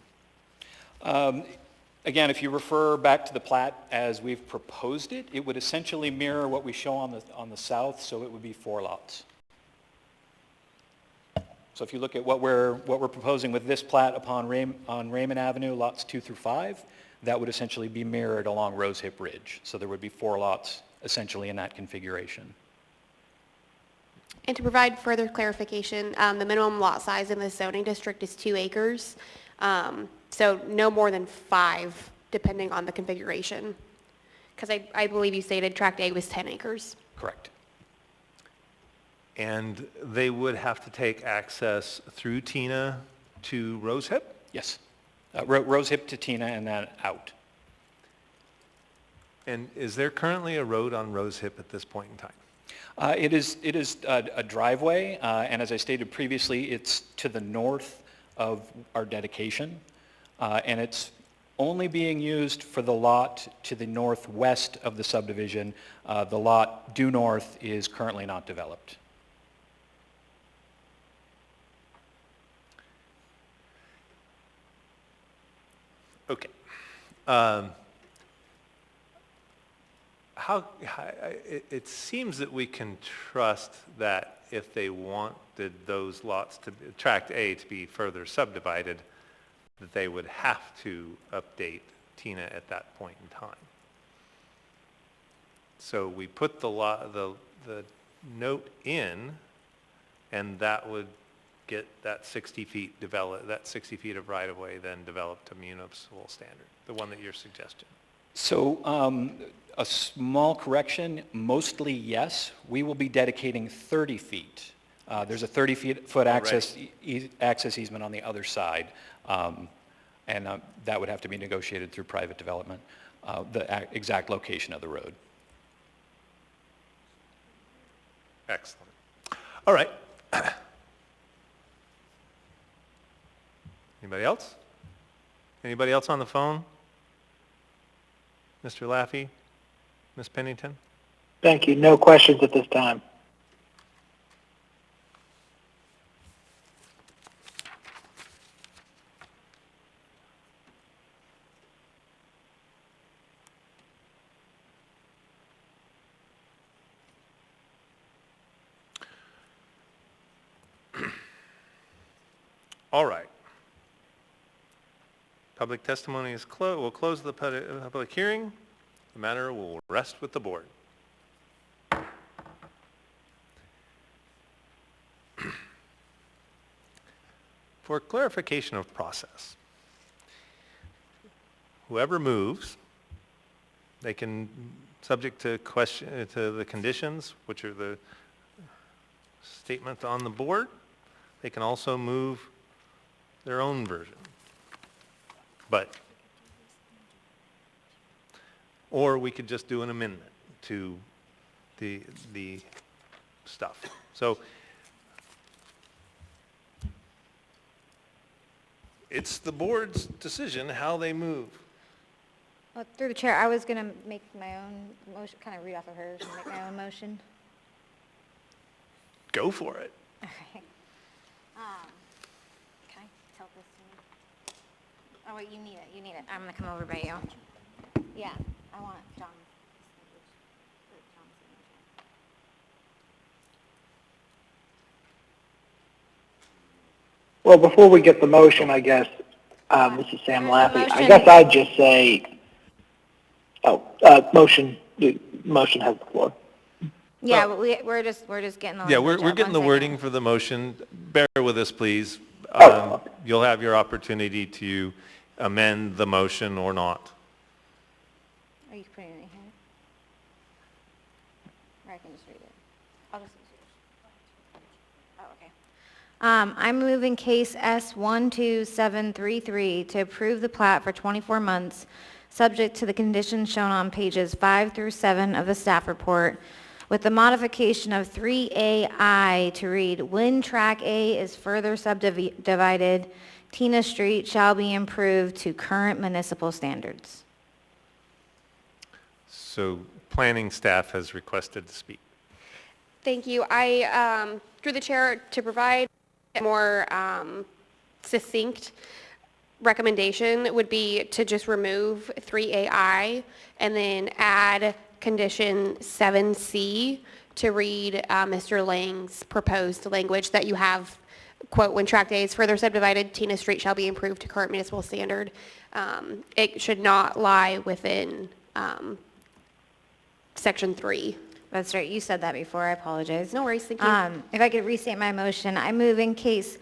Again, if you refer back to the plat as we've proposed it, it would essentially mirror what we show on the south, so it would be 4 lots. So if you look at what we're proposing with this plat on Raymond Avenue, lots 2 through 5, that would essentially be mirrored along Rose Hip Ridge. So there would be 4 lots essentially in that configuration. And to provide further clarification, the minimum lot size in this zoning district is 2 acres. So no more than 5, depending on the configuration. Because I believe you stated Tract A was 10 acres. Correct. And they would have to take access through Tina to Rose Hip? Yes. Rose Hip to Tina and then out. And is there currently a road on Rose Hip at this point in time? It is a driveway, and as I stated previously, it's to the north of our dedication, and it's only being used for the lot to the northwest of the subdivision. The lot due north is currently not developed. Okay. It seems that we can trust that if they wanted those lots to, Tract A to be further subdivided, that they would have to update Tina at that point in time. So we put the note in, and that would get that 60 feet developed, that 60 feet of right-of-way then developed to municipal standard, the one that you're suggesting? So a small correction, mostly yes. We will be dedicating 30 feet. There's a 30-foot access easement on the other side, and that would have to be negotiated through private development, the exact location of the road. Excellent. All right. Anybody else? Anybody else on the phone? Mr. Laffey? Ms. Pennington? Thank you. No questions at this time. All right. Public testimony is closed. We'll close the public hearing. The matter will rest with the board. For clarification of process, whoever moves, they can, subject to the conditions, which are the statement on the board, they can also move their own version. Or we could just do an amendment to the stuff. So it's the board's decision how they move. Well, through the chair, I was going to make my own motion, kind of read off of hers and make my own motion. Go for it. Okay. Can I tell this to you? Oh, wait, you need it. You need it. I'm going to come over by you. Yeah, I want John's signature. Well, before we get the motion, I guess, this is Sam Laffey. I guess I'd just say, motion has the floor. Yeah, but we're just getting the Yeah, language we're up. getting the One wording second. for the motion. Bear with us, please. You'll have your opportunity to amend the motion or not. Are you putting it in here? Or I can just read it. I'll just use yours. Oh, okay. I'm moving case S12733 to approve the plat for 24 months, subject to the conditions shown on pages 5 through 7 of the staff report, with the modification of 3AI to read, when track A is further subdivided, Tina Street shall be improved to current municipal standards. So planning staff has requested to speak. Thank you. I, through the chair, to provide a more succinct recommendation would be to just remove 3AI and then add condition 7C to read Mr. Lang's proposed language that you have, quote, when tract A is further subdivided, Tina Street shall be improved to current municipal standard. It should not lie within section 3. That's right. You said that before. I apologize. No worries. Thank you. If I could restate my motion, I move in case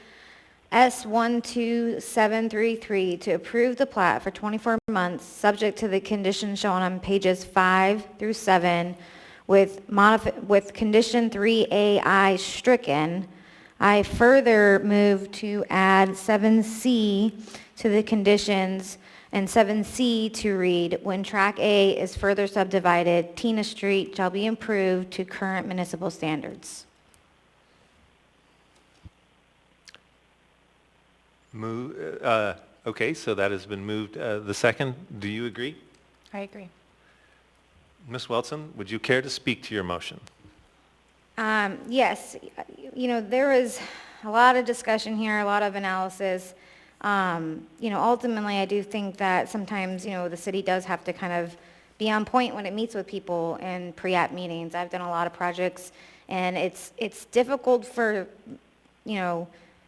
S12733 to approve the plat for 24 months, subject to the conditions shown on pages 5 through 7, with condition 3AI stricken. I further move to add 7C to the conditions and 7C to read, when track A is further subdivided, Tina Street shall be improved to current municipal standards. Okay, so that has been moved. The second, do you agree? I agree. Ms. Welton, would you care to speak to your motion? Yes, there was a lot of discussion here, a lot of analysis. Ultimately, I do think that sometimes, the city does have to kind of be on point when it meets with people in pre-app meetings. I've done a lot of projects, and it's difficult for,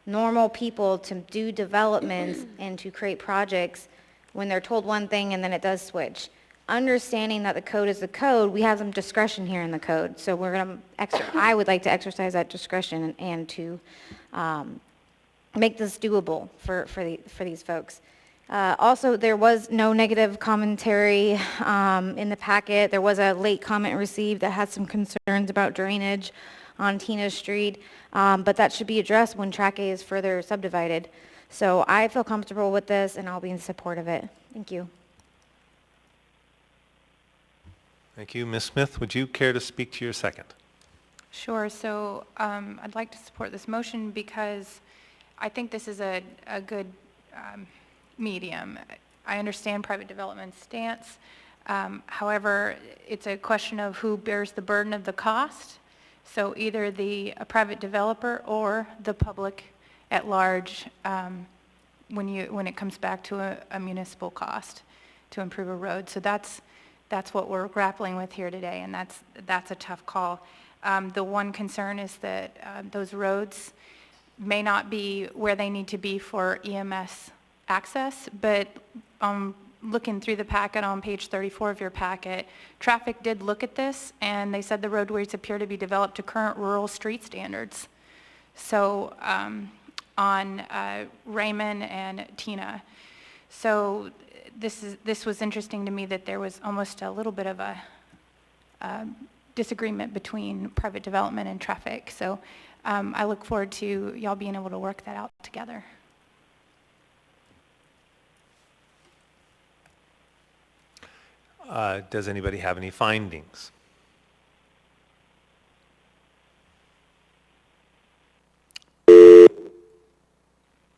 normal people to do developments and to create projects when they're told one thing and then it does switch. Understanding that the code is the code, we have some discretion here in the code. So I would like to exercise that discretion and to make this doable for these folks. Also, there was no negative commentary in the packet. There was a late comment received that had some concerns about drainage on Tina Street, but that should be addressed when Track A is further subdivided. So I feel comfortable with this, and I'll be in support of it. Thank you. Thank you. Ms. Smith, would you care to speak to your second? Sure. So I'd like to support this motion because I think this is a good medium. I understand private development's stance. However, it's a question of who bears the burden of the cost. So either a private developer or the public at large when it comes back to a municipal cost to improve a road. So that's what we're grappling with here today, and that's a tough call. The one concern is that those roads may not be where they need to be for EMS access, but looking through the packet on page 34 of your packet, traffic did look at this, and they said the roadways appear to be developed to current rural street standards. So on Raymond and Tina. So this was interesting to me that there was almost a little bit of a disagreement between private development and traffic. So I look forward to y'all being able to work that out together. Does anybody have any findings?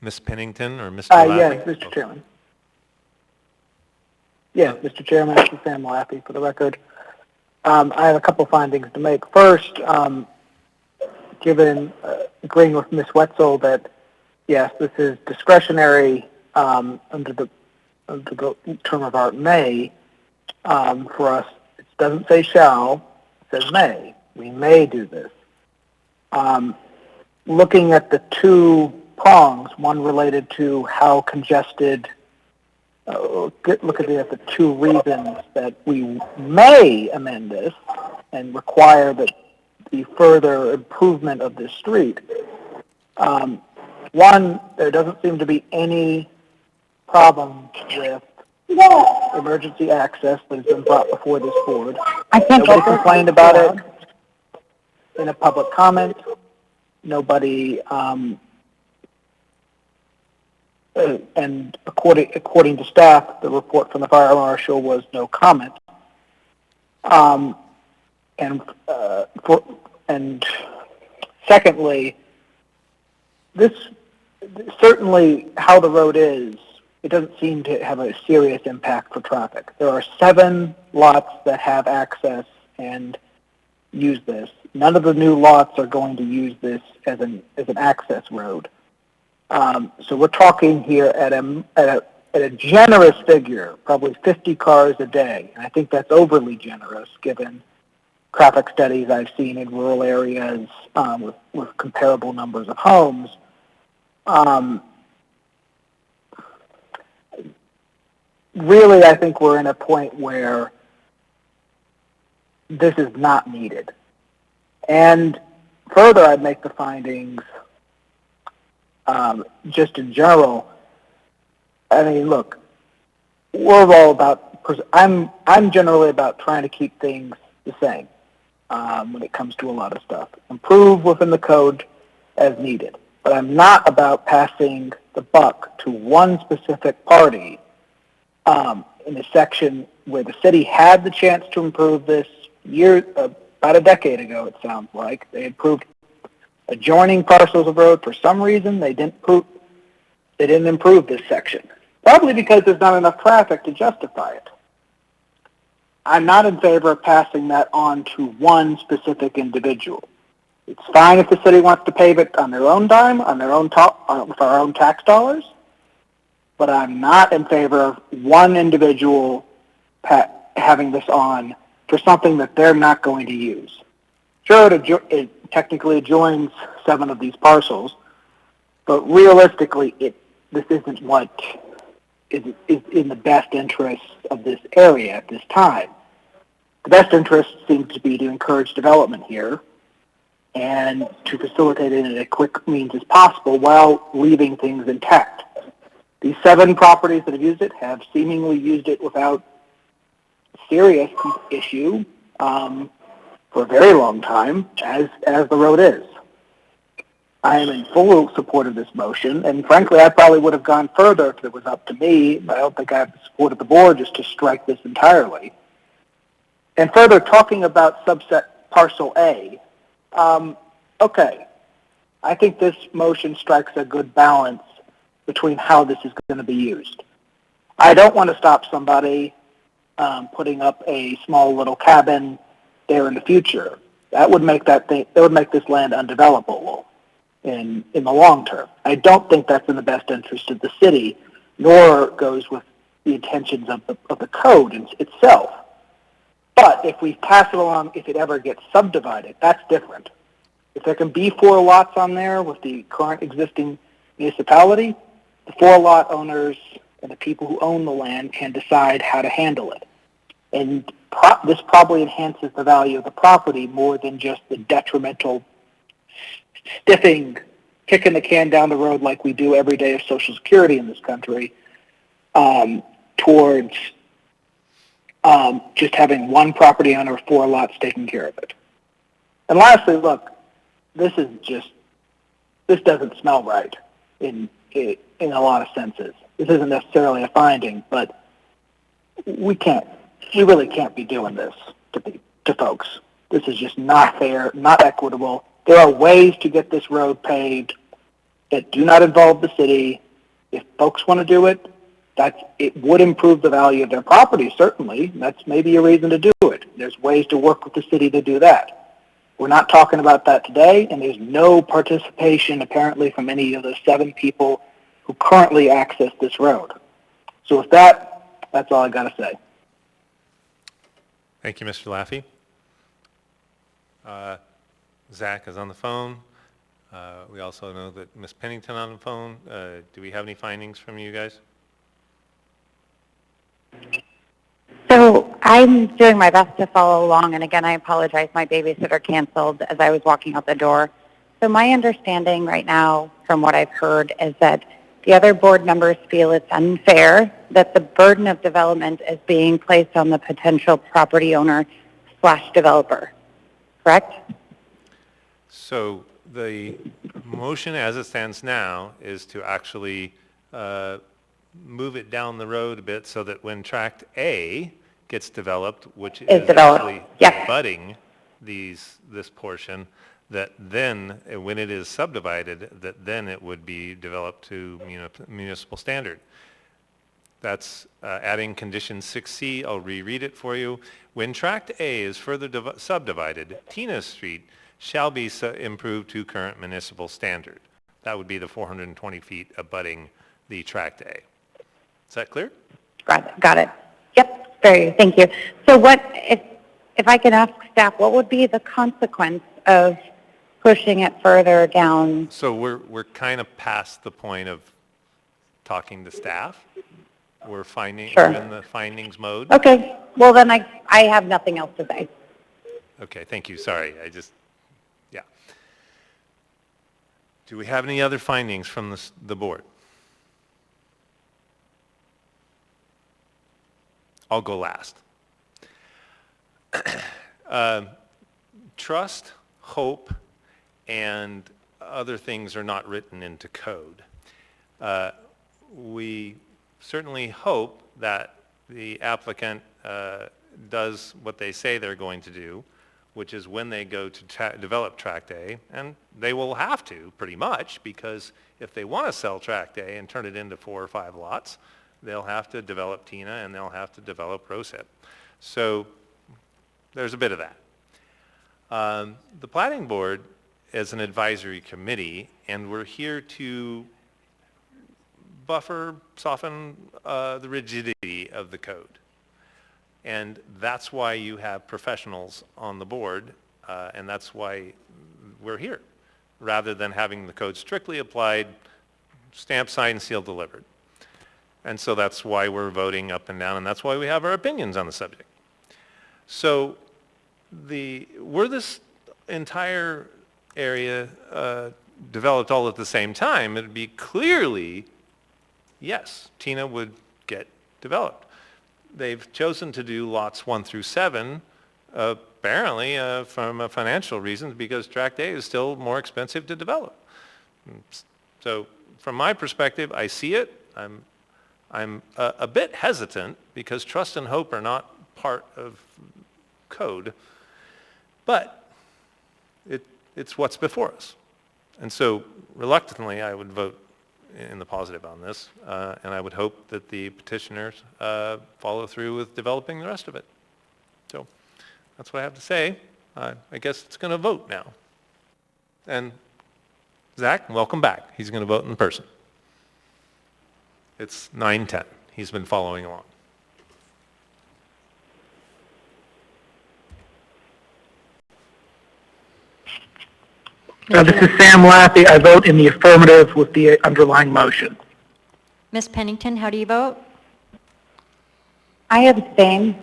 Ms. Pennington or Mr. Lappy? Yes, Mr. Chairman. Yes, Mr. Chairman, this is Sam Lappy for the record. I have a couple findings to make. First, agreeing with Ms. Wetzel that, yes, this is discretionary under the term of art may. For us, it doesn't say shall, it says may. We may do this. Looking at the two prongs, one related to how congested, look at the two reasons that we may amend this and require that the further improvement of this street. One, there doesn't seem to be any problem with emergency access that has been brought before this board. Nobody complained about it in a public comment. Nobody, and according to staff, the report from the fire marshal was no comment. And secondly, this certainly how the road is, it doesn't seem to have a serious impact for traffic. There are 7 lots that have access and use this. None of the new lots are going to use this as an access road. So we're talking here at a generous figure, probably 50 cars a day. And I think that's overly generous given traffic studies I've seen in rural areas with comparable numbers of homes. Really, I think we're in a point where this is not needed. And further, I'd make the findings just in general. I mean, look, we're all about, I'm generally about trying to keep things the same when it comes to a lot of stuff. Improve within the code as needed. But I'm not about passing the buck to one specific party in a section where the city had the chance to improve this about a decade ago, it sounds like. They improved adjoining parcels of road. For some reason, they didn't improve this section. Probably because there's not enough traffic to justify it. I'm not in favor of passing that on to one specific individual. It's fine if the city wants to pave it on their own dime, with our own tax dollars, but I'm not in favor of one individual having this on for something that they're not going to use. Sure, it technically adjoins 7 of these parcels, but realistically, this isn't what is in the best interest of this area at this time. The best interest seems to be to encourage development here, and to facilitate it in a quick means as possible while leaving things intact. These 7 properties that have used it have seemingly used it without serious issue for a very long time, as the road is. I am in full support of this motion, and frankly, I probably would have gone further if it was up to me, but I don't think I have the support of the board just to strike this entirely. And further, talking about subset parcel A, okay, I think this motion strikes a good balance between how this is going to be used. I don't want to stop somebody putting up a small little cabin there in the future. That would make this land undevelopable in the long term. I don't think that's in the best interest of the city, nor goes with the intentions of the code itself. But if we pass it along, if it ever gets subdivided, that's different. If there can be 4 lots on there with the current existing municipality, the 4 lot owners and the people who own the land can decide how to handle it. And this probably enhances the value of the property more than just the detrimental stiffing, kicking the can down the road like we do every day of Social Security in this country, towards just having 1 property owner, 4 lots taking care of it. And lastly, look, this doesn't smell right in a lot of senses. This isn't necessarily a finding, but we really can't be doing this to folks. This is just not fair, not equitable. There are ways to get this road paved that do not involve the city. If folks want to do it, it would improve the value of their property, certainly. That's maybe a reason to do it. There's ways to work with the city to do that. We're not talking about that today, and there's no participation apparently from any of the 7 people who currently access this road. So with that, that's all I got to say. Thank you, Mr. Laffey. Zach is on the phone. We also know that Ms. Pennington on the phone. Do we have any findings from you guys? So I'm doing my best to follow along, and again, I apologize. My babysitter canceled as I was walking out the door. So my understanding right now, from what I've heard, is that the other board members feel it's unfair that the burden of development is being placed on the potential property owner / developer, correct? So the motion as it stands now is to actually move it down the road a bit so that when Tract A gets developed, which is actually abutting this portion, that then, when it is subdivided, that then it would be developed to municipal standard. That's adding condition 6C. I'll reread it for you. When Tract A is further subdivided, Tina Street shall be improved to current municipal standard. That would be the 420 feet abutting the Tract A. Is that clear? Got it. Yep, thank you. So what, if I can ask staff, what would be the consequence of pushing it further down? So we're kind of past the point of talking to staff. We're in the findings mode. Okay, well then I have nothing else to say. Okay, thank you. Sorry, yeah. Do we have any other findings from the board? I'll go last. Trust, hope, and other things are not written into code. We certainly hope that the applicant does what they say they're going to do, which is when they go to develop Tract A, and they will have to pretty much, because if they want to sell Tract A and turn it into 4 or 5 lots, they'll have to develop Tina and they'll have to develop Rosehip. So there's a bit of that. The Platting Board is an advisory committee, and we're here to buffer, soften the rigidity of the code. And that's why you have professionals on the board, and that's why we're here, rather than having the code strictly applied, stamp, signed, sealed, delivered. And so that's why we're voting up and down, and that's why we have our opinions on the subject. So were this entire area developed all at the same time, it would be clearly, yes, Tina would get developed. They've chosen to do lots 1 through 7, apparently from financial reasons, because Tract A is still more expensive to develop. So from my perspective, I see it. I'm a bit hesitant because trust and hope are not part of code, but it's what's before us. And so reluctantly, I would vote in the positive on this, and I would hope that the petitioners follow through with developing the rest of it. So that's what I have to say. I guess it's going to vote now. And Zach, welcome back. He's going to vote in person. It's 9:10. He's been following along. This is Sam Laffey. I vote in the affirmative with the underlying motion. Ms. Pennington, how do you vote? I abstain.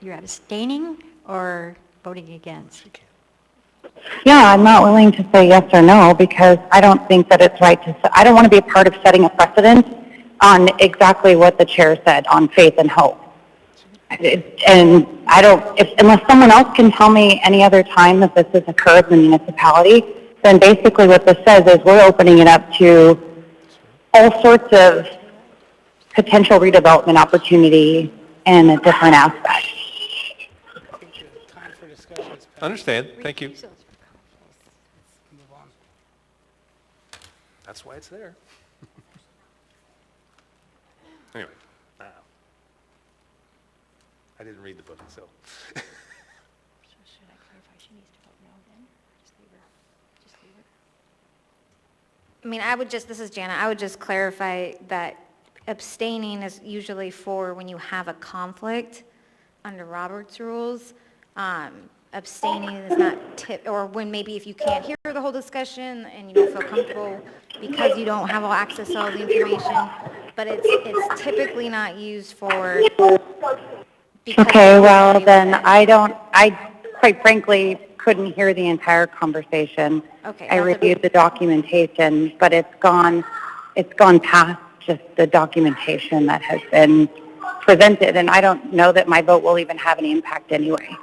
You're abstaining or voting against? Yeah, I'm not willing to say yes or no because I don't think that it's right to, I don't want to be a part of setting a precedent on exactly what the chair said on faith and hope. And I don't, unless someone else can tell me any other time that this has occurred in the municipality, then basically what this says is we're opening it up to all sorts of potential redevelopment opportunity in a different aspect. Understand. Thank you. That's why it's there. Anyway, I didn't read the book, so. Should I clarify she needs to vote no then? Just leave her? I mean, I would just, this is Jana, I would just clarify that abstaining is usually for when you have a conflict under Robert's rules. Abstaining is not or when maybe if you can't hear the whole discussion and you don't feel comfortable because you don't have all access to all the information, but it's typically not used for. Okay, well then I quite frankly couldn't hear the entire conversation. Okay. I reviewed the documentation, but it's gone past just the documentation that has been presented, and I don't know that my vote will even have any impact anyway.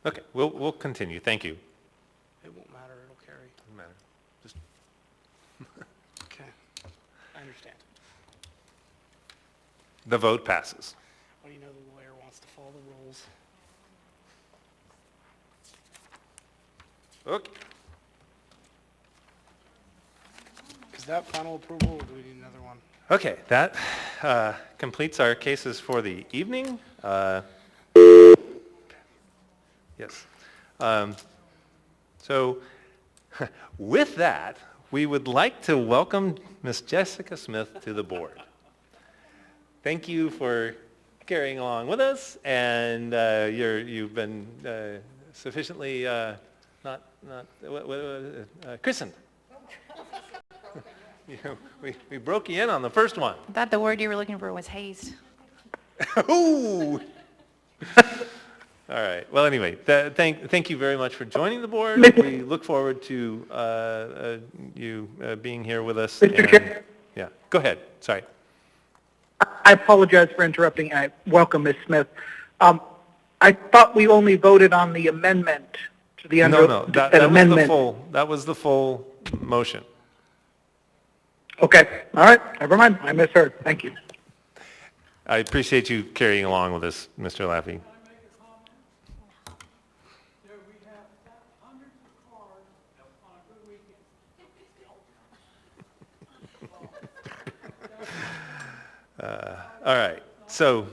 Okay, we'll continue. Thank you. It won't matter, it'll carry. Doesn't matter. Just Okay, I understand. the vote passes. Well, you know the lawyer wants to follow the rules. Okay. Is that final approval, or do we need another one? Okay, that completes our cases for the evening. Yes. So with that, we would like to welcome Ms. Jessica Smith to the board. Thank you for carrying along with us, and you've been sufficiently christened. We broke you in on the first one. I thought the word you were looking for was hazed. Ooh. All right. Well, anyway, thank you very much for joining the board. We look forward to you being here with us. Mr. Chair? Yeah. Go ahead. Sorry. I apologize for interrupting, and I welcome Ms. Smith. I thought we only voted on the amendment to the No, that amendment. That was the full motion. Okay. All right. Never mind. I misheard. Thank you. I appreciate you carrying along with us, Mr. Laffey. All right, so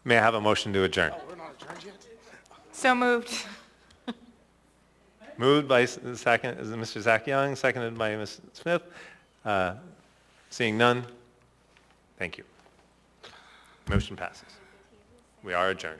may I have a motion to adjourn? Oh, we're not adjourned yet? So moved. Moved by Mr. Zach Young, seconded by Ms. Smith. Seeing none, thank you. Motion passes. We are adjourned.